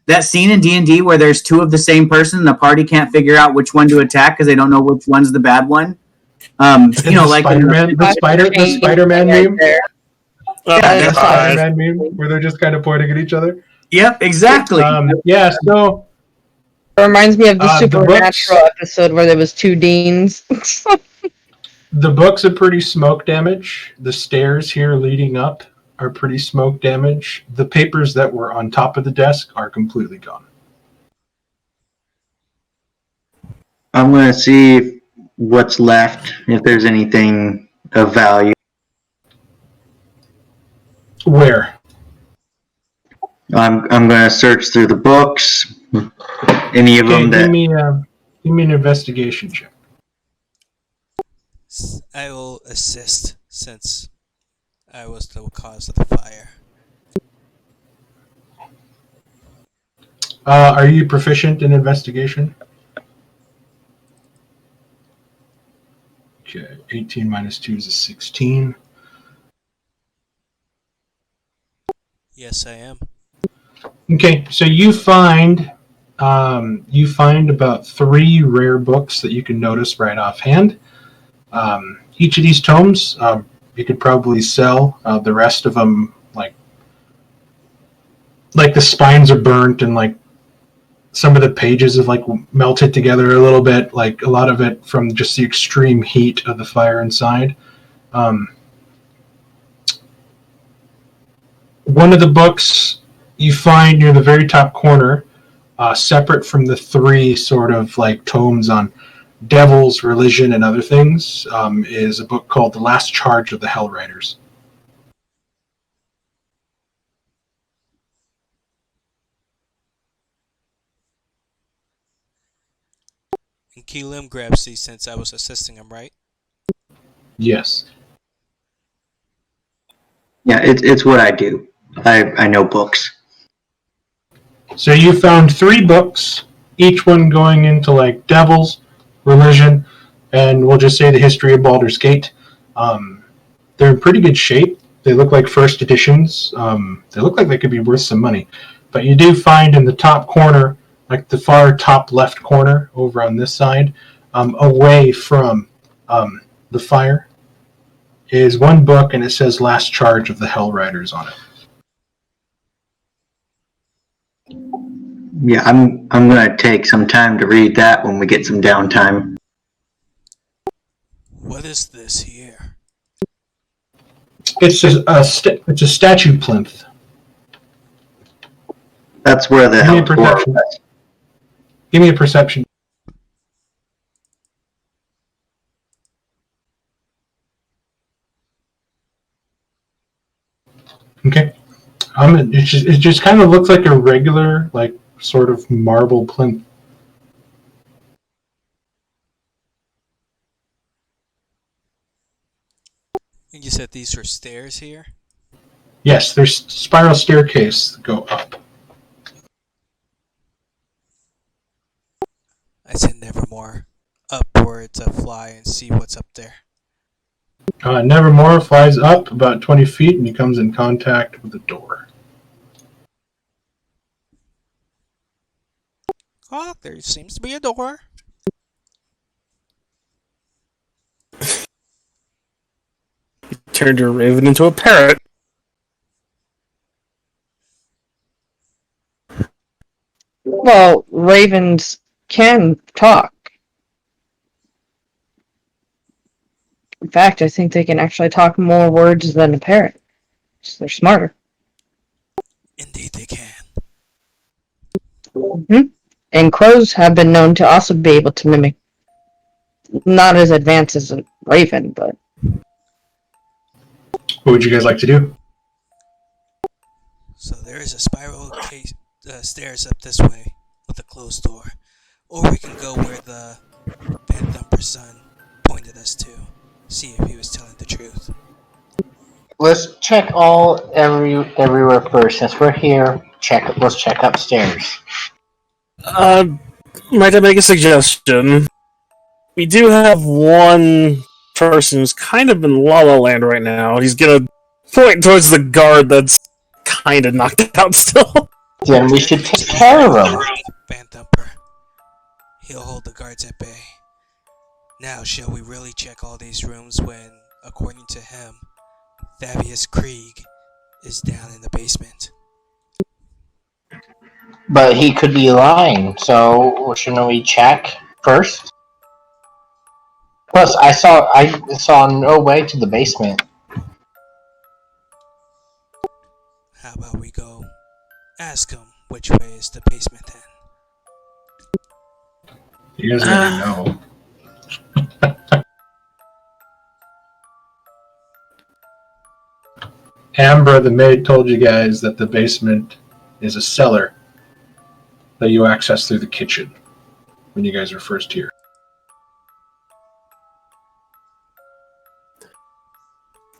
That scene in D&D where there's two of the same person and the party can't figure out which one to attack because they don't know which one's the bad one. Like Spider-Man, the Spider-Man meme. Yeah, Spider-Man meme where they're just kind of pointing at each other. Yep, exactly. So it reminds me of the the Supernatural episode where there was two deans. The books are pretty smoke damage. The stairs here leading up are pretty smoke damage. The papers that were on top of the desk are completely gone. I'm going to see what's left, if there's anything of value. Where? I'm going to search through the books. Any of them that... Give me an investigation check. I will assist since I was the cause of the fire. Are you proficient in investigation? Okay, 18 minus 2 is a 16. Yes, I am. Okay, so you find about 3 rare books that you can notice right offhand. Each of these tomes, you could probably sell. The rest of them, like the spines are burnt and like some of the pages have like melted together a little bit. Like a lot of it from just the extreme heat of the fire inside. One of the books you find near the very top corner, separate from the 3 sort of like tomes on devils, religion, and other things, is a book called The Last Charge of the Hell Riders. And Keelim grabs these since I was assisting him, right? Yes. Yeah, it's what I do. I know books. So you found 3 books, each one going into like devils, religion, and we'll just say the history of Baldur's Gate. They're in pretty good shape. They look like first editions. They look like they could be worth some money. But you do find in the top corner, like the far top left corner over on this side, away from the fire, is one book, and it says Last Charge of the Hell Riders on it. Yeah, I'm going to take some time to read that when we get some downtime. What is this here? It's a statue plinth. That's where the hell perception. Give me a perception. Okay. It just kind of looks like a regular, like, sort of marble plinth. And you said these were stairs here? Yes, there's spiral staircase that go up. I said nevermore. Upward to fly and see what's up there. Nevermore flies up about 20 feet and he comes in contact with the door. Oh, there seems to be a door. Turned your raven into a parrot. Well, ravens can talk. In fact, I think they can actually talk more words than a parrot. So they're smarter. Indeed they can. Mm-hmm. And crows have been known to also be able to mimic. Not as advanced as a raven, but... What would you guys like to do? So there is a spiral stairs up this way with a closed door. Or we can go where the Van Thumper's son pointed us to. See if he was telling the truth. Let's check everywhere first. Since we're here, let's check upstairs. Might I make a suggestion? We do have one person who's kind of in La La Land right now. He's gonna point towards the guard that's kind of knocked out still. Then we should take care of him. Van Thumper. He'll hold the guards at bay. Now, shall we really check all these rooms when, according to him, Thaddeus Krieg is down in the basement? But he could be lying, so shouldn't we check first? Plus, I saw no way to the basement. How about we go ask him which way is the basement then? You guys already know. Ambra, the maid, told you guys that the basement is a cellar that you access through the kitchen when you guys were first here.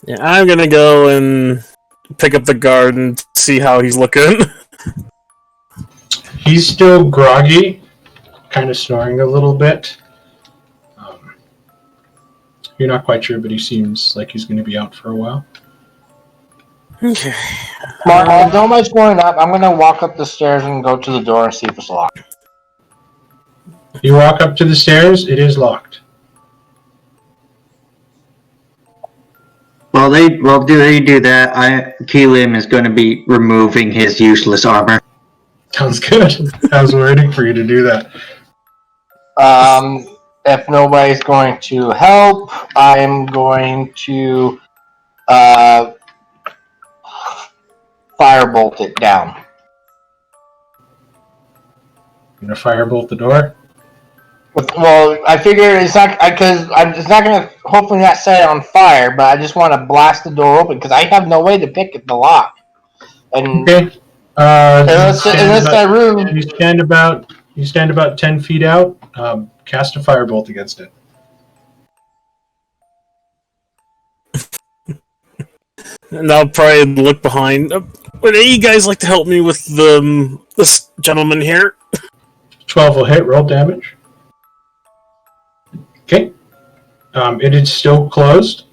Yeah, I'm gonna go and pick up the guard and see how he's looking. He's still groggy, kind of snoring a little bit. You're not quite sure, but he seems like he's going to be out for a while. Okay. Mark, nobody's going up. I'm going to walk up the stairs and go to the door and see if it's locked. You walk up to the stairs, it is locked. While they do that, Keelim is going to be removing his useless armor. Sounds good. I was waiting for you to do that. If nobody's going to help, I'm going to firebolt it down. You gonna firebolt the door? Well, I figure it's not because it's not gonna hopefully not set it on fire, but I just want to blast the door open because I have no way to pick the lock. And okay. Unless that room. You stand about 10 feet out. Cast a firebolt against it. And I'll probably look behind. Would any of you guys like to help me with this gentleman here? 12 will hit. Roll damage. Okay. It is still closed,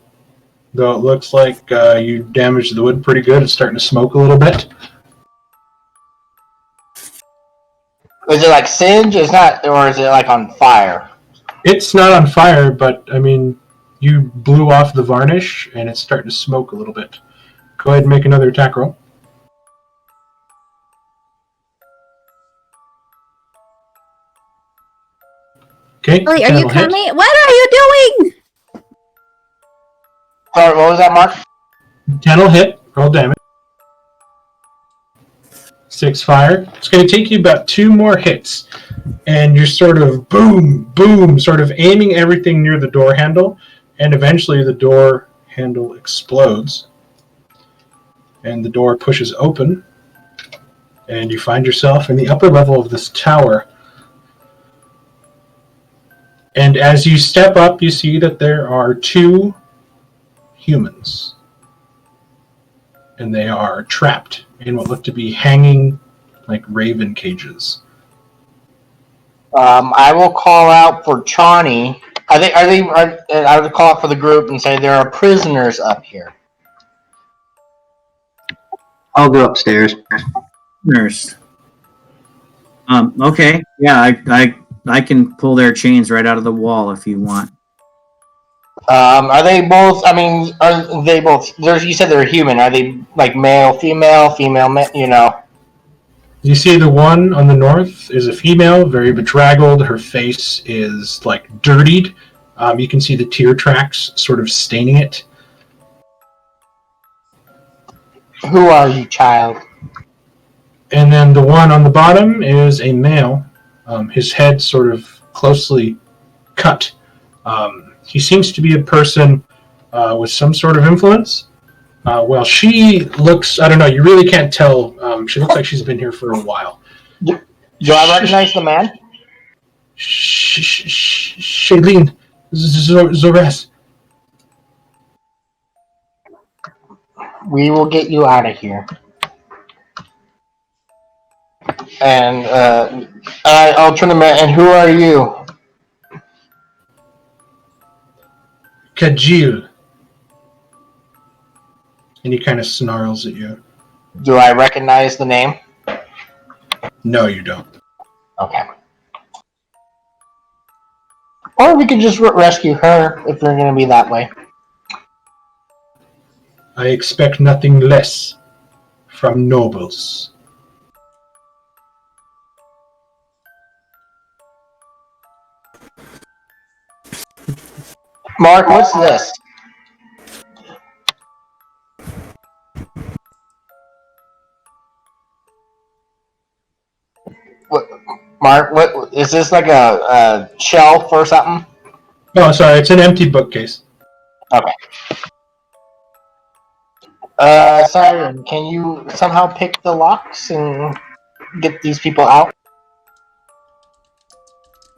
though it looks like you damaged the wood pretty good. It's starting to smoke a little bit. Is it like singe? It's not, or is it like on fire? It's not on fire, but I mean, you blew off the varnish, and it's starting to smoke a little bit. Go ahead and make another attack roll. Okay. Wait, are you hit. coming? What are you doing? Sorry, what was that, Mark? 10 will hit. Roll damage. 6 fire. It's going to take you about 2 more hits. And you're sort of boom, boom, sort of aiming everything near the door handle. And eventually the door handle explodes. And the door pushes open. And you find yourself in the upper level of this tower. And as you step up, you see that there are 2 humans. And they are trapped in what look to be hanging like raven cages. I will call out for Chani. I would call out for the group and say there are prisoners up here. I'll go upstairs. Nurse. Okay. Yeah, I can pull their chains right out of the wall if you want. Are they both? I mean, are they both? You said they're human. Are they like male, female, male? You know. You see the one on the north is a female, very bedraggled. Her face is like dirtied. You can see the tear tracks sort of staining it. Who are you, child? And then the one on the bottom is a male. His head sort of closely cut. He seems to be a person with some sort of influence. Well, she looks, I don't know, you really can't tell. She looks like she's been here for a while. Do I recognize the man? Shailene Zores. We will get you out of here. And I'll turn him. And who are you? Kajil. And he kind of snarls at you. Do I recognize the name? No, you don't. Okay. Or we could just rescue her if they're going to be that way. I expect nothing less from nobles. Mark, what's this? What, Mark, what is this, like a shelf or something? Oh, sorry, it's an empty bookcase. Okay. Siren, can you somehow pick the locks and get these people out?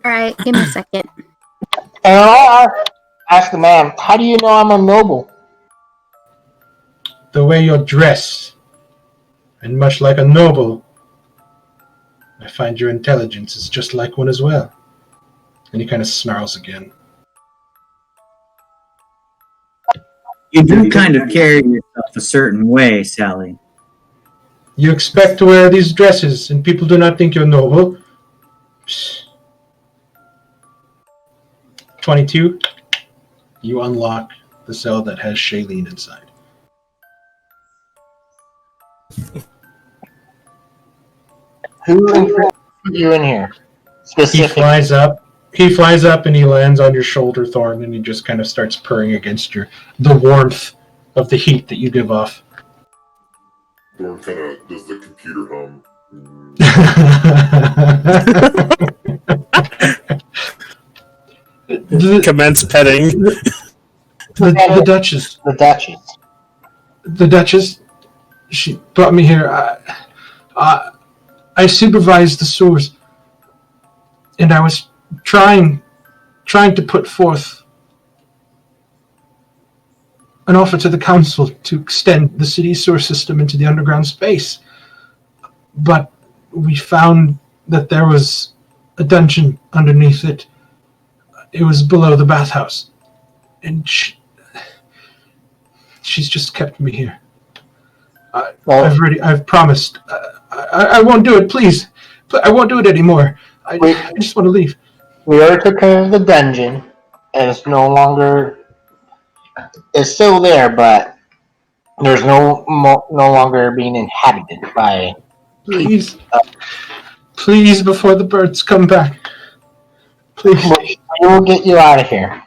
Alright, give me a second. And I'll ask the man, how do you know I'm a noble? The way you're dressed, and much like a noble, I find your intelligence is just like one as well. And he kind of snarls again. You do kind of carry yourself a certain way, Sally. You expect to wear these dresses, and people do not think you're noble? Psst. 22. You unlock the cell that has Shailene inside. Who put you in here? He flies up and he lands on your shoulder, Thorn, and he just kind of starts purring against the warmth of the heat that you give off. Dorm kind of does the computer hum. Commence petting. The Duchess. The Duchess. The Duchess, she brought me here. I supervised the sewers, and I was trying to put forth an offer to the council to extend the city's sewer system into the underground space. But we found that there was a dungeon underneath it. It was below the bathhouse. And she's just kept me here. I've promised. I won't do it, please. I won't do it anymore. I just want to leave. We already took care of the dungeon, and it's no longer. It's still there, but there's no longer being inhabited by. Please, please, before the birds come back. Please. We'll get you out of here.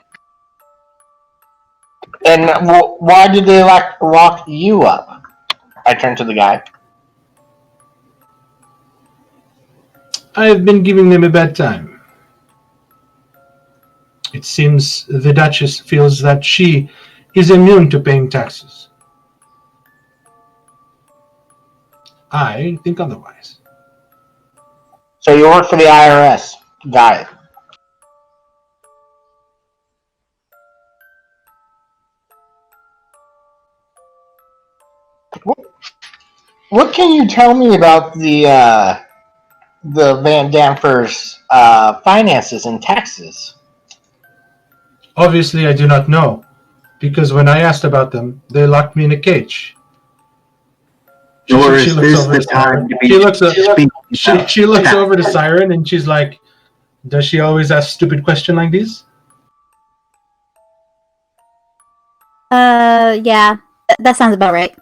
And why did they lock you up? I turned to the guy. I have been giving them a bad time. It seems the Duchess feels that she is immune to paying taxes. I think otherwise. So you work for the IRS. Got it. What can you tell me about the Van Dampers' finances and taxes? Obviously, I do not know, because when I asked about them, they locked me in a cage. She looks over to Siren and she's like, does she always ask stupid question like these? Yeah. That sounds about right.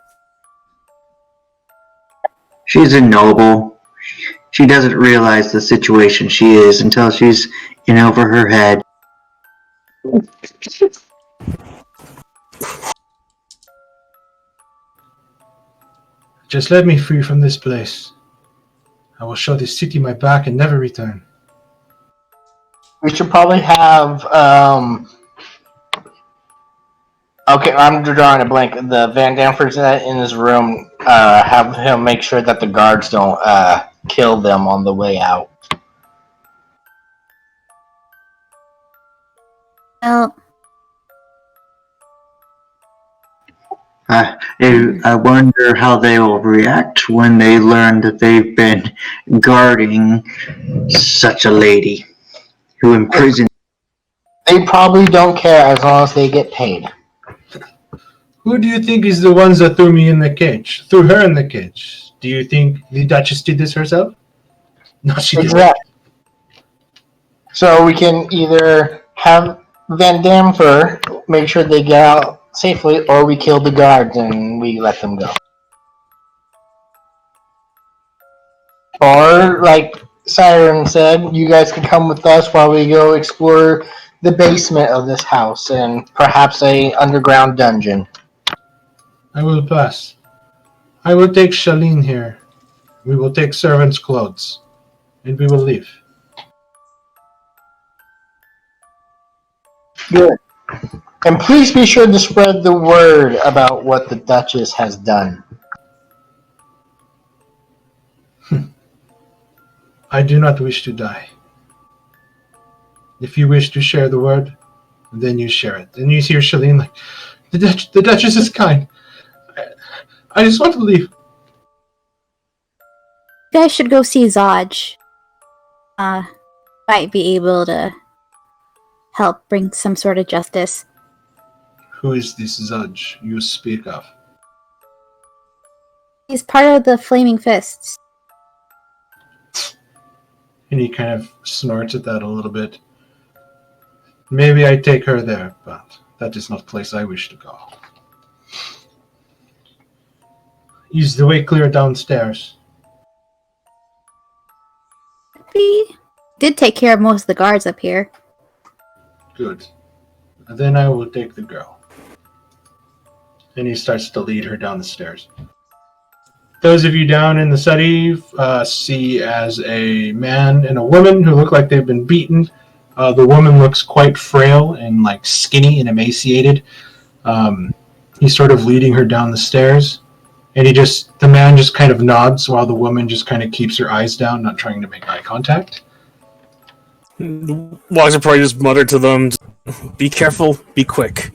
She's a noble. She doesn't realize the situation she is until she's in over her head. Just let me free from this place. I will show this city my back and never return. We should probably have. Okay, I'm drawing a blank. The Van Dampers in his room. Have him make sure that the guards don't kill them on the way out. Well, I wonder how they will react when they learn that they've been guarding such a lady who imprisoned. They probably don't care as long as they get paid. Who do you think is the ones that threw me in the cage? Threw her in the cage? Do you think the Duchess did this herself? No, she didn't. Exactly. So we can either have Van Damper make sure they get out safely, or we kill the guards and we let them go. Or, like Siren said, you guys can come with us while we go explore the basement of this house and perhaps a underground dungeon. I will pass. I will take Shaline here. We will take servants' clothes. And we will leave. Good. And please be sure to spread the word about what the Duchess has done. I do not wish to die. If you wish to share the word, then you share it. And you hear Shaline like, the Duchess is kind. I just want to leave. You guys should go see Zodge. Might be able to help bring some sort of justice. Who is this Zudge you speak of? He's part of the Flaming Fists. And he kind of snorts at that a little bit. Maybe I take her there, but that is not the place I wish to go. Is the way clear downstairs? We did take care of most of the guards up here. Good. Then I will take the girl. And he starts to lead her down the stairs. Those of you down in the study see as a man and a woman who look like they've been beaten. The woman looks quite frail and like skinny and emaciated. He's sort of leading her down the stairs. And the man just kind of nods while the woman just kind of keeps her eyes down, not trying to make eye contact. Walker probably just muttered to them, be careful, be quick.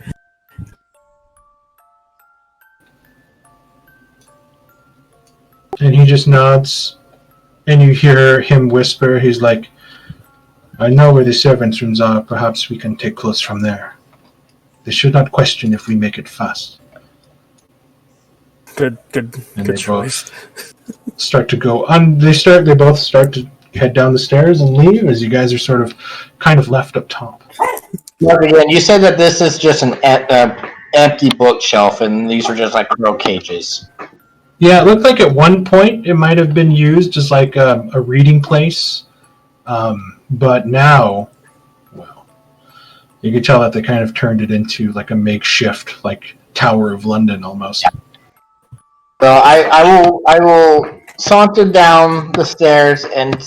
And he just nods, and you hear him whisper, he's like, I know where the servants' rooms are, perhaps we can take clothes from there. They should not question if we make it fast. Good choice. Start to go they both start to head down the stairs and leave as you guys are sort of kind of left up top. Again, you said that this is just an empty bookshelf and these are just like crow cages. Yeah, it looked like at one point it might have been used as like a reading place. But now, well, you could tell that they kind of turned it into like a makeshift like Tower of London almost. So I will saunter down the stairs and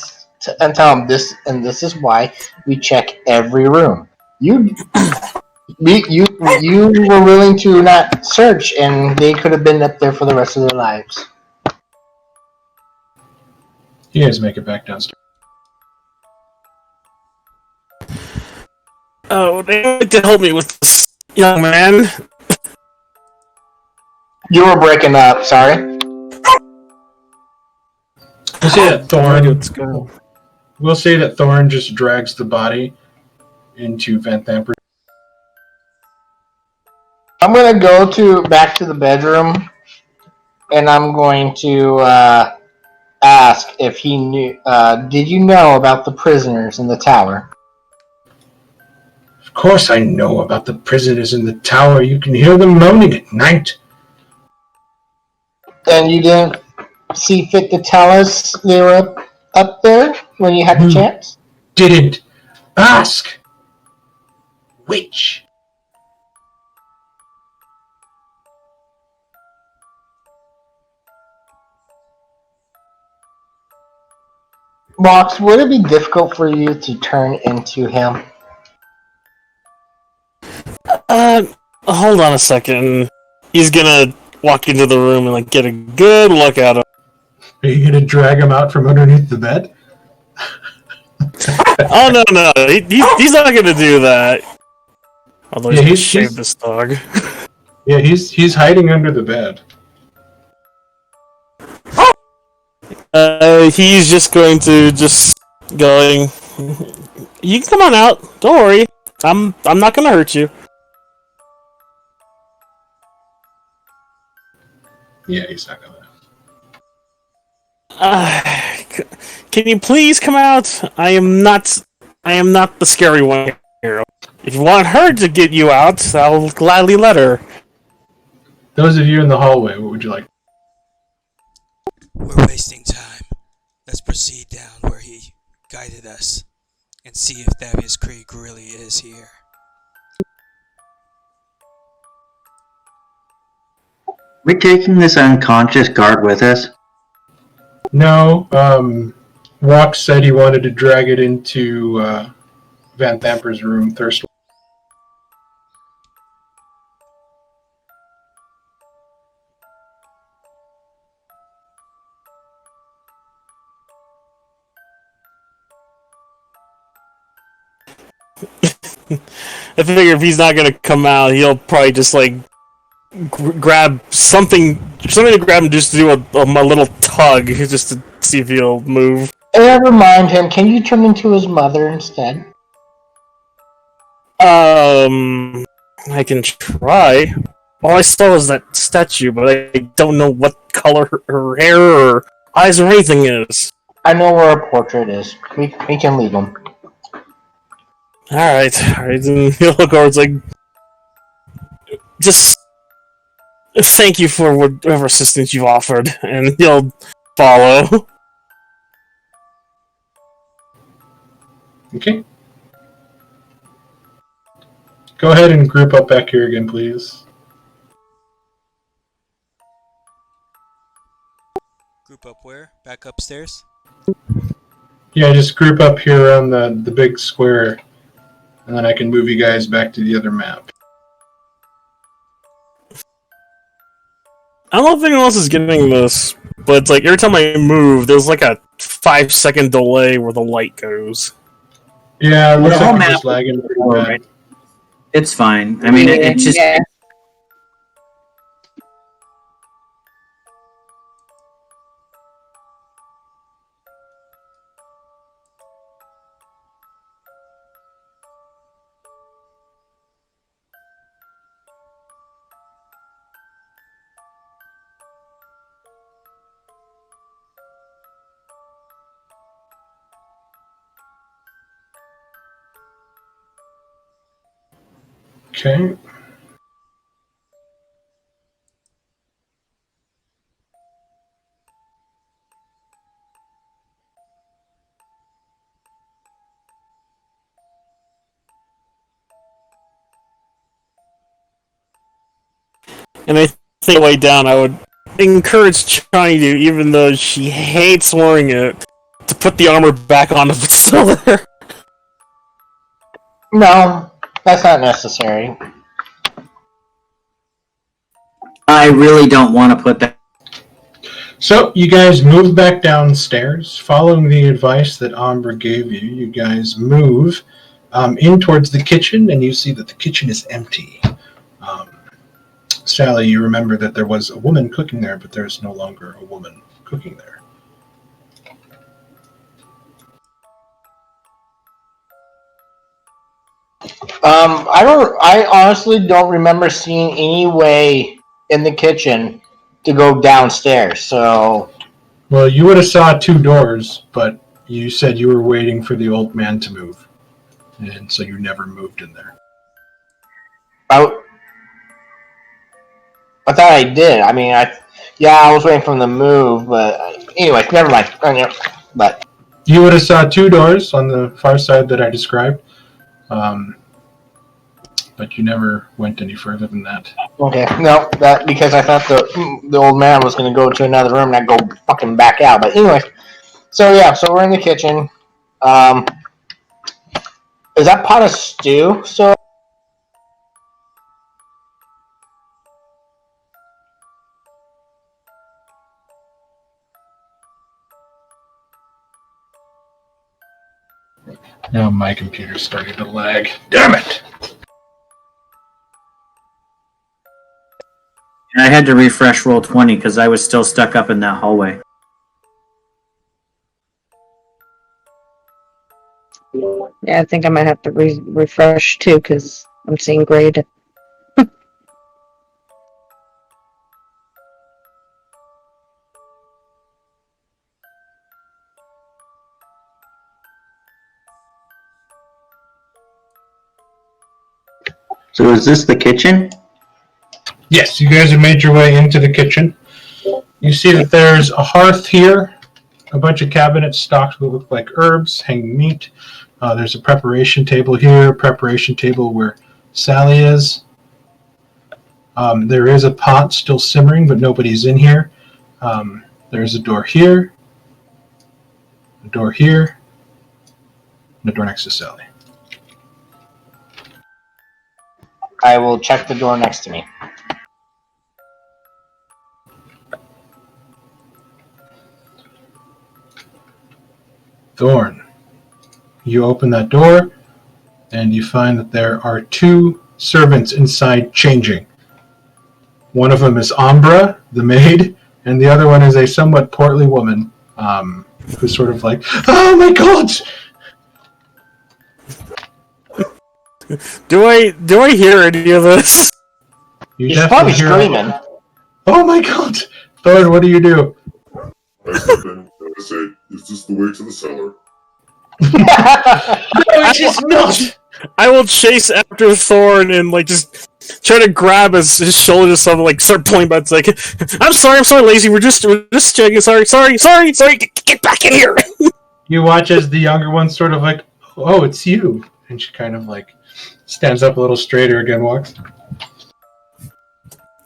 tell them this, and this is why we check every room. You were willing to not search, and they could have been up there for the rest of their lives. You guys make it back downstairs. Oh, they like to help me with this, young man. You were breaking up, sorry. We'll say that Thorn. We'll say that Thorn just drags the body into Van Thamper. I'm gonna go back to the bedroom, and I'm going to ask if he knew. Did you know about the prisoners in the tower? Of course, I know about the prisoners in the tower. You can hear them moaning at night. And you didn't see fit to tell us they were up there when you had the chance? Didn't ask. Which? Mox, would it be difficult for you to turn into him? Hold on a second. He's gonna walk into the room and like get a good look at him. Are you gonna drag him out from underneath the bed? Oh no, he's not gonna do that. Although yeah, he's shaved this dog. Yeah, Yeah, he's hiding under the bed. He's just going to just going. You can come on out. Don't worry. I'm not gonna hurt you. Yeah, he's not gonna. Can you please come out? I am not the scary one here. If you want her to get you out, I'll gladly let her. Those of you in the hallway, what would you like? We're wasting time. Let's proceed down where he guided us and see if Thaddeus Creek really is here. We taking this unconscious guard with us? No, Walk said he wanted to drag it into Van Thamper's room, Thirst. I figure if he's not gonna come out, he'll probably just like grab something to grab him, just to do a little tug, just to see if he'll move. Remind him, can you turn into his mother instead? I can try. All I saw was that statue, but I don't know what color her hair or eyes or anything is. I know where a portrait is. We can leave him. Alright. And he'll look over, it's like, just thank you for whatever assistance you've offered, and he'll follow. Okay. Go ahead and group up back here again, please. Group up where? Back upstairs? Yeah, just group up here around the big square, and then I can move you guys back to the other map. I don't know if anyone else is getting this, but it's like every time I move, there's like a 5-second delay where the light goes. Yeah, it looks The whole like I'm map just lagging. is alright. It's fine. I mean, it's just. Yeah. Okay. And I think way down, I would encourage Chani to, even though she hates wearing it, to put the armor back on if it's still there. No, that's not necessary. I really don't want to put that. So, you guys move back downstairs. Following the advice that Ambra gave you, you guys move in towards the kitchen, and you see that the kitchen is empty. Sally, you remember that there was a woman cooking there, but there's no longer a woman cooking there. I honestly don't remember seeing any way in the kitchen to go downstairs, so... Well, you would have saw 2 doors, but you said you were waiting for the old man to move. And so you never moved in there. I thought I did. I mean, I was waiting for him to move, but anyway, never mind. But you would have saw 2 doors on the far side that I described, but you never went any further than that. okay, no, that because I thought the old man was going to go to another room and I'd go fucking back out. But anyway, so we're in the kitchen. Is that pot of stew? So. Now my computer's starting to lag. Damn it! I had to refresh roll 20 because I was still stuck up in that hallway. Yeah, I think I might have to refresh too because I'm seeing grade. So is this the kitchen? Yes, you guys have made your way into the kitchen. You see that there's a hearth here, a bunch of cabinets stocked with what look like herbs, hanging meat. There's a preparation table here, a preparation table where Sally is. There is a pot still simmering, but nobody's in here. There's a door here, a door here, and a door next to Sally. I will check the door next to me. Thorn. You open that door, and you find that there are two servants inside changing. One of them is Ambra, the maid, and the other one is a somewhat portly woman who's sort of like, "Oh my god!" Do I hear any of this? He's probably screaming. Oh my god! Thorn, what do you do? I step in and I say, "Is this the way to the cellar?" No, it's just not! I will chase after Thorn and like just try to grab his shoulder or something, like start pulling back. It's like, I'm sorry, Lazy. We're just checking. Sorry. Get back in here. You watch as the younger one sort of like, "Oh, it's you," and she kind of like stands up a little straighter again, walks.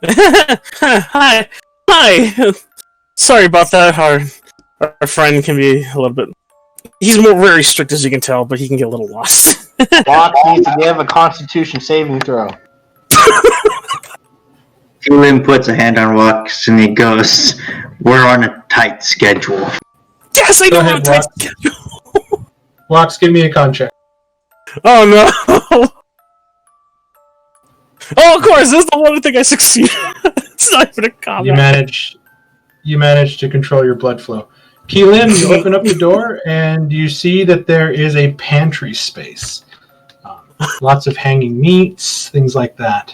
Hi. Sorry about that. Our friend can be a little bit. He's very strict, as you can tell, but he can get a little lost. Locke needs to give a Constitution saving throw. Julian puts a hand on Wax and he goes, "We're on a tight schedule." Yes, I Go know. ahead, Wax. Wax, give me a con check. Oh no! Oh, of course, this is the one thing I succeeded. It's not even a comment. You manage to control your blood flow. Keelan, you open up the door and you see that there is a pantry space. Lots of hanging meats, things like that.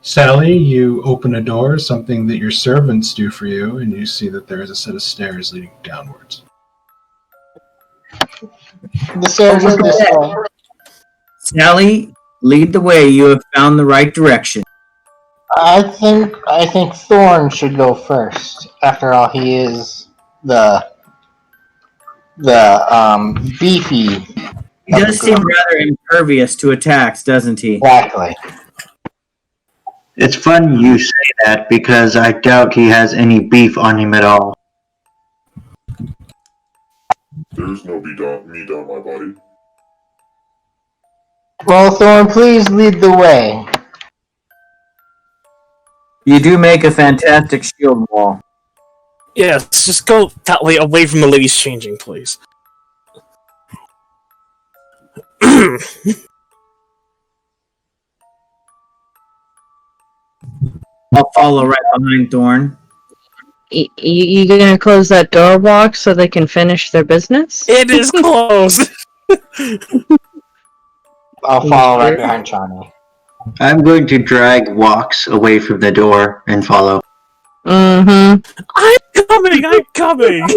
Sally, you open a door, something that your servants do for you, and you see that there is a set of stairs leading downwards. The stairs are this way. Sally, lead the way. You have found the right direction. I think Thorn should go first. After all, he is the beefy. He does seem rather impervious to attacks, doesn't he? Exactly. It's fun you say that because I doubt he has any beef on him at all. There's no meat on my body. Well, Thorn, please lead the way. You do make a fantastic shield wall. Yes, just go that way, away from the ladies changing, please. I'll follow right behind Thorn. You gonna close that door, Walk, so they can finish their business? It is closed. I'll follow right behind Chani. I'm going to drag Wax away from the door and follow. Mm-hmm. I'm coming!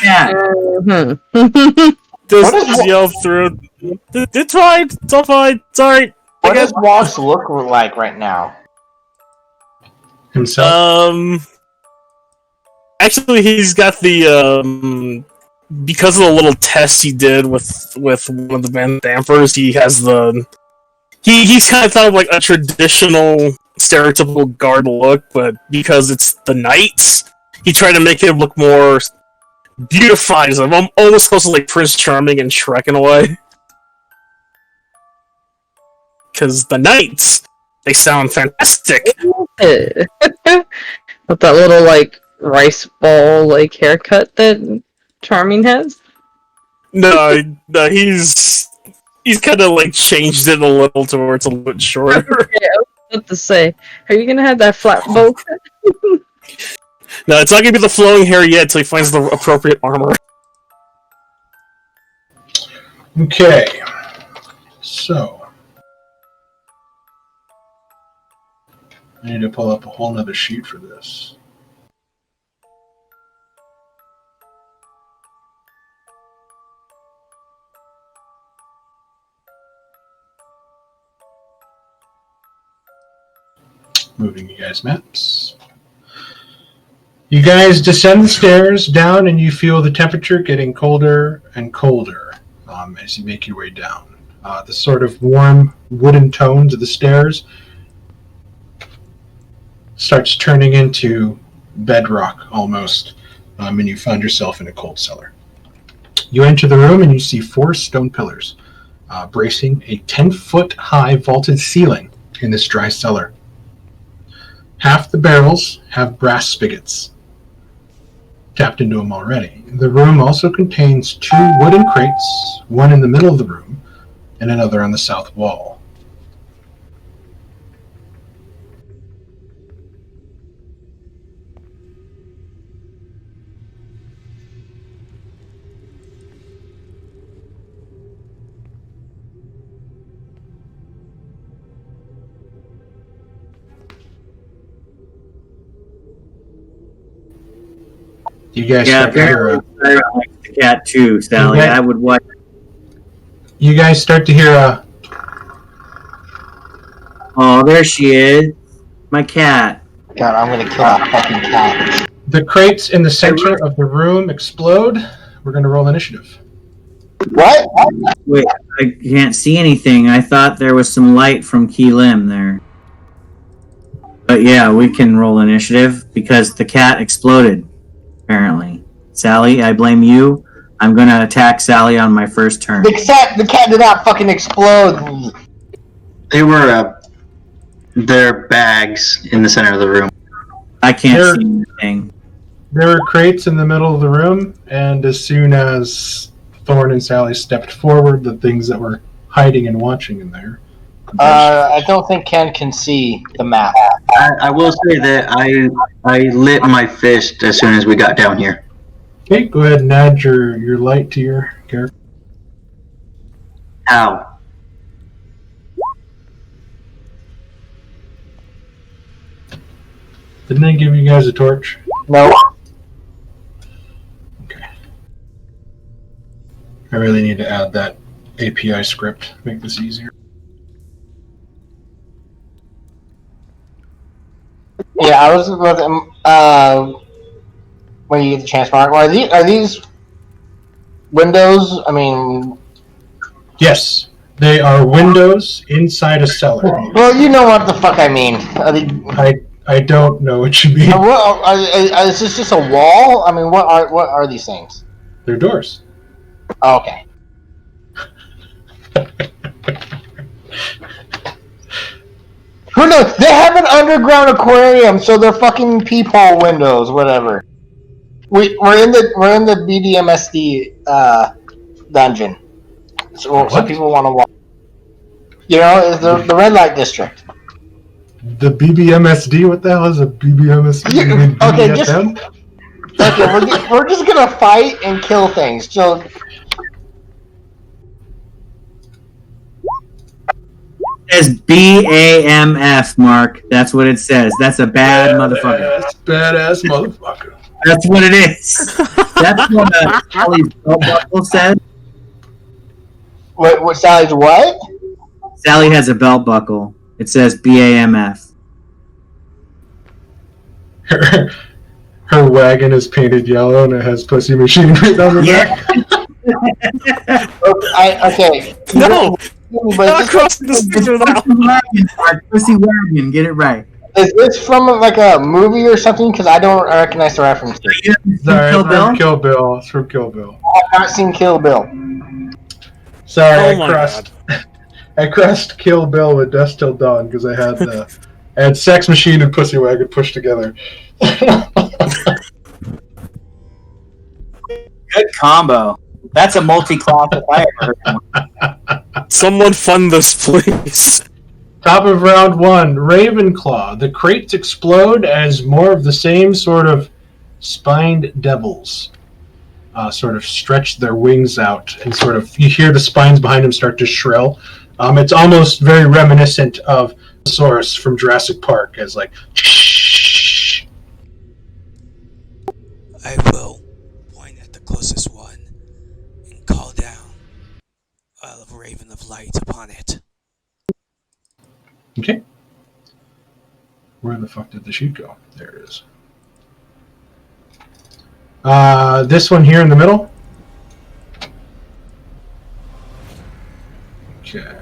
Yeah. Mm-hmm. Just yell through. It's fine. It's all fine. Sorry. What does Wax look like right now? Himself? Actually, he's got the because of the little test he did with one of the Van Dampers, he has the he's kind of thought of like a traditional stereotypical guard look, but because it's the knights, he tried to make it look more beautified. I'm almost close to like Prince Charming and Shrek in a way. Because the knights, they sound fantastic. With that little like rice ball like haircut that Charming has. No, he's He's kind of like changed it a little to where it's a little bit shorter. Yeah, I was about to say, are you gonna have that flat bow? No, it's not gonna be the flowing hair yet until he finds the appropriate armor. Okay. So. I need to pull up a whole nother sheet for this. Moving you guys' maps. You guys descend the stairs down and you feel the temperature getting colder and colder as you make your way down. The sort of warm wooden tones of the stairs starts turning into bedrock almost, and you find yourself in a cold cellar. You enter the room and you see 4 stone pillars bracing a 10-foot high vaulted ceiling in this dry cellar. Half the barrels have brass spigots tapped into them already. The room also contains 2 wooden crates, one in the middle of the room and another on the south wall. You guys start to hear I like the cat too, Sally. Okay. I would watch. You guys start to hear a. Oh, there she is, my cat. God, I'm gonna kill that fucking cat. The crates in the center of the room explode. We're going to roll initiative. What? Wait, I can't see anything. I thought there was some light from Key Lim there. But yeah, we can roll initiative because the cat exploded. Apparently, Sally, I blame you. I'm going to attack Sally on my first turn. The cat did not fucking explode. They were their bags in the center of the room. I can't see anything. There were crates in the middle of the room, and as soon as Thorn and Sally stepped forward, the things that were hiding and watching in there. I don't think Ken can see the map. I will say that I lit my fist as soon as we got down here. Okay, go ahead and add your light to your character. How? Didn't I give you guys a torch? No. Okay. I really need to add that API script, make this easier. Yeah, I was when you get the chance, Mark. Are these windows? I mean, Yes, they are windows inside a cellar. well, you know what the fuck I mean. I don't know what you mean. Is this just a wall? I mean, what are these things? They're doors. Oh, okay. Who knows? They have an underground aquarium, so they're fucking peephole windows, whatever. We're in the BDMSD dungeon, so people want to walk. You know, it's the red light district. The BBMSD? What the hell is a BBMSD? You mean Okay, BDSM? we're just gonna fight and kill things. So. It says BAMF, Mark. That's what it says. That's a bad motherfucker. Badass motherfucker. That's what it is. That's what Sally's belt buckle says. What Sally's what? Sally has a belt buckle. It says BAMF. Her wagon is painted yellow and it has pussy machine written on the back. Okay. No! But Not crossing the street without. Pussy wagon, get it right. Is this from like a movie or something? Because I don't recognize the reference. Sorry, Kill Bill? from Kill Bill. It's from Kill Bill. I've not seen Kill Bill. Sorry, Oh my I crossed Kill Bill with Dusk Till Dawn because I had Sex Machine and Pussy Wagon pushed together. Good combo. That's a multi-class if I ever heard one. Someone fund this, please. Top of round 1, Ravenclaw. The crates explode as more of the same sort of spined devils sort of stretch their wings out, and sort of you hear the spines behind them start to shrill. It's almost very reminiscent of the Saurus from Jurassic Park, as like. I will point at the closest one and call down a raven of light upon it. Okay. Where the fuck did the sheet go? There it is. This one here in the middle. Okay.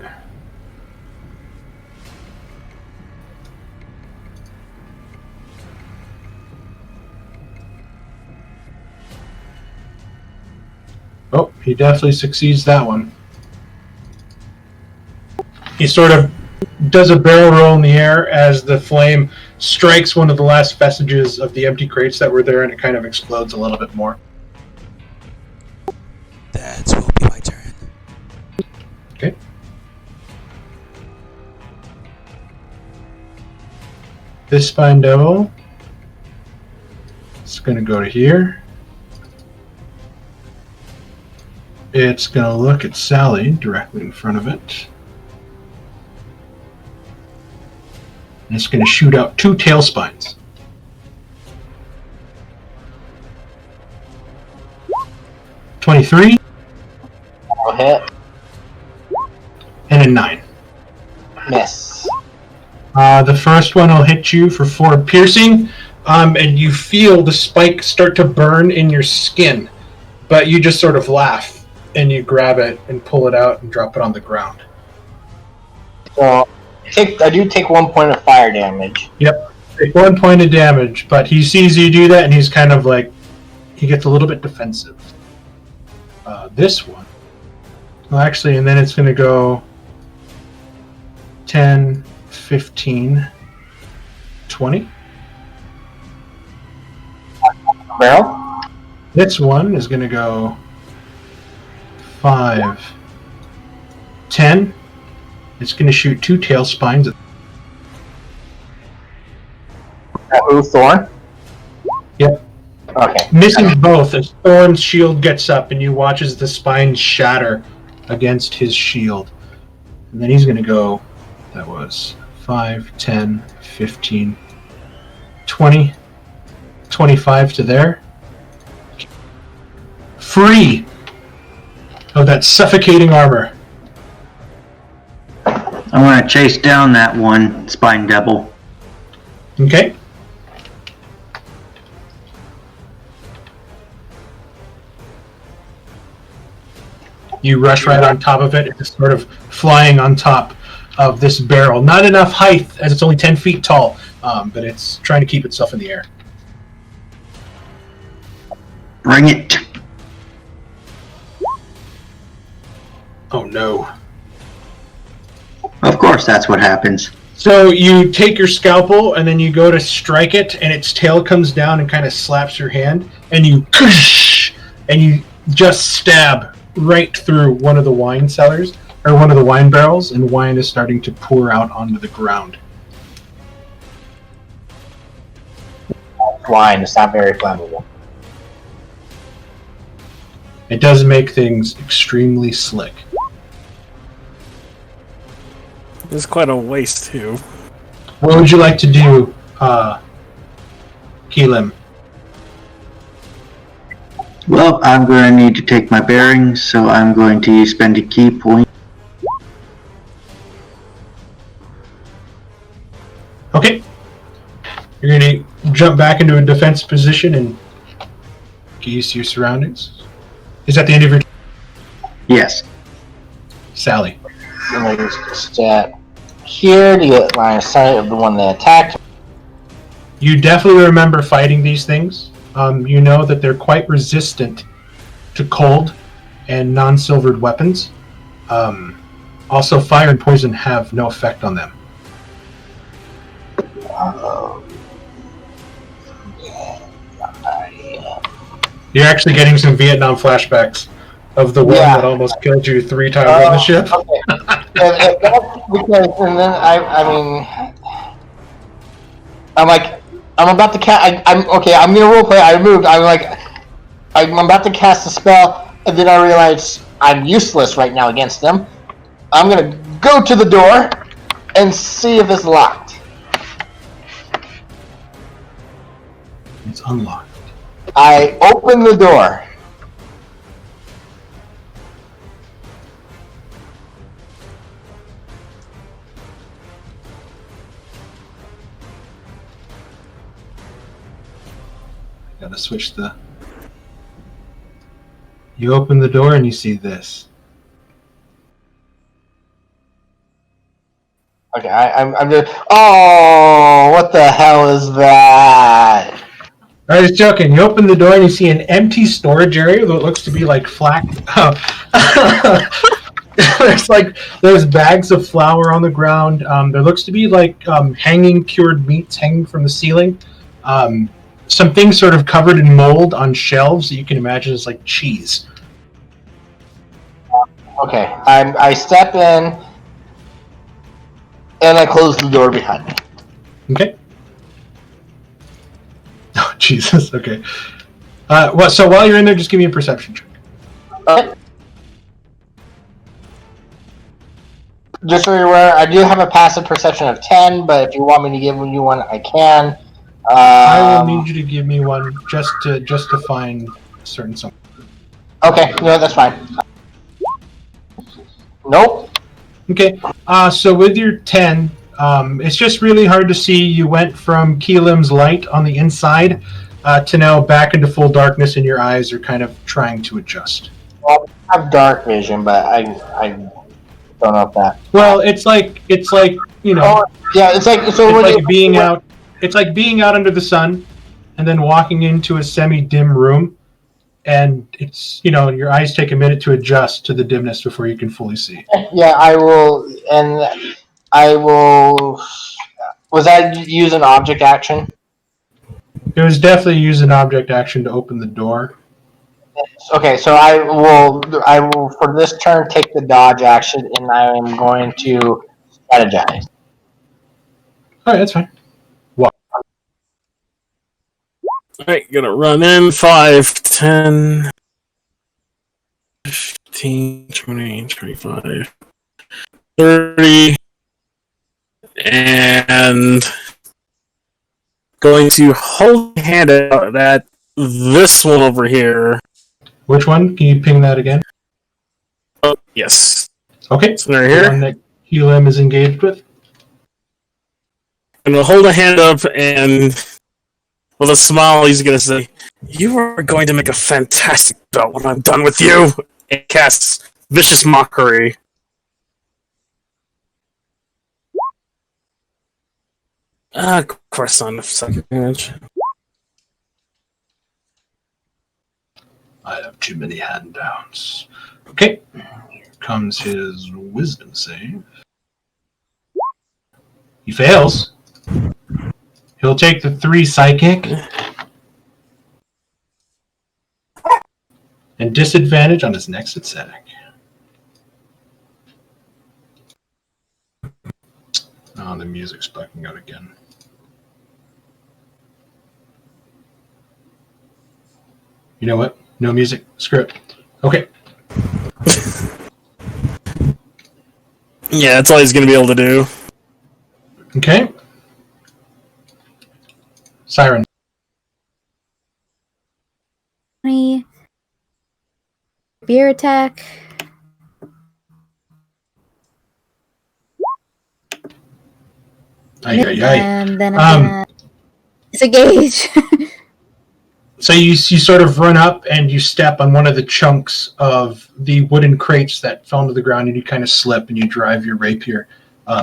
Oh, he definitely succeeds that one. He sort of does a barrel roll in the air as the flame strikes one of the last vestiges of the empty crates that were there, and it kind of explodes a little bit more. That will be my turn. Okay. This spine devil is going to go to here. It's going to look at Sally directly in front of it. And it's going to shoot out 2 tail spines. $23. I'll hit. And a 9. Miss. The first one will hit you for 4 piercing, and you feel the spike start to burn in your skin, but you just sort of laugh, and you grab it and pull it out and drop it on the ground. So I do take 1 point of fire damage. Yep, take 1 point of damage, but he sees you do that, and he's kind of like, he gets a little bit defensive. This one, well, actually, and then it's going to go 10, 15, 20. Barrel? This one is going to go 5, 10. It's going to shoot 2 tail spines. Ooh, Thorn? Yep. Okay. Missing both, as Thorn's shield gets up, and you watch as the spines shatter against his shield. And then he's going to go, that was 5, 10, 15, 20, 25 to there. Free of that suffocating armor. I want to chase down that one spine devil. Okay. You rush right on top of it. It's sort of flying on top of this barrel. Not enough height, as it's only 10 feet tall, but it's trying to keep itself in the air. Bring it. Oh no. Of course, that's what happens. So you take your scalpel, and then you go to strike it, and its tail comes down and kind of slaps your hand, and you just stab right through one of the wine cellars, or one of the wine barrels, and wine is starting to pour out onto the ground. Wine is not very flammable. It does make things extremely slick. It's quite a waste, too. What would you like to do, Keelim? Well, I'm going to need to take my bearings, so I'm going to spend a key point. Okay. You're going to jump back into a defense position and get used to your surroundings. Is that the end of your... Yes. Sally. I'm going to just here to get line of sight of the one that attacked. You definitely remember fighting these things. You know that they're quite resistant to cold and non-silvered weapons. Also, fire and poison have no effect on them. You're actually getting some Vietnam flashbacks of the one that almost killed you 3 times on the ship. Okay. if that's because, and then I mean, I'm like, I'm about to cast. I'm okay. I'm gonna roleplay. I moved. I'm about to cast a spell, and then I realize I'm useless right now against them. I'm gonna go to the door and see if it's locked. It's unlocked. I open the door. Gotta switch the. You open the door and you see this. Okay, I'm just. Oh, what the hell is that? I was joking. You open the door and you see an empty storage area that looks to be like flat. There's bags of flour on the ground. There looks to be like hanging cured meats hanging from the ceiling. Some things sort of covered in mold on shelves that you can imagine as like cheese. Okay, I step in and I close the door behind me. Okay. Oh Jesus. Okay. So while you're in there, just give me a perception check. Okay. Just so you're aware, I do have a passive perception of 10, but if you want me to give you one, I can. I will need you to give me one just to find certain something. Okay, no, that's fine. Nope. Okay. So with your 10, it's just really hard to see. You went from Keelim's light on the inside to now back into full darkness, and your eyes are kind of trying to adjust. Well, I have dark vision, but I don't know if that. Well, it's like you know. Oh, yeah, it's like so. It's like being out. It's like being out under the sun, and then walking into a semi-dim room, and it's your eyes take a minute to adjust to the dimness before you can fully see. Yeah, I will, and I will. Was that use an object action? It was definitely use an object action to open the door. Okay, so I will for this turn take the dodge action, and I am going to strategize. All right, that's fine. Alright, gonna run in 5, 10, 15, 20, 25, 30, and going to hold my hand out at this one over here. Which one? Can you ping that again? Oh, yes. Okay. So right The here. one that Keelim is engaged with. I'm gonna hold a hand up, and with a smile, he's gonna say, "You are going to make a fantastic belt when I'm done with you." And casts Vicious Mockery. Of course, not enough second damage. I have too many hand downs. Okay. Here comes his wisdom save. He fails. He'll take the 3 psychic. And disadvantage on his next attack. Oh, the music's bucking out again. You know what? No music. Screw it. Okay. Yeah, that's all he's gonna be able to do. Okay. Siren. Beer attack. And then I'm gonna disengage. So you sort of run up and you step on one of the chunks of the wooden crates that fell to the ground, and you kind of slip and you drive your rapier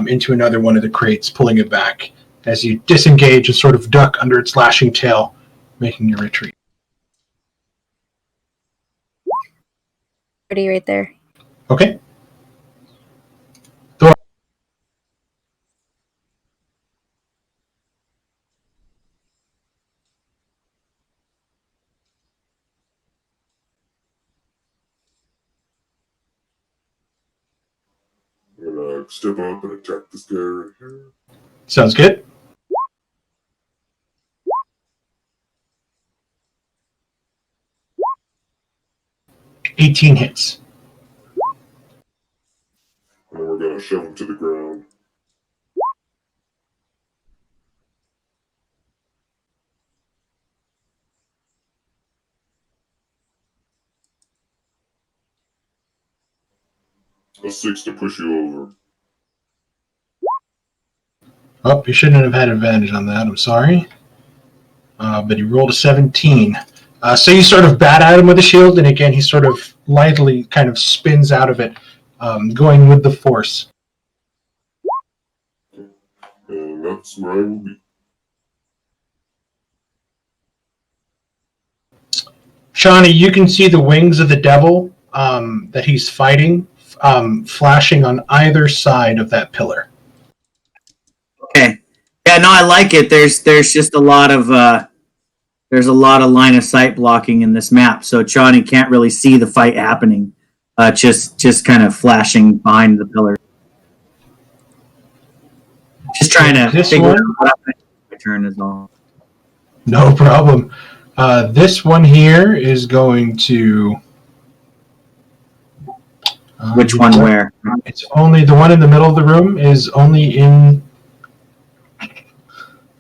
into another one of the crates, pulling it back as you disengage and sort of duck under its lashing tail, making your retreat. Pretty right there. Okay. step up and attack this guy right here. Sounds good. $18 hits. And then we're gonna shove him to the ground. A 6 to push you over. Oh, you shouldn't have had advantage on that. I'm sorry. But he rolled a 17. So you sort of bat at him with a shield, and again, he sort of lightly kind of spins out of it, going with the force. And that's where I will be. Shawnee, you can see the wings of the devil that he's fighting flashing on either side of that pillar. Okay. Yeah, no, I like it. There's just a lot of line of sight blocking in this map, so Johnny can't really see the fight happening. Just kind of flashing behind the pillar. Just trying to figure out what my turn is all. No problem. This one here is going to. Which one where? It's only the one in the middle of the room is only in.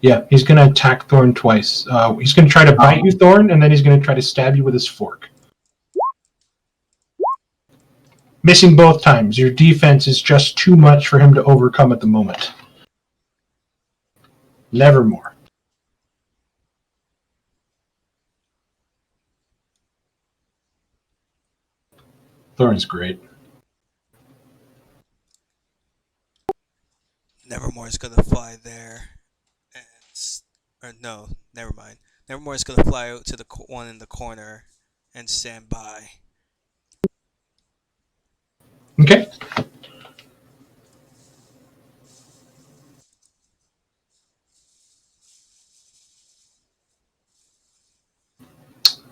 Yeah, he's going to attack Thorn twice. He's going to try to bite you, Thorn, and then he's going to try to stab you with his fork. Missing both times. Your defense is just too much for him to overcome at the moment. Nevermore. Thorn's great. Nevermore is gonna fly there, or no, never mind. Nevermore is gonna fly out to the one in the corner and stand by. Okay.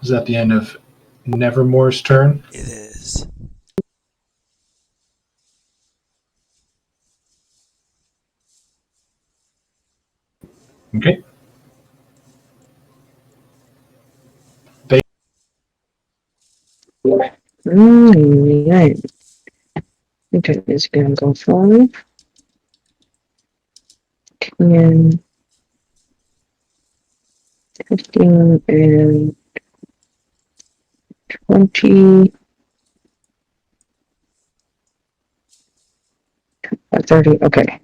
Is that the end of Nevermore's turn? It is. Okay. Right. Okay, it's gonna go 5. 10, 15, and 20. 30. Okay.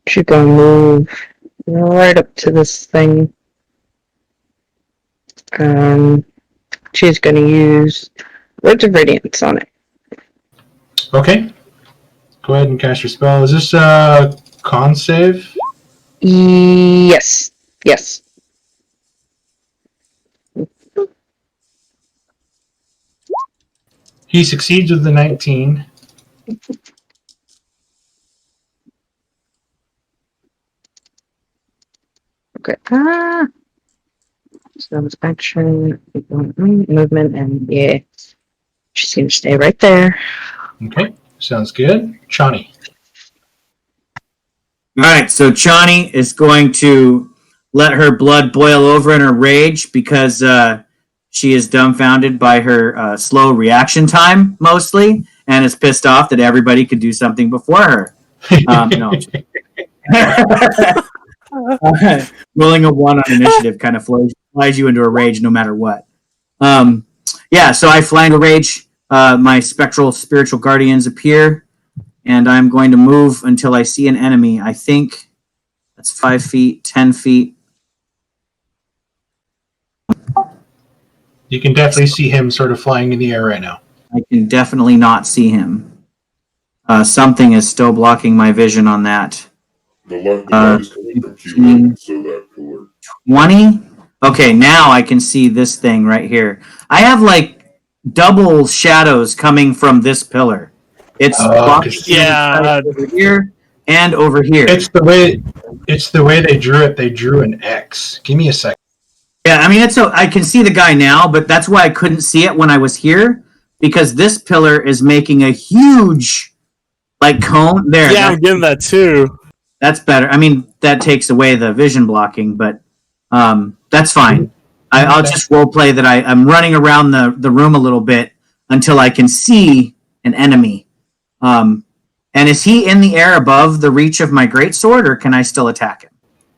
She's gonna move right up to this thing. She's gonna use Words of Radiance on it. Okay. Go ahead and cast your spell. Is this a con save? Yes. Yes. He succeeds with the 19. Okay. So that was action, movement, and yeah. She's gonna stay right there. Okay. Sounds good. Chani. All right, so Chani is going to let her blood boil over in her rage because she is dumbfounded by her slow reaction time, mostly, and is pissed off that everybody could do something before her. No. Rolling a 1 on initiative kind of flies you into a rage no matter what. Yeah, so I fly into rage. My spiritual guardians appear. And I'm going to move until I see an enemy. I think that's 5 feet, 10 feet. You can definitely see him sort of flying in the air right now. I can definitely not see him. Something is still blocking my vision on that. The light is coming from Q1, so that pillar. 20? Okay, now I can see this thing right here. I have like double shadows coming from this pillar. It's over here and over here. It's the way they drew it. They drew an X. Give me a second. Yeah, I mean I can see the guy now, but that's why I couldn't see it when I was here because this pillar is making a huge Like cone? There. Yeah, I'm getting that too. That's better. I mean, that takes away the vision blocking, but that's fine. I'll just role play that I'm running around the room a little bit until I can see an enemy. And is he in the air above the reach of my greatsword, or can I still attack him?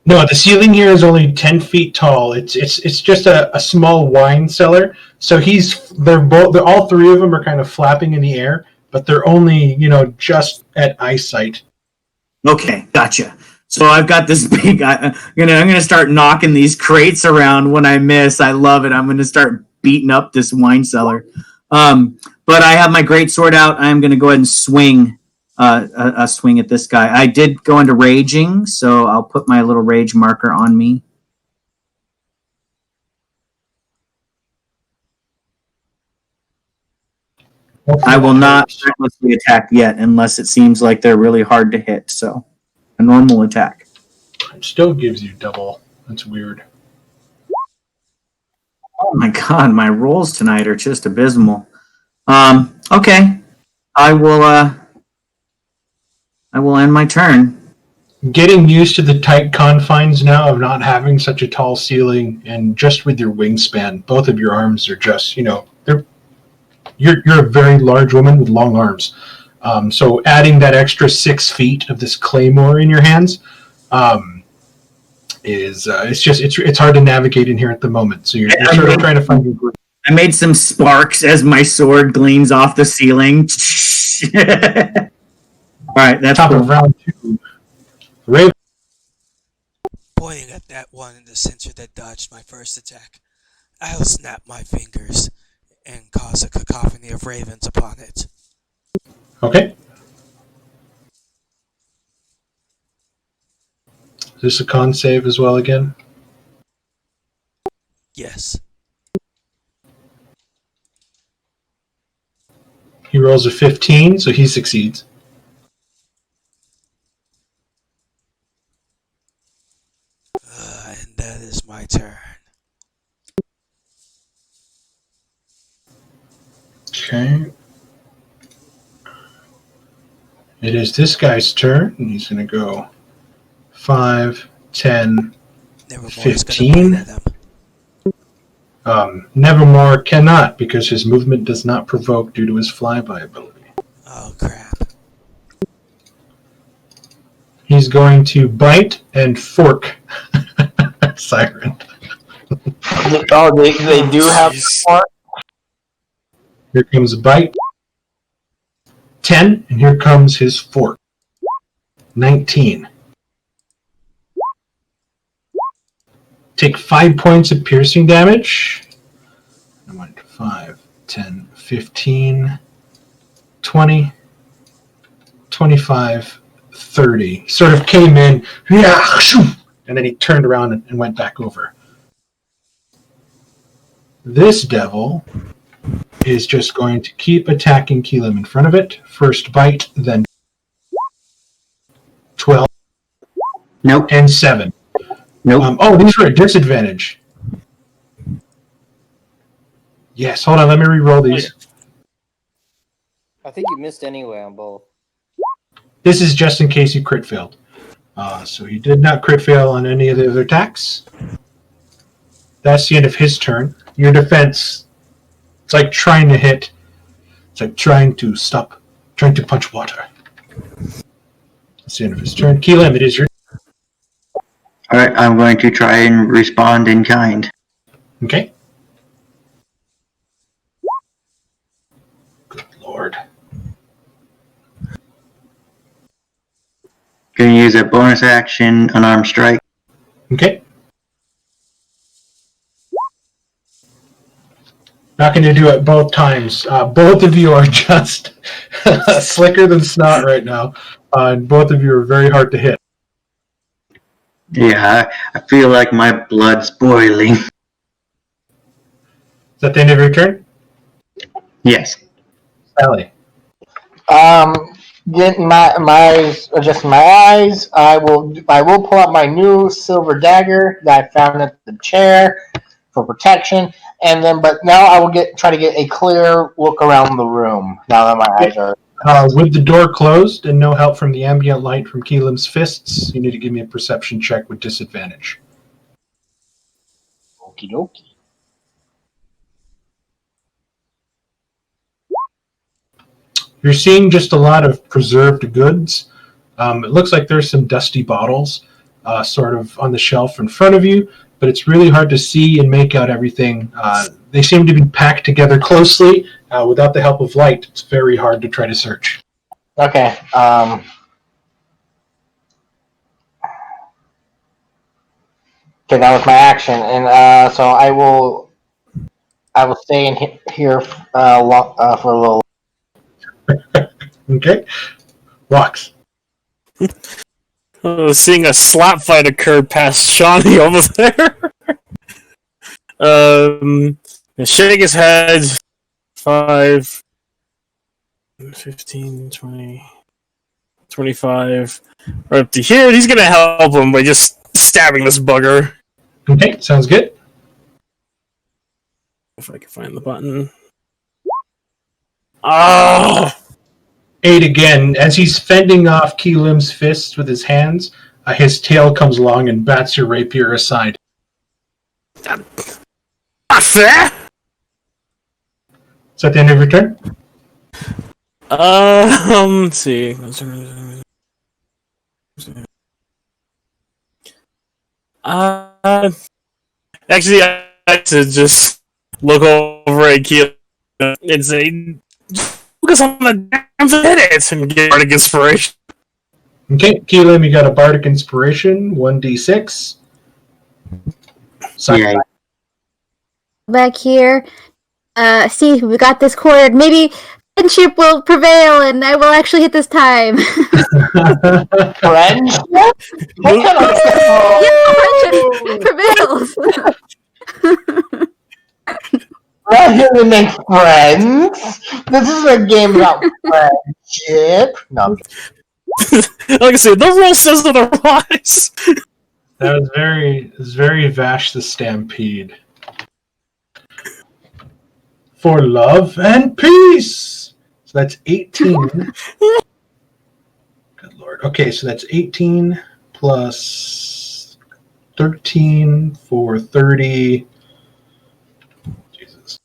No, the ceiling here is only 10 feet tall. It's just a small wine cellar. So they're all three of them are kind of flapping in the air, but they're only, just at eyesight. Okay, gotcha. So I've got this big. I'm gonna start knocking these crates around when I miss. I love it. I'm gonna start beating up this wine cellar. But I have my great sword out. I'm gonna go ahead and swing a swing at this guy. I did go into raging, so I'll put my little rage marker on me. I will not recklessly attack yet unless it seems like they're really hard to hit. So a normal attack. It still gives you double. That's weird. Oh my god, my rolls tonight are just abysmal. Okay. I will end my turn. Getting used to the tight confines now of not having such a tall ceiling, and just with your wingspan, both of your arms are just, you're a very large woman with long arms. So adding that extra 6 feet of this claymore in your hands it's hard to navigate in here at the moment. So you're sort of trying to find your group. I made some sparks as my sword gleams off the ceiling. All right, that's top cool. of round 2. Raven. Pointing at that one in the center that dodged my first attack, I'll snap my fingers and cause a cacophony of ravens upon it. Okay. Is this a con save as well again? Yes. He rolls a 15, so he succeeds. And that is my turn. Okay. It is this guy's turn, and he's going to go 5, 10, 15. Nevermore cannot, because his movement does not provoke due to his flyby ability. Oh, crap. He's going to bite and fork Siren. Oh, they do have fork? Here comes a bite. 10, and here comes his fork. 19. Take 5 points of piercing damage. I went 5, 10, 15, 20, 25, 30. Sort of came in, and then he turned around and went back over. This devil is just going to keep attacking Keelam in front of it. First bite, then 12. Nope. And 7. Nope. These are at disadvantage. Yes, hold on, let me re-roll these. I think you missed anyway on both. This is just in case you crit failed. So he did not crit fail on any of the other attacks. That's the end of his turn. Your defense, it's like trying to hit. It's like trying to punch water. That's the end of his turn. Keelam, it is your Alright, I'm going to try and respond in kind. Okay. Good lord. Going to use a bonus action, unarmed strike. Okay. Not going to do it both times. Both of you are just slicker than snot right now. And both of you are very hard to hit. Yeah, I feel like my blood's boiling. Is that the end of your turn? Yes. Sally. Getting adjusting my eyes. I will pull out my new silver dagger that I found at the chair for protection, but now I will try to get a clear look around the room now that my eyes are With the door closed and no help from the ambient light from Keelan's fists, you need to give me a perception check with disadvantage. Okie dokie. You're seeing just a lot of preserved goods. It looks like there's some dusty bottles sort of on the shelf in front of you, but it's really hard to see and make out everything. They seem to be packed together closely. Without the help of light, it's very hard to try to search. Okay. Okay, that was my action, and so I will stay in here for a little. Okay? Walks. Seeing a slap fight occur past Shawnee over there. Shake his head. 5, 15, 20, 25. Right up to here, and he's gonna help him by just stabbing this bugger. Okay, sounds good. If I can find the button. Oh! 8 again. As he's fending off Keelim's fists with his hands, his tail comes along and bats your rapier aside. Not fair! Is that the end of your turn? Let's see. Actually, I like to just look over at Keelan and say, focus on the damn minutes and get bardic inspiration. Okay, Keelim, you got a bardic inspiration, 1d6. Yeah. Back here. See, we got this cord. Maybe friendship will prevail, and I will actually hit this time. Friendship? Friendship prevails. We're not here to make friends. This is a game about friendship. No. Like I said, the rule says otherwise. That was very Vash the Stampede. For love and peace. So that's 18. Good lord. Okay, so that's 18 plus 13 for 30. Jesus.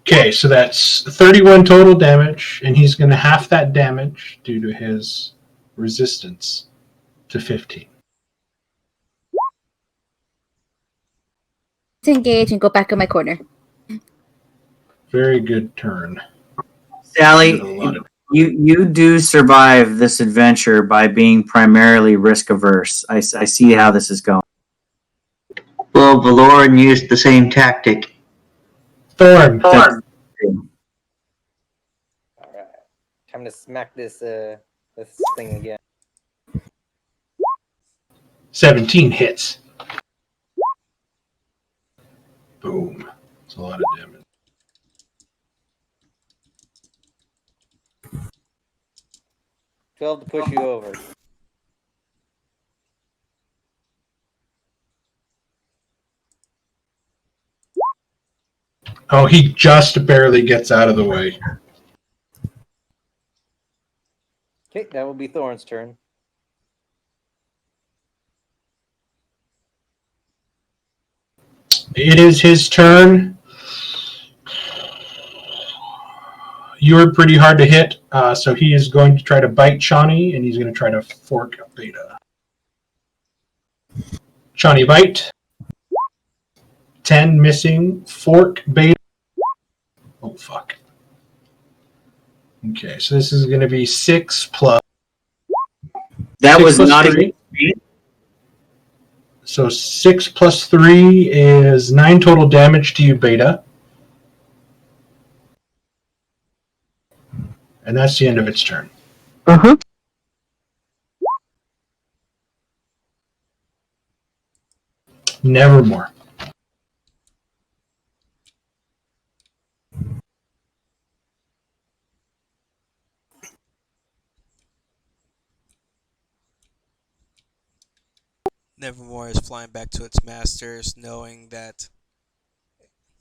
Okay, so that's 31 total damage, and he's going to half that damage due to his resistance to 15. Disengage and go back in my corner. Very good turn. Sally, Did a lot of- you do survive this adventure by being primarily risk averse. I see how this is going. Well, Valoran used the same tactic. Thorn. Alright. Time to smack this thing again. 17 hits. Boom. That's a lot of damage. To push you over. Oh, he just barely gets out of the way. Okay, that will be Thorn's turn. It is his turn. You were pretty hard to hit, so he is going to try to bite Shawnee, and he's going to try to fork Beta. Shawnee bite. 10 missing. Fork Beta. Oh, fuck. Okay, so this is going to be 6 plus. That 6 was plus not 3. even. So 6 plus 3 is 9 total damage to you, Beta. And that's the end of its turn. Uh-huh. Nevermore. Nevermore is flying back to its masters, knowing that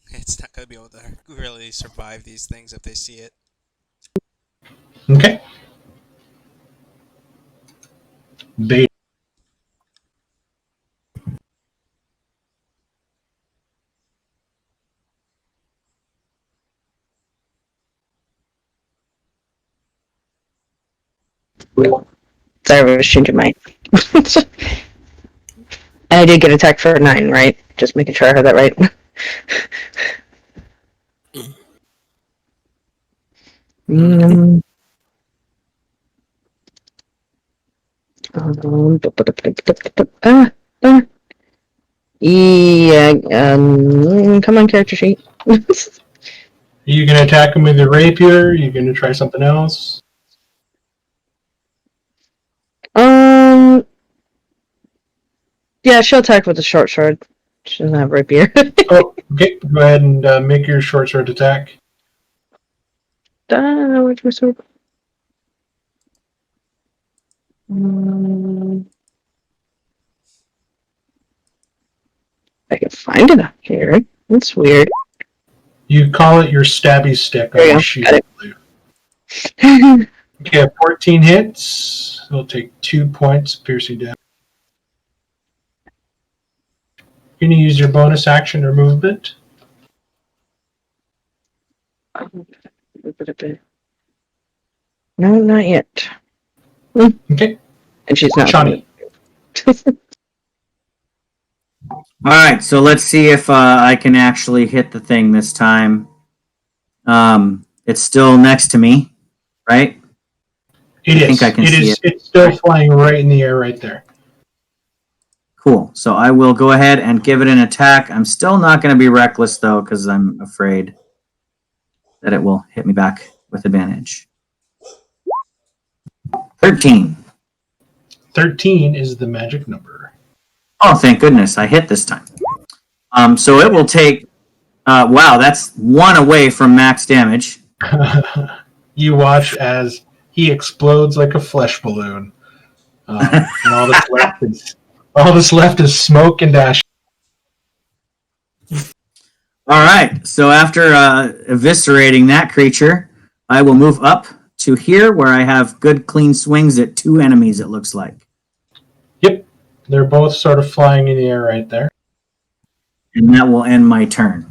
it's not going to be able to really survive these things if they see it. Okay. Beta. Sorry, I was changing my. I did get attacked for 9, right? Just making sure I heard that right. Mm. Yeah, come on, character sheet. Are you going to attack him with your rapier? Are you going to try something else? Yeah, she'll attack with a short sword. She doesn't have rapier. Oh, okay. Go ahead and make your short sword attack. Where's my sword? I can find it up here. That's weird. You call it your stabby stick on There you your go. shield. Got it. Okay, 14 hits. It'll take 2 points piercing damage. You're going to use your bonus action or movement. No, not yet. Okay. And she's not. Shawnee. All right, so let's see if I can actually hit the thing this time. It's still next to me, right? It is. I think I can see it. It's still flying right in the air right there. Cool. So I will go ahead and give it an attack. I'm still not going to be reckless, though, because I'm afraid that it will hit me back with advantage. 13. 13 is the magic number. Oh, thank goodness. I hit this time. So it will take... wow, that's 1 away from max damage. You watch as he explodes like a flesh balloon. And all that's left is smoke and ash. All right. So after eviscerating that creature, I will move up to here where I have good clean swings at 2 enemies, it looks like. Yep. They're both sort of flying in the air right there. And that will end my turn.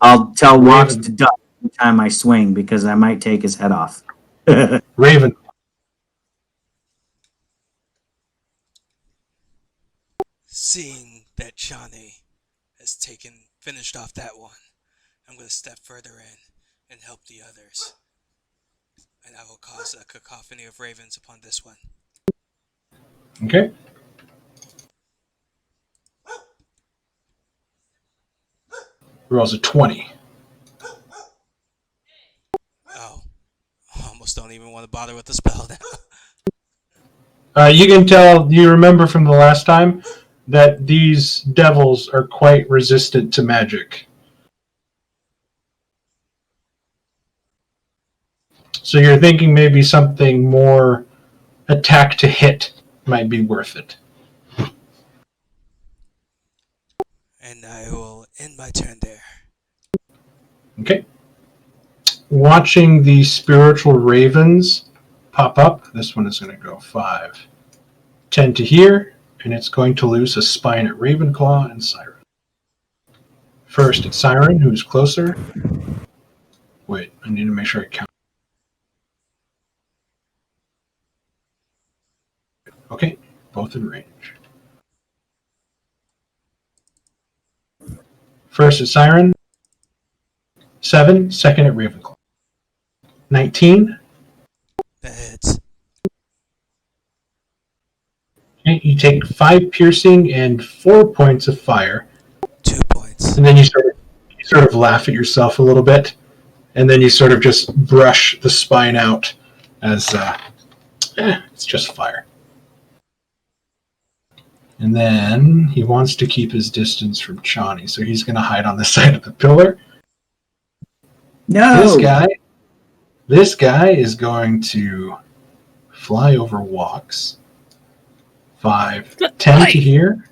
I'll tell Wax to duck every time I swing because I might take his head off. Raven. Seeing that Johnny has finished off that one, I'm going to step further in and help the others. And I will cause a cacophony of ravens upon this one. Okay. Rolls a 20. Oh, I almost don't even want to bother with the spell now. You can tell, you remember from the last time, that these devils are quite resistant to magic. So you're thinking maybe something more attack to hit might be worth it. And I will end my turn there. Okay. Watching the spiritual ravens pop up, this one is going to go 5. 10 to here, and it's going to lose a spine at Ravenclaw and Siren. First, it's Siren, who's closer. Wait, I need to make sure I count. Okay, both in range. First at Siren. 7, second at Ravenclaw. 19. That hits. Okay, you take 5 piercing and 4 points of fire. 2 points. And then you sort of laugh at yourself a little bit. And then you sort of just brush the spine out as it's just fire. And then he wants to keep his distance from Chani, so he's going to hide on the side of the pillar. No! This guy is going to fly over Walks. 5, 10 to here.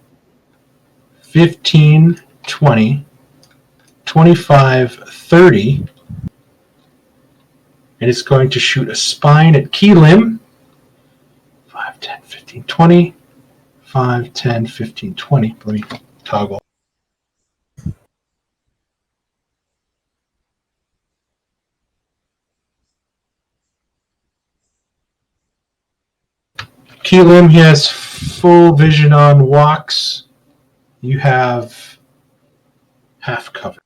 15, 20, 25, 30. And it's going to shoot a spine at Keelim. 5, 10, 15, 20. 5, 10, 15, 20. Let me toggle. Keelim, he has full vision on walks. You have half cover.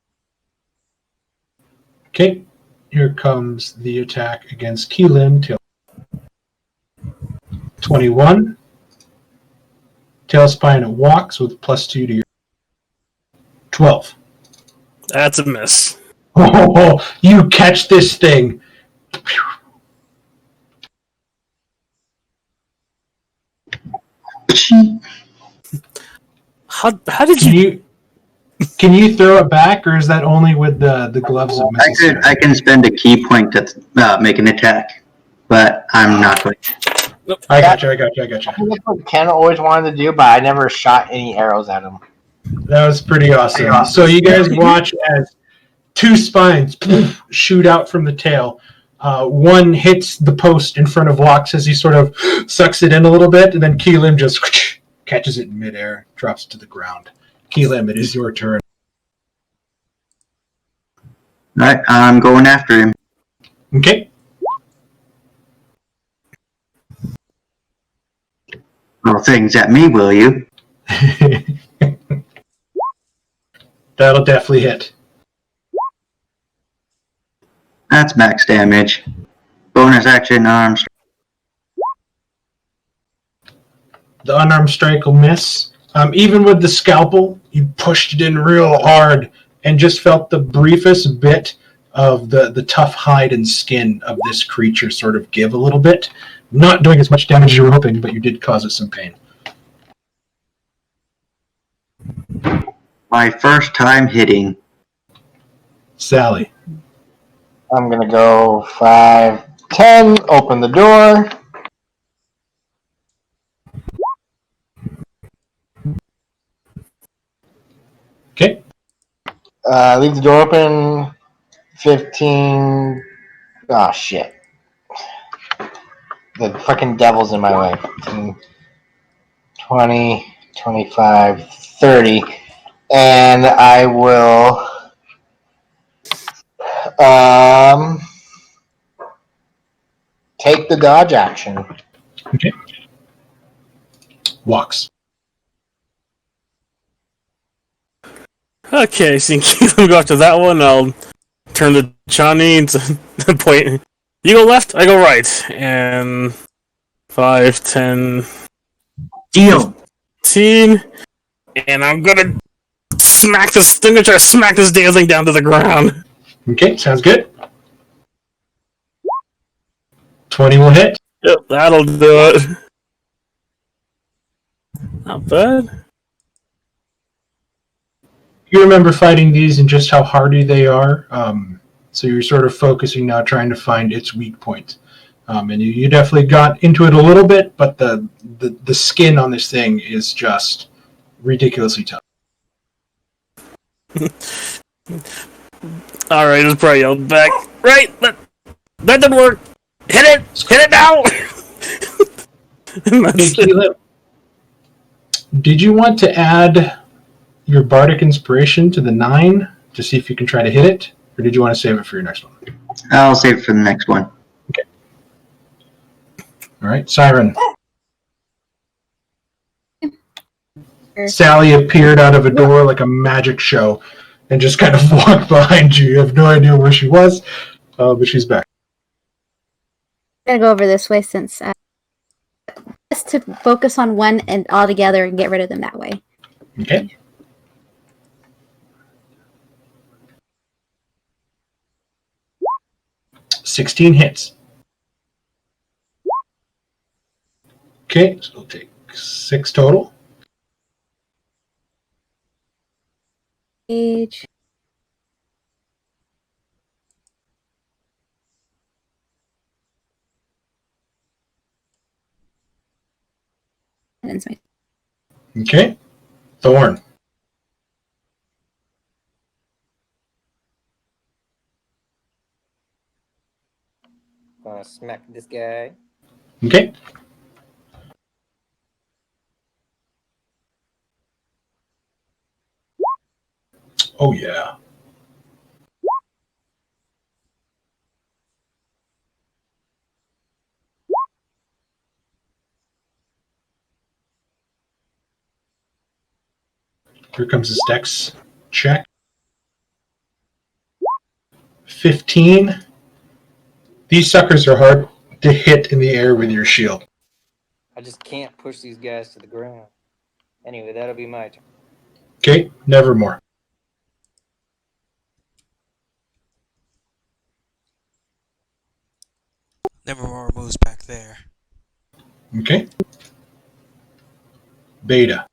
Okay, here comes the attack against Keelim. 21. Tailspine, it walks with +2 to your 12. That's a miss. Oh, you catch this thing. How did you? Can you throw it back, or is that only with the gloves of missile? I can spend a key point to make an attack, but I'm not going. I got you. That's what Ken always wanted to do, but I never shot any arrows at him. That was pretty awesome. So you guys watch as two spines shoot out from the tail. One hits the post in front of Walks as he sort of sucks it in a little bit, and then Keelim just catches it in midair, drops it to the ground. Keelim, it is your turn. All right, I'm going after him. Okay. Throw things at me, will you? That'll definitely hit. That's max damage. Bonus action arms. The unarmed strike will miss. Even with the scalpel, you pushed it in real hard and just felt the briefest bit of the tough hide and skin of this creature sort of give a little bit. Not doing as much damage as you were hoping, but you did cause it some pain. My first time hitting. Sally. I'm going to go 5, 10, open the door. Okay. Leave the door open. 15. Oh, shit. The fucking devil's in my way. 15, 20, 25, 30. And I will take the dodge action. Okay. Walks. Okay, so you can go after that one. I'll turn to Chani and point. You go left, I go right. And 5, 10, Deal. 15. And I'm gonna smack this thing and try to smack this damn thing down to the ground. Okay, sounds good. 20 will hit. Yep, that'll do it. Not bad. You remember fighting these and just how hardy they are. So you're sort of focusing now, trying to find its weak point. And you definitely got into it a little bit, but the skin on this thing is just ridiculously tough. Alright, it's probably yelled back. Right, that didn't work. Hit it now! Hey, Caleb, did you want to add your Bardic Inspiration to the 9 to see if you can try to hit it? Or did you want to save it for your next one? I'll save it for the next one. Okay. Alright, Siren. Sally appeared out of a door like a magic show and just kind of walked behind you. You have no idea where she was, but she's back. I'm gonna go over this way since just to focus on one and all together and get rid of them that way. Okay. $16 hits. Okay, so we'll take 6 total. Age. Okay. Thorn. Gonna smack this guy. Okay. Oh, yeah. Here comes his dex check. 15. These suckers are hard to hit in the air with your shield. I just can't push these guys to the ground. Anyway, that'll be my turn. Okay, nevermore. Nevermore moves back there. Okay. Beta.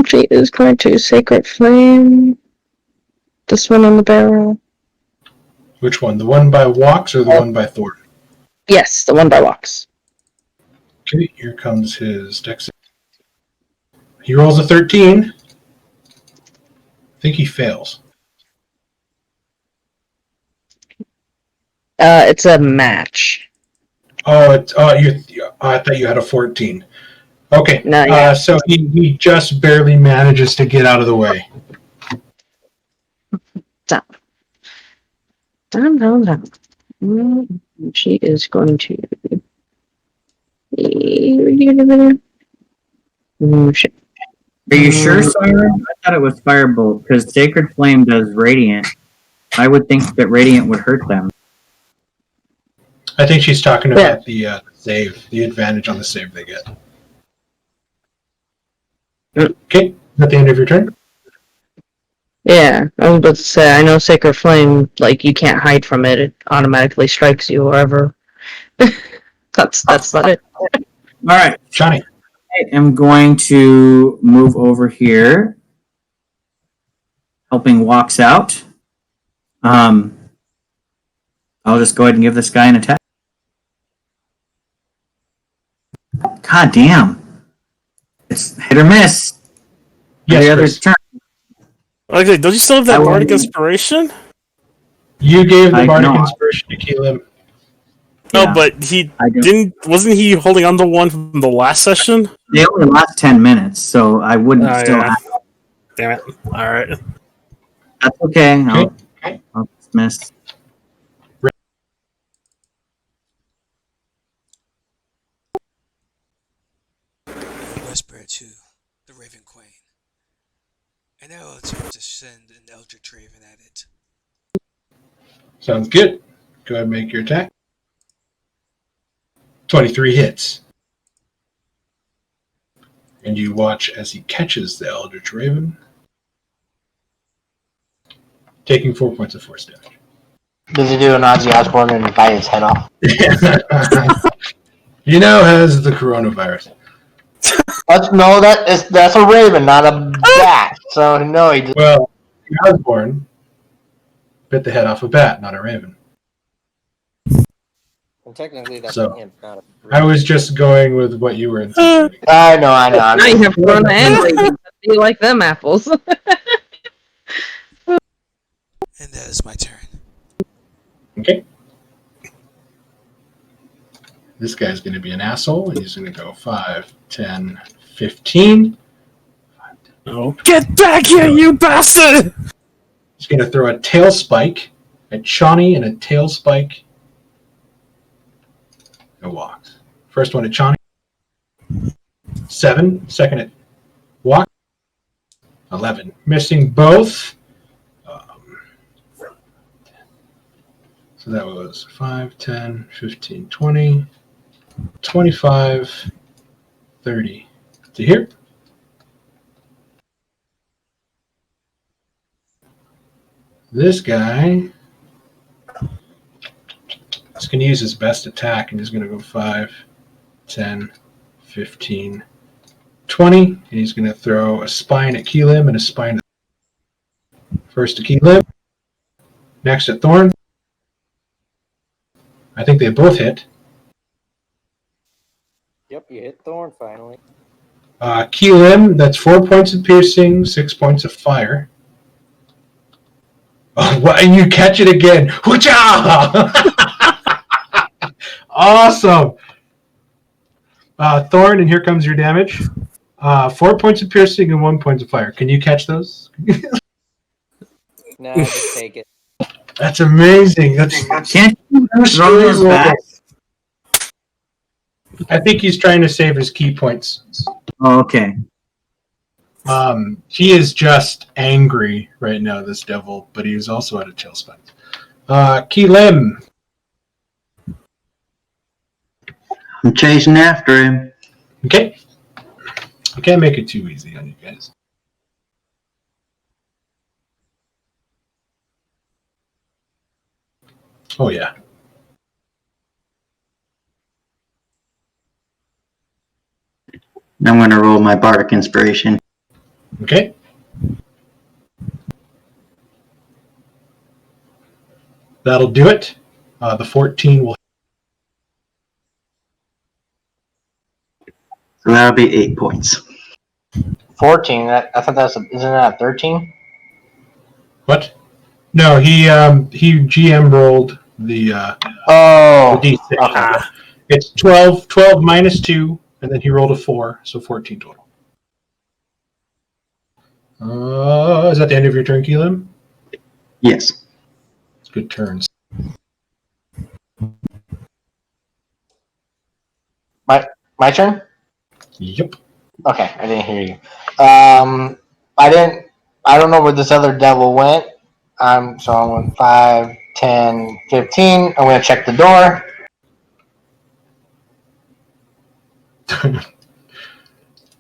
She is going to Sacred Flame. This one on the barrel. Which one? The one by Walks or the one by Thor? Yes, the one by Walks. Okay, here comes his dex. He rolls a 13. I think he fails. It's a match. I thought you had a 14. Okay, No, yeah. So he just barely manages to get out of the way. Down. She is going to. Shit. Are you sure, Siren? I thought it was Firebolt, because Sacred Flame does Radiant. I would think that Radiant would hurt them. I think she's talking about the save, the advantage on the save they get. Okay, is that the end of your turn? Yeah, I was about to say, I know Sacred Flame, like, you can't hide from it. It automatically strikes you wherever. That's not it. Alright, Johnny. I am going to move over here. Helping Walks out. I'll just go ahead and give this guy an attack. God damn. It's hit or miss. Yes, Every other Chris. turn. Okay, don't you still have that I bardic will- inspiration? You gave the I bardic know. inspiration to Keelim. No, Yeah, but he I do. didn't. Wasn't he holding on to one from the last session? They only last 10 minutes, so I wouldn't Oh, still yeah. have. Damn it! All right. That's okay. Okay. I'll dismiss. Whisper to the Raven Queen, and I will attempt to send an Eldritch Raven at it. Sounds good. Go ahead and make your attack. 23 hits. And you watch as he catches the Eldritch Raven, taking 4 points of force damage. Does he do an Ozzy Osbourne and bite his head off? You know, has the coronavirus. That's a raven, not a bat. So no, he did. Well, Osborne bit the head off a bat, not a raven. And technically, that's So, an imp, not a raven. I was just going with what you were insinuating. I know. Now you have Corona and Ravens. You like them apples. And that is my turn. Okay. This guy's going to be an asshole. He's going to go 5, 10, 15. Oh, get back here, you bastard! He's going to throw a tail spike at Shawnee and a tail spike at Walks. First one at Shawnee. 7. Second at Walks. 11. Missing both. So that was 5, 10, 15, 20, 25, 30. To here. This guy is going to use his best attack and he's going to go 5, 10, 15, 20. And he's going to throw a spine at Keelim and a spine at first to Keelim. Next at Thorn. I think they both hit. Yep, you hit Thorn finally. Keelim, that's 4 points of piercing, 6 points of fire. And you catch it again. Hoocha! Awesome. Thorn, and here comes your damage. 4 points of piercing and 1 point of fire. Can you catch those? No, just take it. That's amazing. That's Can't you throw those back? I think he's trying to save his key points. Oh, okay. He is just angry right now, this devil, but he's also at a tailspin. Keelim. I'm chasing after him. Okay. I can't make it too easy on you guys. Oh, yeah. I'm going to roll my Bardic Inspiration. Okay. That'll do it. The 14 will. So that'll be 8 points. 14. I thought that's isn't that 13? What? No, he GM rolled the Oh, D6. okay. It's 12 minus 2, and then he rolled a 4, so 14 total. Is that the end of your turn, Keelim? Yes. It's good turns. My turn? Yep. Okay, I didn't hear you. I don't know where this other devil went. So I went 5, 10, 15. I'm going to check the door.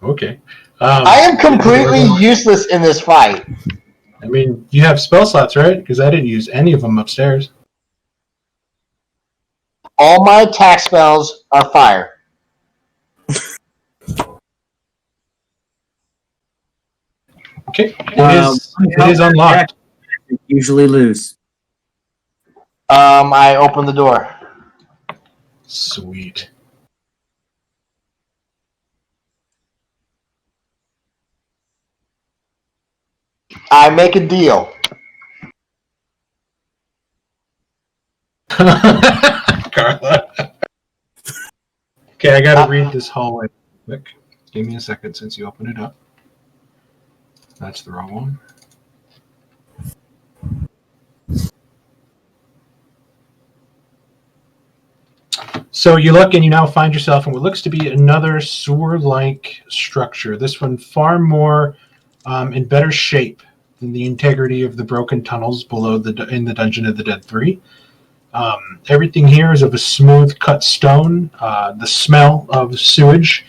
Okay. I am completely useless in this fight. I mean, you have spell slots, right? Because I didn't use any of them upstairs. All my attack spells are fire. Okay. It is unlocked. Usually lose. I open the door. Sweet. I make a deal. Carla. Okay, I gotta read this hallway quick. Give me a second since you opened it up. That's the wrong one. So you look and you now find yourself in what looks to be another sewer-like structure. This one far more in better shape than the integrity of the broken tunnels below in the Dungeon of the Dead 3. Everything here is of a smooth cut stone. The smell of sewage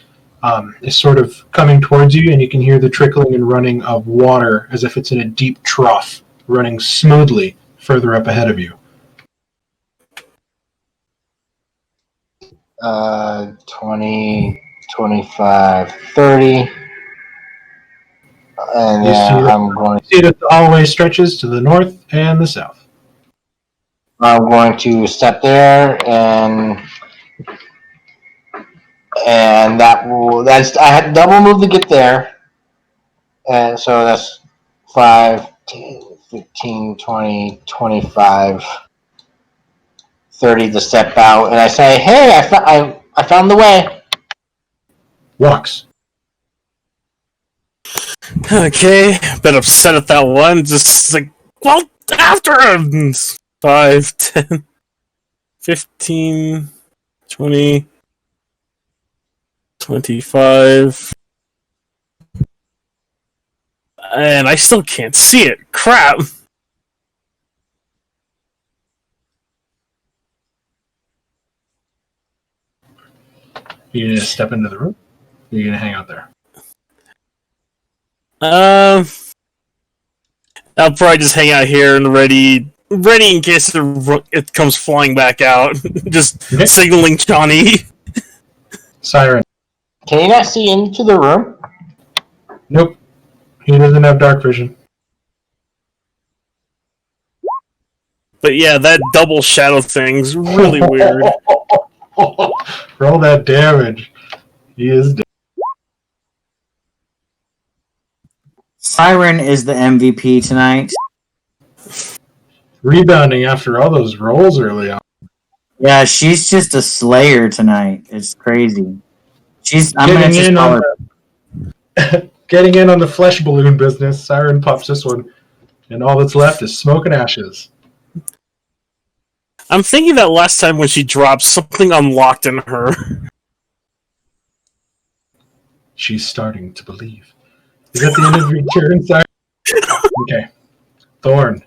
is sort of coming towards you, and you can hear the trickling and running of water as if it's in a deep trough, running smoothly further up ahead of you. 20, 25, 30. And then I'm going to see that the hallway stretches to the north and the south. I'm going to step there and that's I had double move to get there. And so that's 5, 10, 15, 20, 25, 30 to step out, and I say, "Hey, I found the way." Walks. Okay, bit upset at that one. Just like, well, after him. 5, 10, 15, 20, 25. And I still can't see it. Crap. You gonna step into the room? Or are you gonna hang out there? I'll probably just hang out here and ready in case it comes flying back out. Just signaling Johnny. Siren. Can you not see into the room? Nope. He doesn't have dark vision. But yeah, that double shadow thing's really weird. Roll that damage. He is dead. Siren is the MVP tonight. Rebounding after all those rolls early on. Yeah, she's just a slayer tonight. It's crazy. I'm gonna Getting just in call on her. getting in on the flesh balloon business. Siren pops this one, and all that's left is smoke and ashes. I'm thinking that last time when she dropped, something unlocked in her. She's starting to believe. Is that the end of your turn, Siren? Okay. Thorn.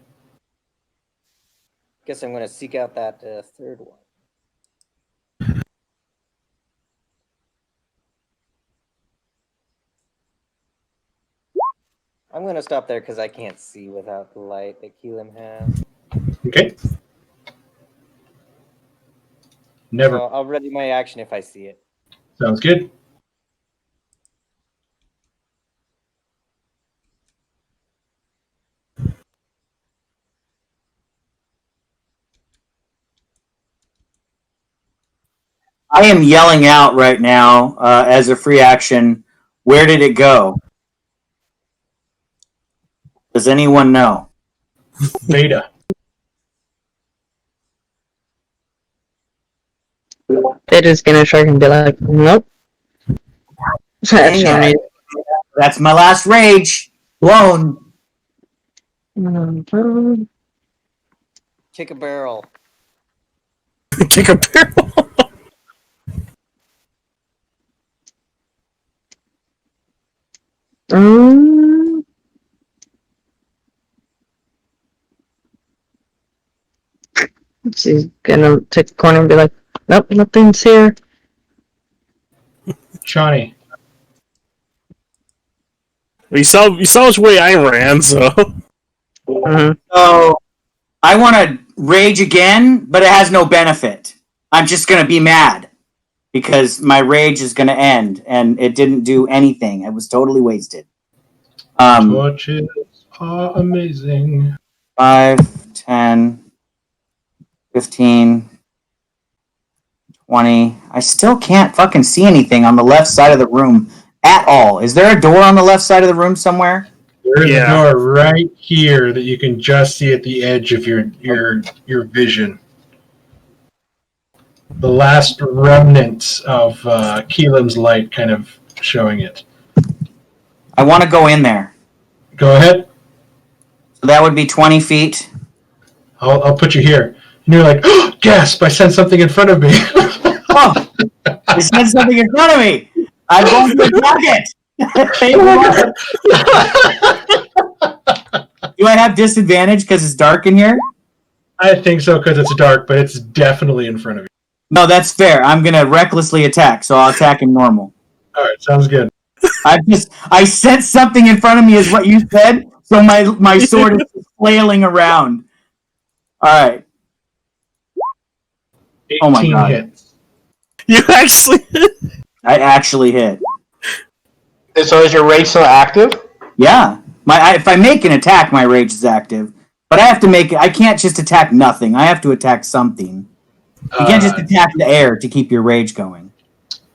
Guess I'm gonna seek out that third one. I'm gonna stop there because I can't see without the light that Keelan has. Okay. Never. So I'll ready my action if I see it. Sounds good. I am yelling out right now as a free action. Where did it go? Does anyone know? Beta. Beta's gonna try and be like, nope. Dang it. That's my last rage. Blown. Kick a barrel. Kick a barrel. She's gonna take the corner and be like, nope, nothing's here. Shawnee. You saw which way I ran, so. So I want to rage again, but it has no benefit. I'm just going to be mad because my rage is going to end, and it didn't do anything. It was totally wasted. Torches are amazing. 5, 10, 15, 20. I still can't fucking see anything on the left side of the room at all. Is there a door on the left side of the room somewhere? There is a door right here that you can just see at the edge of your vision. The last remnants of Keelan's light kind of showing it. I want to go in there. Go ahead. So that would be 20 feet. I'll put you here. And you're like, oh, gasp, I sent something in front of me. Oh, I sent something in front of me. I'm going to attack it. Do I have disadvantage because it's dark in here? I think so because it's dark, but it's definitely in front of you. No, that's fair. I'm going to recklessly attack, so I'll attack him normal. All right, sounds good. I sent something in front of me is what you said, so my sword is flailing around. All right. Oh my god. Hits. You actually hit? I actually hit. So is your rage still active? Yeah. If I make an attack, my rage is active. But I can't just attack nothing. I have to attack something. You can't just attack the air to keep your rage going.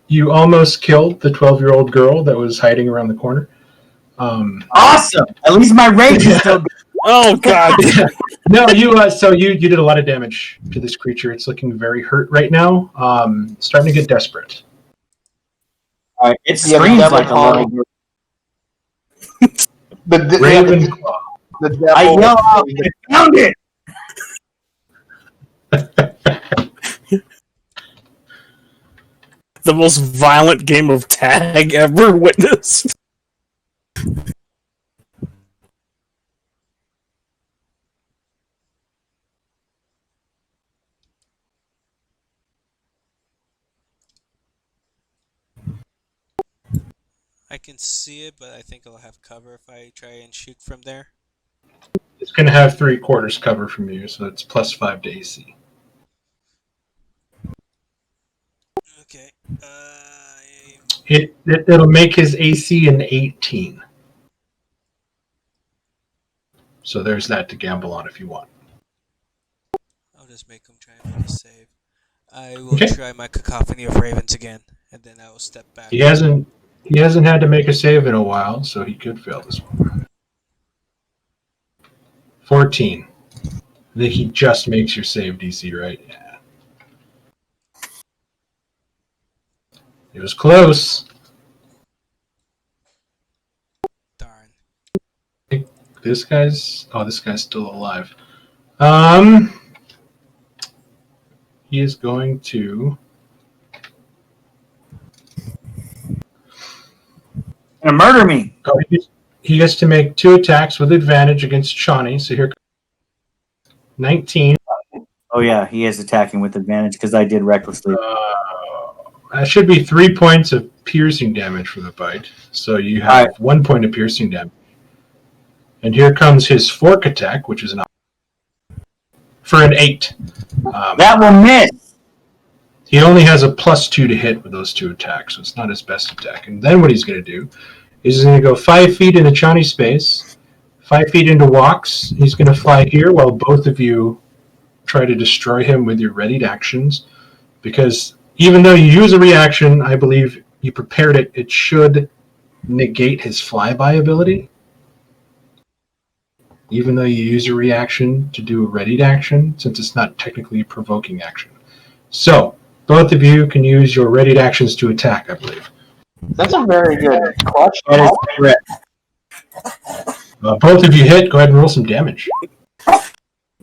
You almost killed the 12-year-old girl that was hiding around the corner. Awesome! At least my rage is still good. Oh god! No, you did a lot of damage to this creature. It's looking very hurt right now. Starting to get desperate. All right, it screams like a little girl. Ravenclaw. I yell out, I found it! The most violent game of tag ever witnessed. I can see it, but I think I'll have cover if I try and shoot from there. It's going to have 3/4 cover from you, so it's +5 to AC. Okay. It'll make his AC an 18. So there's that to gamble on if you want. I'll just make him try and make a save. I will try my Cacophony of Ravens again, and then I will step back. He hasn't had to make a save in a while, so he could fail this one. 14. I think he just makes your save DC, right? Yeah. It was close. Darn. This guy's still alive. He is going to. Gonna murder me. Oh, he gets to make 2 attacks with advantage against Shawnee. So here, 19. Oh yeah, he is attacking with advantage because I did recklessly. That should be 3 points of piercing damage for the bite. So you have 1 point of piercing damage. And here comes his fork attack, which is for an 8. That will miss. He only has a +2 to hit with those 2 attacks, so it's not his best attack. And then what he's going to do is he's going to go 5 feet into Chani space, 5 feet into Walks. He's going to fly here while both of you try to destroy him with your readied actions. Because even though you use a reaction, I believe you prepared it, it should negate his flyby ability. Even though you use a reaction to do a readied action, since it's not technically a provoking action. So, both of you can use your readied actions to attack, I believe. That's a very good question. That is correct. Both of you hit. Go ahead and roll some damage.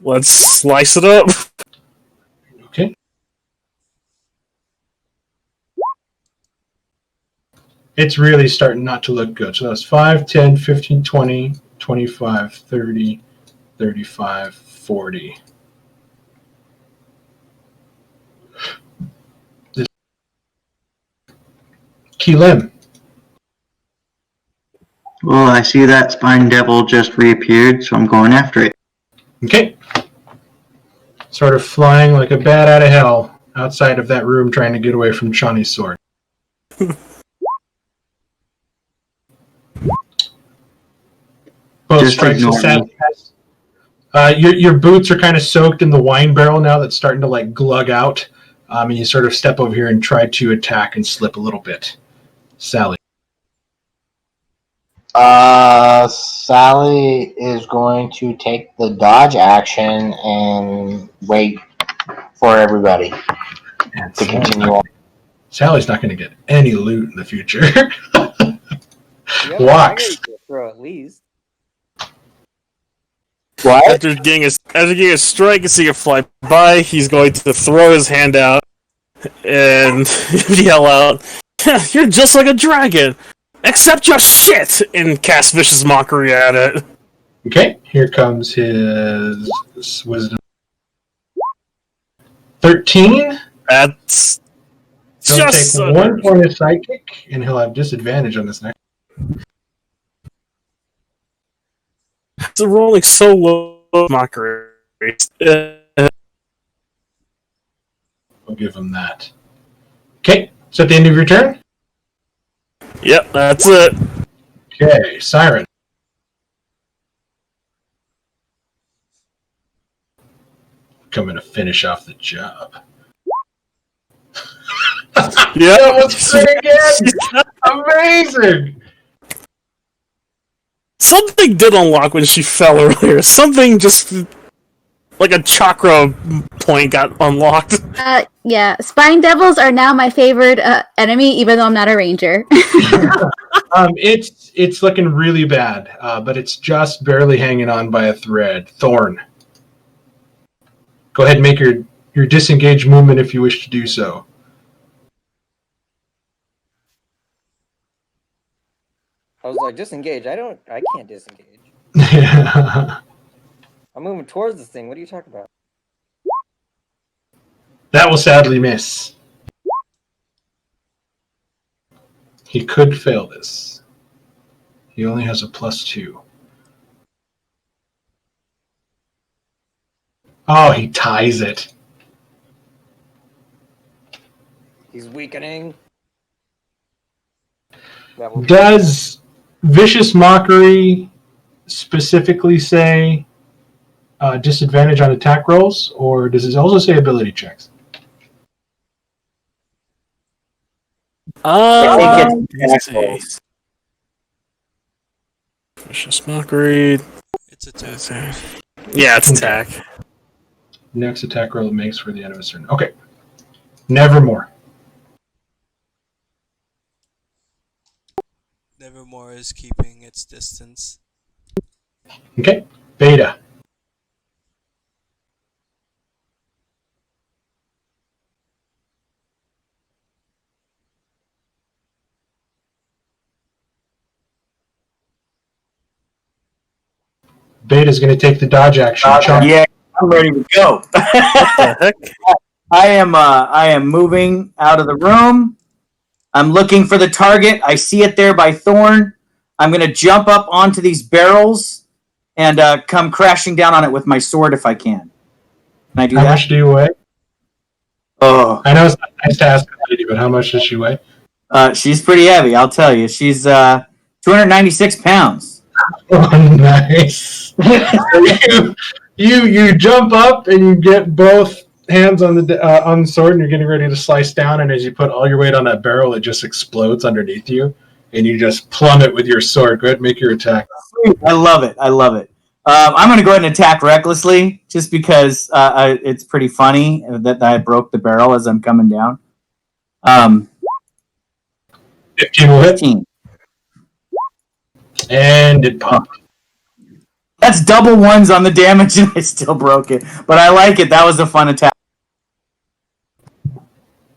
Let's slice it up. Okay. It's really starting not to look good. So that's 5, 10, 15, 20, 25, 30, 35, 40. Keelim. Well, I see that Spine Devil just reappeared, so I'm going after it. Okay. Sort of flying like a bat out of hell outside of that room trying to get away from Shawnee's sword. Both Just strikes ignore with sad me. your boots are kind of soaked in the wine barrel now that's starting to like glug out. And you sort of step over here and try to attack and slip a little bit. Sally. Sally is going to take the dodge action and wait for everybody to continue on. Sally's not going to get any loot in the future. Yeah, Walks. throw at least. What? After getting a strike and seeing it fly by, he's going to throw his hand out and yell out, "You're just like a dragon! Accept your shit!" and cast vicious mockery at it. Okay, here comes his wisdom. 13. That's He'll just take 1 point of psychic, and he'll have disadvantage on this next. It's rolling so low mockery. We'll give him that. Okay, is that the end of your turn? Yep, that's it. Okay, Siren. Coming to finish off the job. Yeah, That was great again! Amazing! Something did unlock when she fell earlier. Something just like a chakra point got unlocked. Yeah, Spine Devils are now my favorite enemy, even though I'm not a ranger. It's looking really bad, but it's just barely hanging on by a thread. Thorn. Go ahead and make your disengage movement if you wish to do so. I was like, disengage. I can't disengage. That I'm moving towards this thing. What are you talking about? will sadly miss. He could fail this. He only has a +2. Oh, he ties it. He's weakening. That will Does Vicious Mockery specifically say disadvantage on attack rolls, or does it also say ability checks? Vicious mockery. It's attack. Yeah, it's attack. next attack roll it makes for the end of its turn. Okay. Nevermore. Nevermore is keeping its distance. Okay. Beta. Beta's going to take the dodge action. Yeah, I'm ready to go. The heck? I am moving out of the room. I'm looking for the target. I see it there by Thorn. I'm going to jump up onto these barrels and come crashing down on it with my sword if I can. Can I do How that? much do you weigh? Oh, I know it's not nice to ask a lady, but how much does she weigh? she's pretty heavy, I'll tell you. She's 296 pounds. Oh, nice. you jump up and you get both hands on the sword, and you're getting ready to slice down. And as you put all your weight on that barrel, it just explodes underneath you, and you just plummet with your sword. Go ahead, and make your attack. I love it. I'm going to go ahead and attack recklessly, just because it's pretty funny that I broke the barrel as I'm coming down. 15 will hit, 15. and it popped. That's double ones on the damage, and I still broke it. But I like it. That was a fun attack.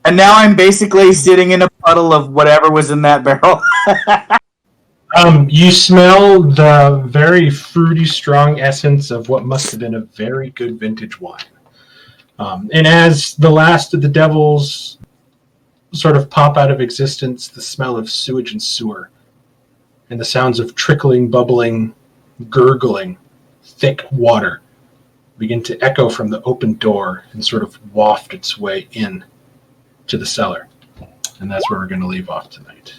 And now I'm basically sitting in a puddle of whatever was in that barrel. You smell the very fruity, strong essence of what must have been a very good vintage wine. And as the last of the devils sort of pop out of existence, the smell of sewage and sewer, and the sounds of trickling, bubbling, gurgling, thick water begin to echo from the open door and sort of waft its way in to the cellar. And that's where we're going to leave off tonight.